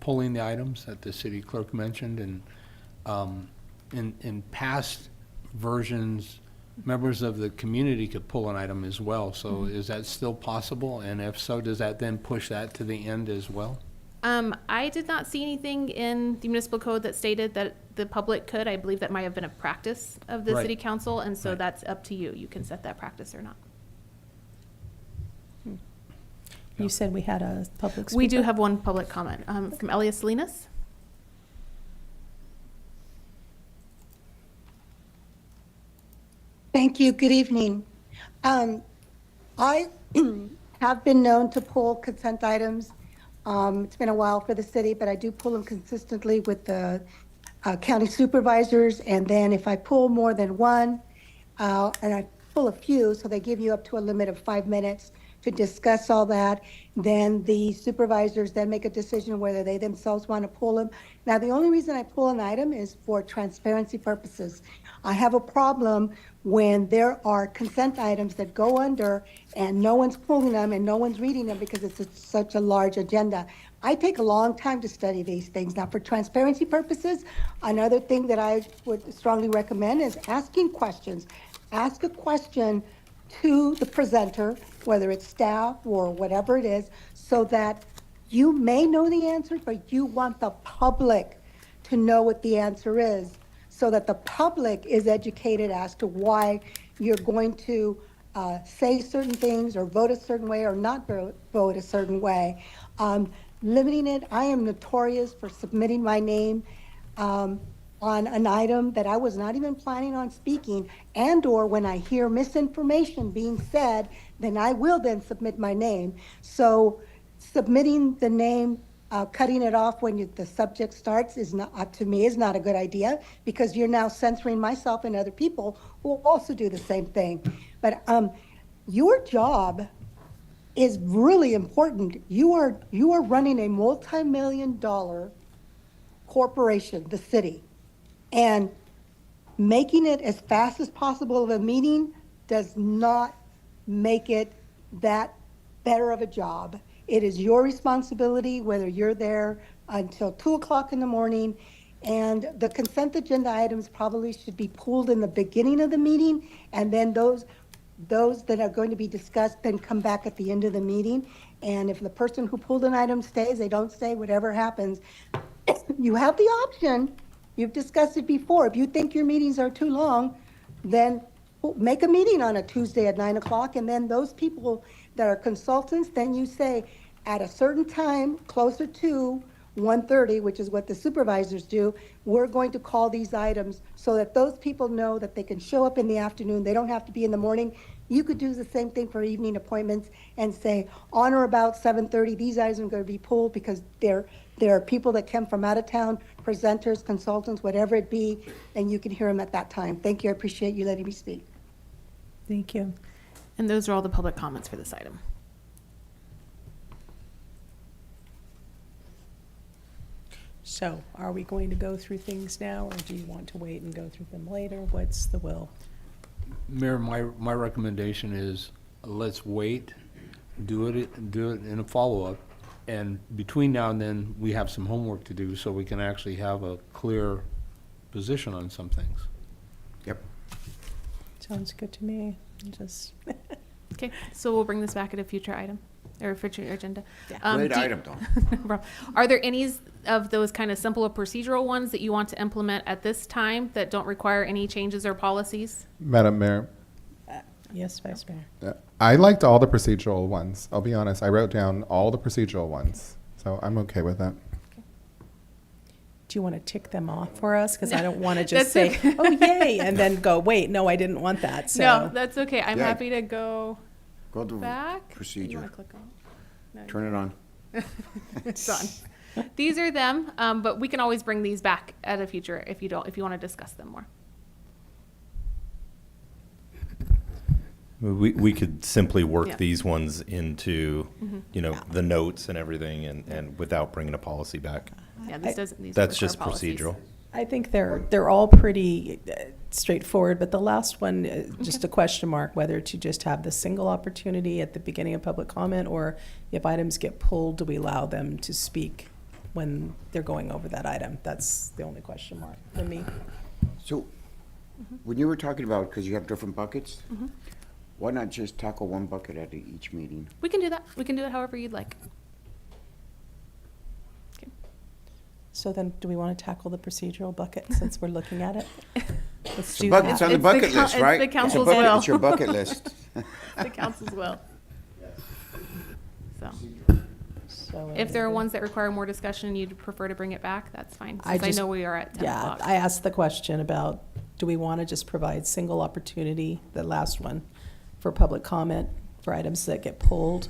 pulling the items that the city clerk mentioned, and in past versions, members of the community could pull an item as well. So is that still possible? And if so, does that then push that to the end as well? I did not see anything in the municipal code that stated that the public could. I believe that might have been a practice of the Right. city council, and so Right. that's up to you. You can set that practice or not. You said we had a public speaker? We do have one public comment from Elias Salinas. Thank you. Good evening. I have been known to pull consent items. It's been a while for the city, but I do pull them consistently with the county supervisors. And then if I pull more than one, and I pull a few, so they give you up to a limit of 5 minutes to discuss all that, then the supervisors then make a decision whether they themselves want to pull them. Now, the only reason I pull an item is for transparency purposes. I have a problem when there are consent items that go under and no one's pulling them and no one's reading them because it's such a large agenda. I take a long time to study these things. Now, for transparency purposes, another thing that I would strongly recommend is asking questions. Ask a question to the presenter, whether it's staff or whatever it is, so that you may know the answer, but you want the public to know what the answer is, so that the public is educated as to why you're going to say certain things or vote a certain way or not vote a certain way. Limiting it, I am notorious for submitting my name on an item that I was not even planning on speaking, and or when I hear misinformation being said, then I will then submit my name. So submitting the name, cutting it off when the subject starts is not, to me, is not a good idea, because you're now censoring myself and other people who will also do the same thing. But your job is really important. You are running a multi-million-dollar corporation, the city, and making it as fast as possible of a meeting does not make it that better of a job. It is your responsibility, whether you're there until 2 o'clock in the morning, and the consent agenda items probably should be pulled in the beginning of the meeting, and then those that are going to be discussed then come back at the end of the meeting. And if the person who pulled an item stays, they don't stay, whatever happens, you have the option. You've discussed it before. If you think your meetings are too long, then make a meeting on a Tuesday at 9 o'clock, and then those people that are consultants, then you say at a certain time, closer to 1:30, which is what the supervisors do, we're going to call these items so that those people know that they can show up in the afternoon. They don't have to be in the morning. You could do the same thing for evening appointments and say, on or about 7:30, these items are going to be pulled because there are people that come from out of town, presenters, consultants, whatever it be, and you can hear them at that time. Thank you. I appreciate you letting me speak. Thank you. And those are all the public comments for this item. So are we going to go through things now, or do you want to wait and go through them later? What's the will? Mayor, my recommendation is let's wait, do it in a follow-up, and between now and then, we have some homework to do so we can actually have a clear position on some things. Yep. Sounds good to me. Just Okay, so we'll bring this back at a future item, or future agenda. Great do- item, though. No problem. Are there any of those kind of simpler procedural ones that you want to implement at this time that don't require any changes or policies? Madam Mayor, yes, Vice Mayor. I liked all the procedural ones. I'll be honest. I wrote down all the procedural ones, so I'm okay with that. Do you want to tick them off for us? Because I don't want to just That's say, okay. oh, yay, and then go, wait, no, I didn't want that. So No, that's okay. I'm Yeah. happy to go Go to back. You procedure. wanna click on? No, Turn it on. it's on. These are them, but we can always bring these back at a future if you want to discuss them more. We could simply work Yeah. these ones into, Mhm. you know, the notes and everything, and without bringing a policy back. Yeah, this doesn't. These That's require just policies. procedural. I think they're all pretty straightforward, but the last one, just a question mark, whether to just have the single opportunity at the beginning of public comment, or if items get pulled, do we allow them to speak when they're going over that item? That's the only question mark for me. So, when you were talking about, because you have different buckets, Mhm. why not just tackle one bucket at each meeting? We can do that. We can do it however you'd like. So then, do we want to tackle the procedural bucket since we're looking at it? Let's do It's that. on the bucket list, right? It's the It's a council's bucket- will. It's your bucket list. The council's will. So, So, if there are ones that require more discussion, you'd prefer to bring it back, that's fine. Since I know we are at 10 yeah, o'clock. I asked the question about, do we want to just provide single opportunity, the last one, for public comment for items that get pulled?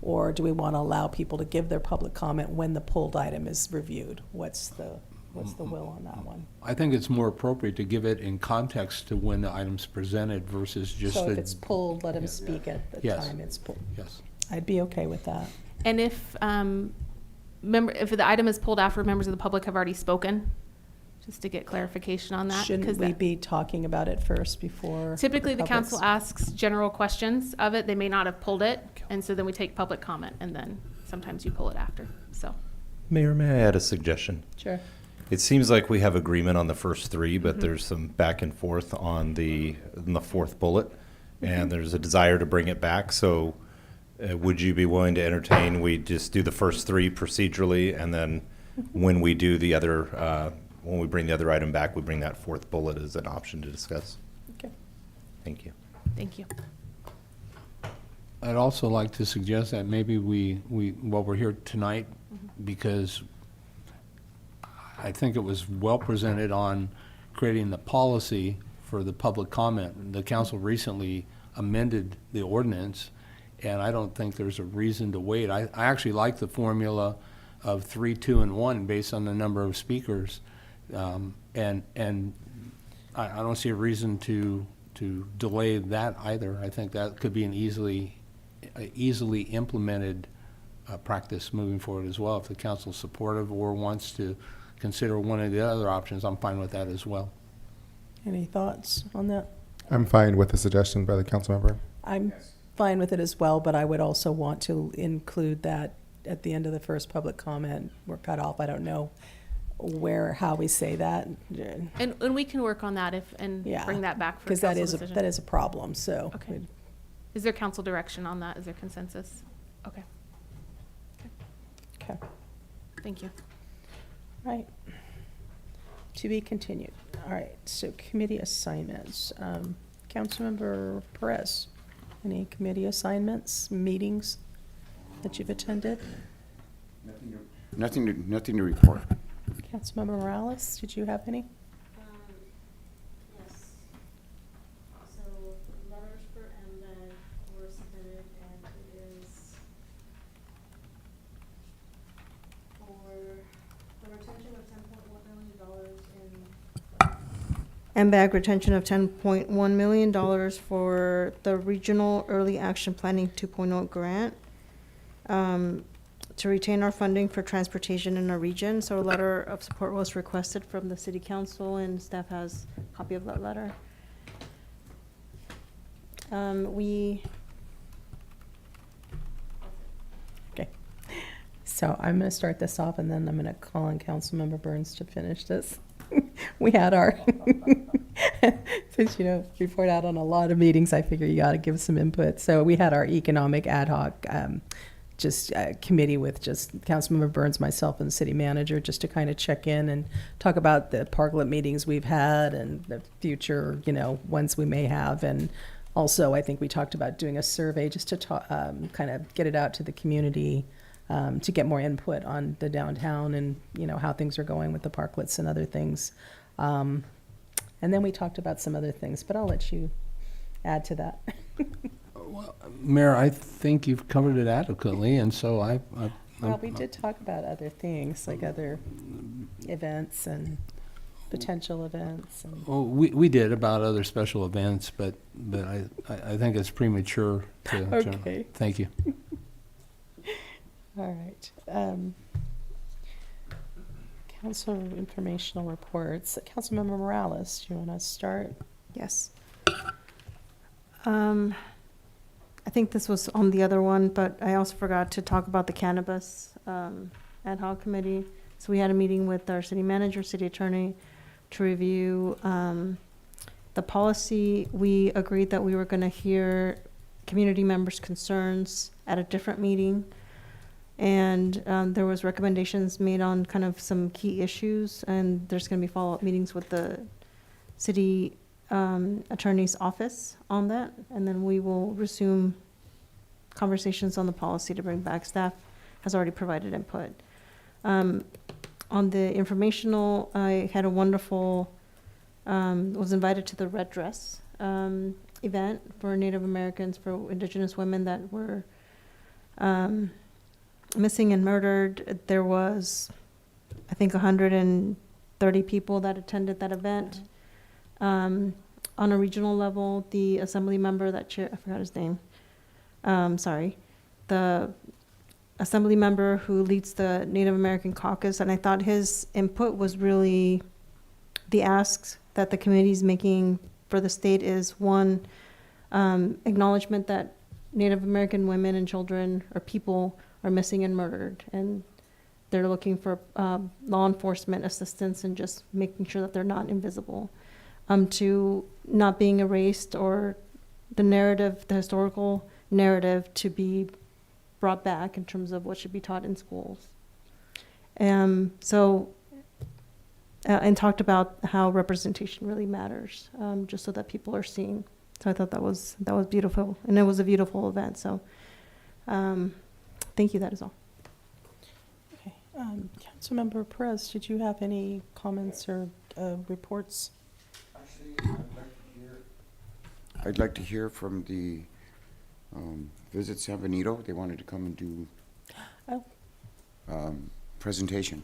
Or do we want to allow people to give their public comment when the pulled item is reviewed? What's the will on that one? I think it's more appropriate to give it in context to when the item's presented versus just So the. if it's pulled, let them speak at the Yes. time it's pulled. Yes. I'd be okay with that. And if, if the item is pulled after members of the public have already spoken, just to get clarification on that. Shouldn't 'cause we that- be talking about it first before? Typically, the public's- council asks general questions of it. They may not have pulled it, and so then we take public comment, and then sometimes you pull it after, so. Mayor, may I add a suggestion? Sure. It seems like we have agreement on the first three, but Mhm. there's some back and forth on the fourth bullet, Mhm. and there's a desire to bring it back. So, would you be willing to entertain we just do the first three procedurally, and then when we do the other, when we bring the other item back, we bring that fourth bullet as an option to discuss? Okay. Thank you. Thank you. I'd also like to suggest that maybe while we're here tonight, because I think it was well presented on creating the policy for the public comment. The council recently amended the ordinance, and I don't think there's a reason to wait. I actually like the formula of 3, 2, and 1 based on the number of speakers. And I don't see a reason to delay that either. I think that could be an easily implemented practice moving forward as well. If the council's supportive or wants to consider one of the other options, I'm fine with that as well. Any thoughts on that? I'm fine with the suggestion by the council member. I'm fine with it as well, but I would also want to include that at the end of the first public comment, we're cut off. I don't know how we say that. And we can work on that and Yeah, bring that back for because council that is decision. that is a problem. So Okay. Is there council direction on that? Is there consensus? Okay. Okay. Thank you. Right. To be continued. All right. So committee assignments. Councilmember Perez, any committee assignments, meetings that you've attended? Nothing to report. Councilmember Morales, did you have any? Yes. So letters for MVED were submitted, and it is for the retention of $10.1 million in MBAG retention of $10.1 million for the Regional Early Action Planning 2.0 grant. To retain our funding for transportation in our region. So a letter of support was requested from the city council, and staff has a copy of that letter. Okay. So I'm going to start this off, and then I'm going to call on Councilmember Burns to finish this. We had our, since, report out on a lot of meetings, I figure you got to give some input. So we had our economic ad hoc committee with just Councilmember Burns, myself, and the city manager, just to kind of check in and talk about the parklet meetings we've had and the future, ones we may have. And also, I think we talked about doing a survey just to kind of get it out to the community, to get more input on the downtown and, how things are going with the parklets and other things. And then we talked about some other things, but I'll let you add to that. Well, Mayor, I think you've covered it adequately, and so Well, we did talk about other things, like other events and potential events. And well, we did about other special events, but I think it's premature to. Okay. Thank you. All right. Council informational reports. Councilmember Morales, do you want to start? Yes. I think this was on the other one, but I also forgot to talk about the cannabis ad hoc committee. So we had a meeting with our city manager, city attorney, to review the policy. We agreed that we were going to hear community members' concerns at a different meeting. And there was recommendations made on kind of some key issues, and there's going to be follow-up meetings with the city attorney's office on that, and then we will resume conversations on the policy to bring back. Staff has already provided input. On the informational, I had a wonderful, was invited to the Red Dress event for Native Americans, for Indigenous women that were missing and murdered. There was, I think, 130 people that attended that event. On a regional level, the assembly member that chair, I forgot his name. The assembly member who leads the Native American caucus, and I thought his input was really, the asks that the committee is making for the state is, one, acknowledgement that Native American women and children or people are missing and murdered, and they're looking for law enforcement assistance and just making sure that they're not invisible. To not being erased, or the narrative, the historical narrative, to be brought back in terms of what should be taught in schools. And talked about how representation really matters, just so that people are seen. So I thought that was beautiful, and it was a beautiful event. So thank you. That is all. Okay. Councilmember Perez, did you have any comments or reports? I'd like to hear from the Visit San Benito. They wanted to come and do presentation.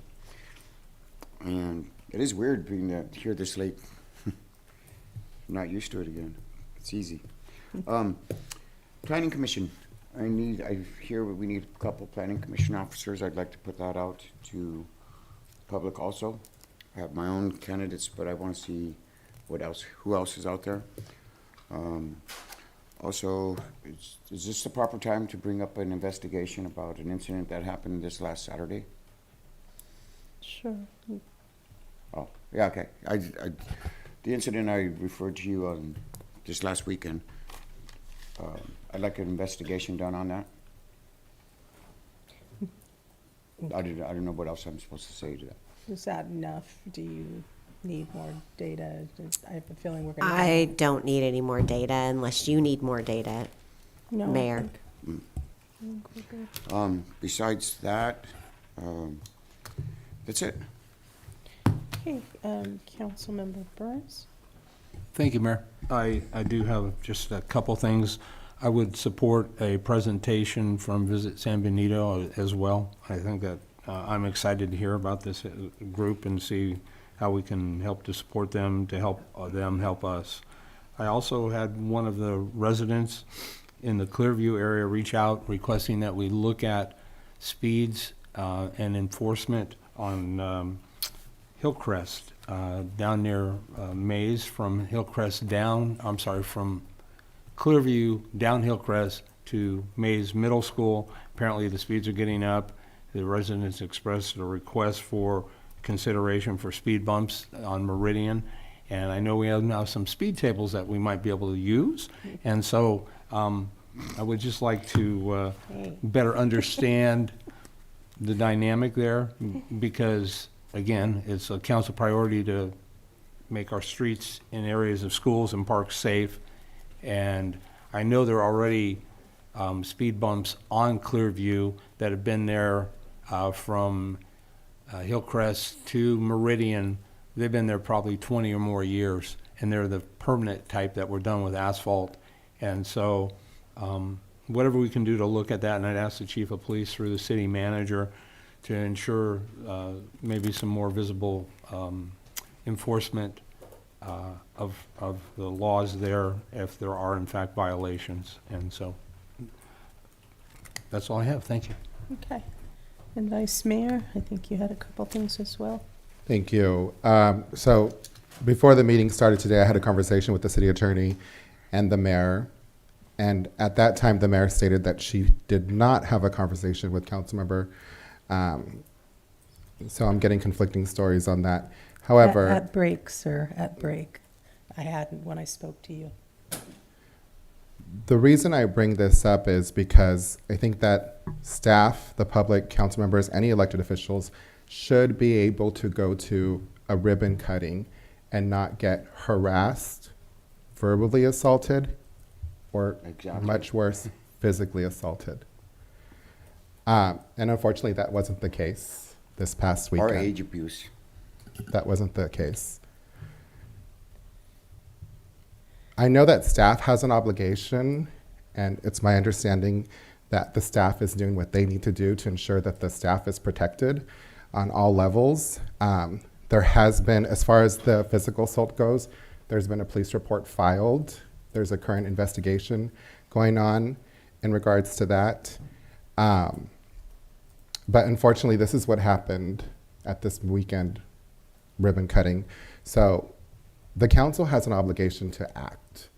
And it is weird being here this late. I'm not used to it again. It's easy. Planning Commission. I hear we need a couple Planning Commission officers. I'd like to put that out to public also. I have my own candidates, but I want to see who else is out there. Also, is this the proper time to bring up an investigation about an incident that happened this last Saturday? Sure. Oh, yeah, okay. The incident I referred to you on this last weekend, I'd like an investigation done on that. I don't know what else I'm supposed to say to that. Is that enough? Do you need more data? I have a feeling we're going to... I don't need any more data unless you need more data, I Mayor. think we're good. Besides that, That's it. Okay, Councilmember Burns? Thank you, Mayor. I do have just a couple things. I would support a presentation from Visit San Benito as well. I think that I'm excited to hear about this group and see how we can help to support them, to help them help us. I also had one of the residents in the Clearview area reach out requesting that we look at speeds and enforcement on Hillcrest, down near Mays, from Hillcrest down, I'm sorry, from Clearview down Hillcrest to Mays Middle School. Apparently the speeds are getting up. The residents expressed a request for consideration for speed bumps on Meridian. And I know we have now some speed tables that we might be able to use. And so I would just like to better understand the dynamic there, because again, it's a council priority to make our streets in areas of schools and parks safe. And I know there are already speed bumps on Clearview that have been there from Hillcrest to Meridian. They've been there probably 20 or more years, and they're the permanent type that were done with asphalt. And so whatever we can do to look at that, and I'd ask the chief of police through the city manager to ensure maybe some more visible enforcement of the laws there if there are in fact violations. And so that's all I have. Thank you. Okay. And Vice Mayor, I think you had a couple things as well. Thank you. So before the meeting started today, I had a conversation with the city attorney and the mayor. And at that time, the mayor stated that she did not have a conversation with Councilmember. So I'm getting conflicting stories on that. However, At break, sir, at break. I hadn't when I spoke to you. the reason I bring this up is because I think that staff, the public, council members, any elected officials should be able to go to a ribbon cutting and not get harassed, verbally assaulted, or much worse, physically assaulted. And unfortunately, that wasn't the case this past weekend. Or age abuse. That wasn't the case. I know that staff has an obligation, and it's my understanding that the staff is doing what they need to do to ensure that the staff is protected on all levels. There has been, as far as the physical assault goes, there's been a police report filed. There's a current investigation going on in regards to that. But unfortunately, this is what happened at this weekend ribbon cutting. So the council has an obligation to act.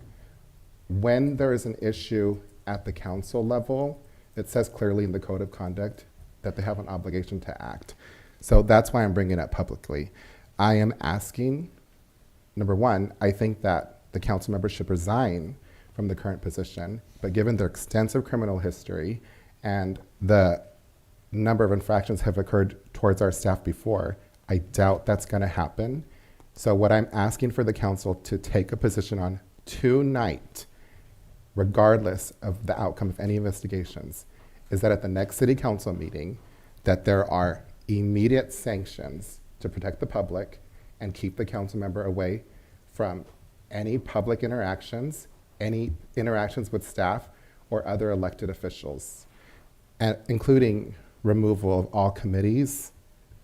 When there is an issue at the council level, it says clearly in the code of conduct that they have an obligation to act. So that's why I'm bringing it up publicly. I am asking, number one, I think that the council members should resign from the current position, but given their extensive criminal history and the number of infractions have occurred towards our staff before, I doubt that's going to happen. So what I'm asking for the council to take a position on tonight, regardless of the outcome of any investigations, is that at the next city council meeting, that there are immediate sanctions to protect the public and keep the council member away from any public interactions, any interactions with staff or other elected officials, and including removal of all committees.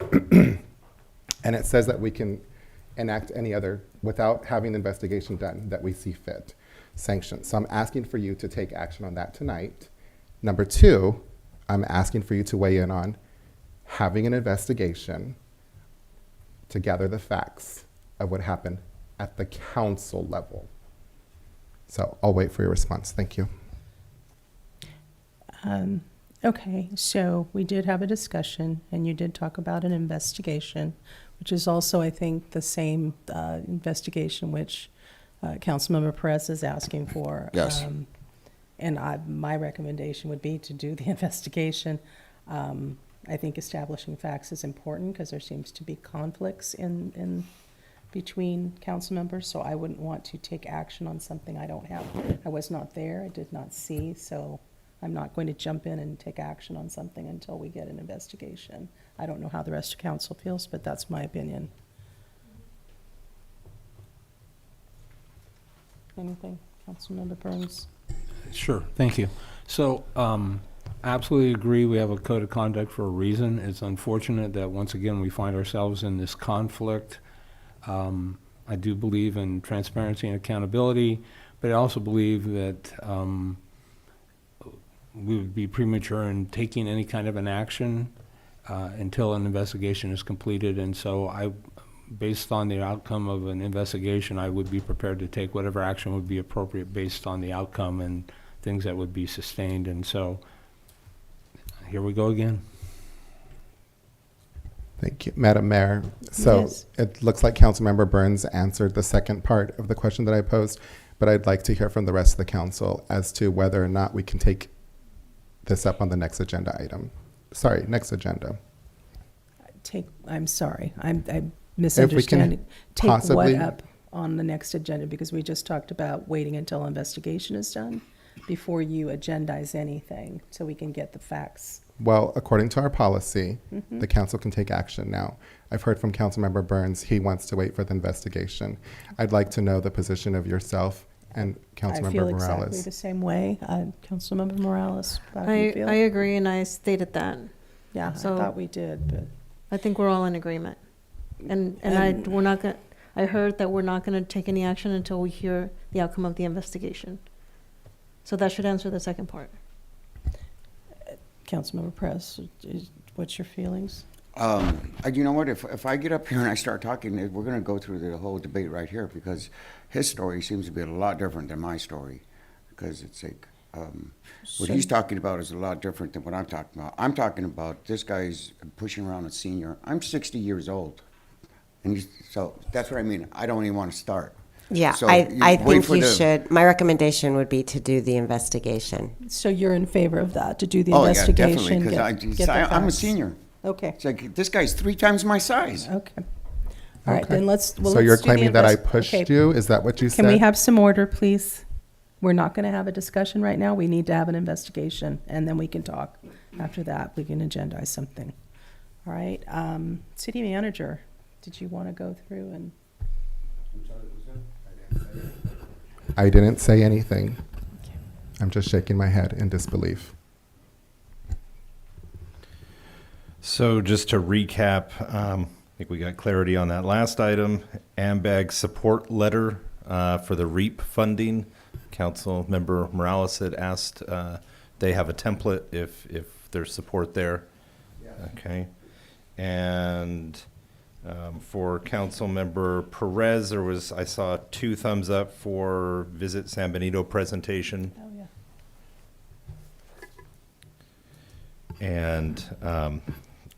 And it says that we can enact any other, without having the investigation done, that we see fit, sanctions. So I'm asking for you to take action on that tonight. Number two, I'm asking for you to weigh in on having an investigation to gather the facts of what happened at the council level. So I'll wait for your response. Thank you. Okay, so we did have a discussion, and you did talk about an investigation, which is also, I think, the same investigation which Councilmember Perez is asking for. Yes. And my recommendation would be to do the investigation. I think establishing facts is important because there seems to be conflicts in between council members, so I wouldn't want to take action on something I don't have. I was not there, I did not see, so I'm not going to jump in and take action on something until we get an investigation. I don't know how the rest of council feels, but that's my opinion. Anything, Councilmember Burns? Sure, thank you. So, absolutely agree, we have a code of conduct for a reason. It's unfortunate that once again we find ourselves in this conflict. I do believe in transparency and accountability, but I also believe that we would be premature in taking any kind of an action until an investigation is completed. And so based on the outcome of an investigation, I would be prepared to take whatever action would be appropriate based on the outcome and things that would be sustained. And so here we go again. Thank you, Madam Mayor. So Yes. it looks like Councilmember Burns answered the second part of the question that I posed, but I'd like to hear from the rest of the council as to whether or not we can take this up on the next agenda item. Sorry, next agenda. I'm sorry, I'm misunderstanding. Take possibly- what up on the next agenda? Because we just talked about waiting until investigation is done before you agendize anything, so we can get the facts. Well, according to our policy, the council can take action now. I've heard from Councilmember Burns, he wants to wait for the investigation. I'd like to know the position of yourself and I Councilmember feel Morales. exactly the same way. Councilmember Morales, how do you I feel? agree, and I stated that. Yeah, I So- thought we did, but. I think we're all in agreement. And we're not gonna, I heard that we're not gonna take any action until we hear the outcome of the investigation. So that should answer the second part. Councilmember Press, what's your feelings? You know what, if I get up here and I start talking, we're gonna go through the whole debate right here, because his story seems to be a lot different than my story. Because it's like, what he's talking about is a lot different than what I'm talking about. I'm talking about this guy's pushing around a senior. I'm 60 years old. And so that's what I mean. I don't even want to start. Yeah, So I wait think for you the- should. My recommendation would be to do the investigation. So you're in favor of that, to do the Oh, yeah, investigation? definitely, because I'm a facts? senior. Okay, It's like, this guy's 3 times my size. okay. All right, Okay. then let's, well, So let's you're do the claiming that I invest- pushed okay. you? Is that what you said? Can we have some order, please? We're not going to have a discussion right now. We need to have an investigation, and then we can talk. After that, we can agendize something. All right, city manager, did you want to go through and? I didn't say anything. I'm just shaking my head in disbelief. So just to recap, I think we got clarity on that last item. AMBAG support letter for the REAP funding. Council member Morales had asked, they have a template if there's support there. Okay. And for Council member Perez, I saw 2 thumbs up for Visit San Benito presentation. Oh, yeah. And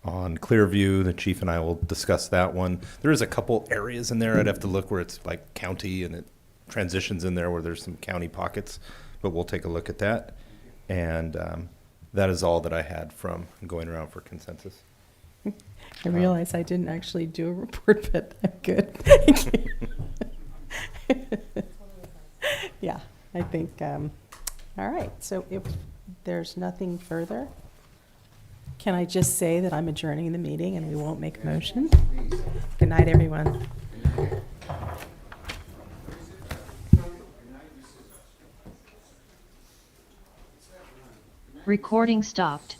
on Clearview, the chief and I will discuss that one. There is a couple areas in there I'd have to look where it's like county and it transitions in there where there's some county pockets, but we'll take a look at that. And that is all that I had from going around for consensus. I realize I didn't actually do a report, but I'm good. Yeah, I think, all right, so if there's nothing further, can I just say that I'm adjourning the meeting and we won't make a motion? Good night, everyone. Recording stopped.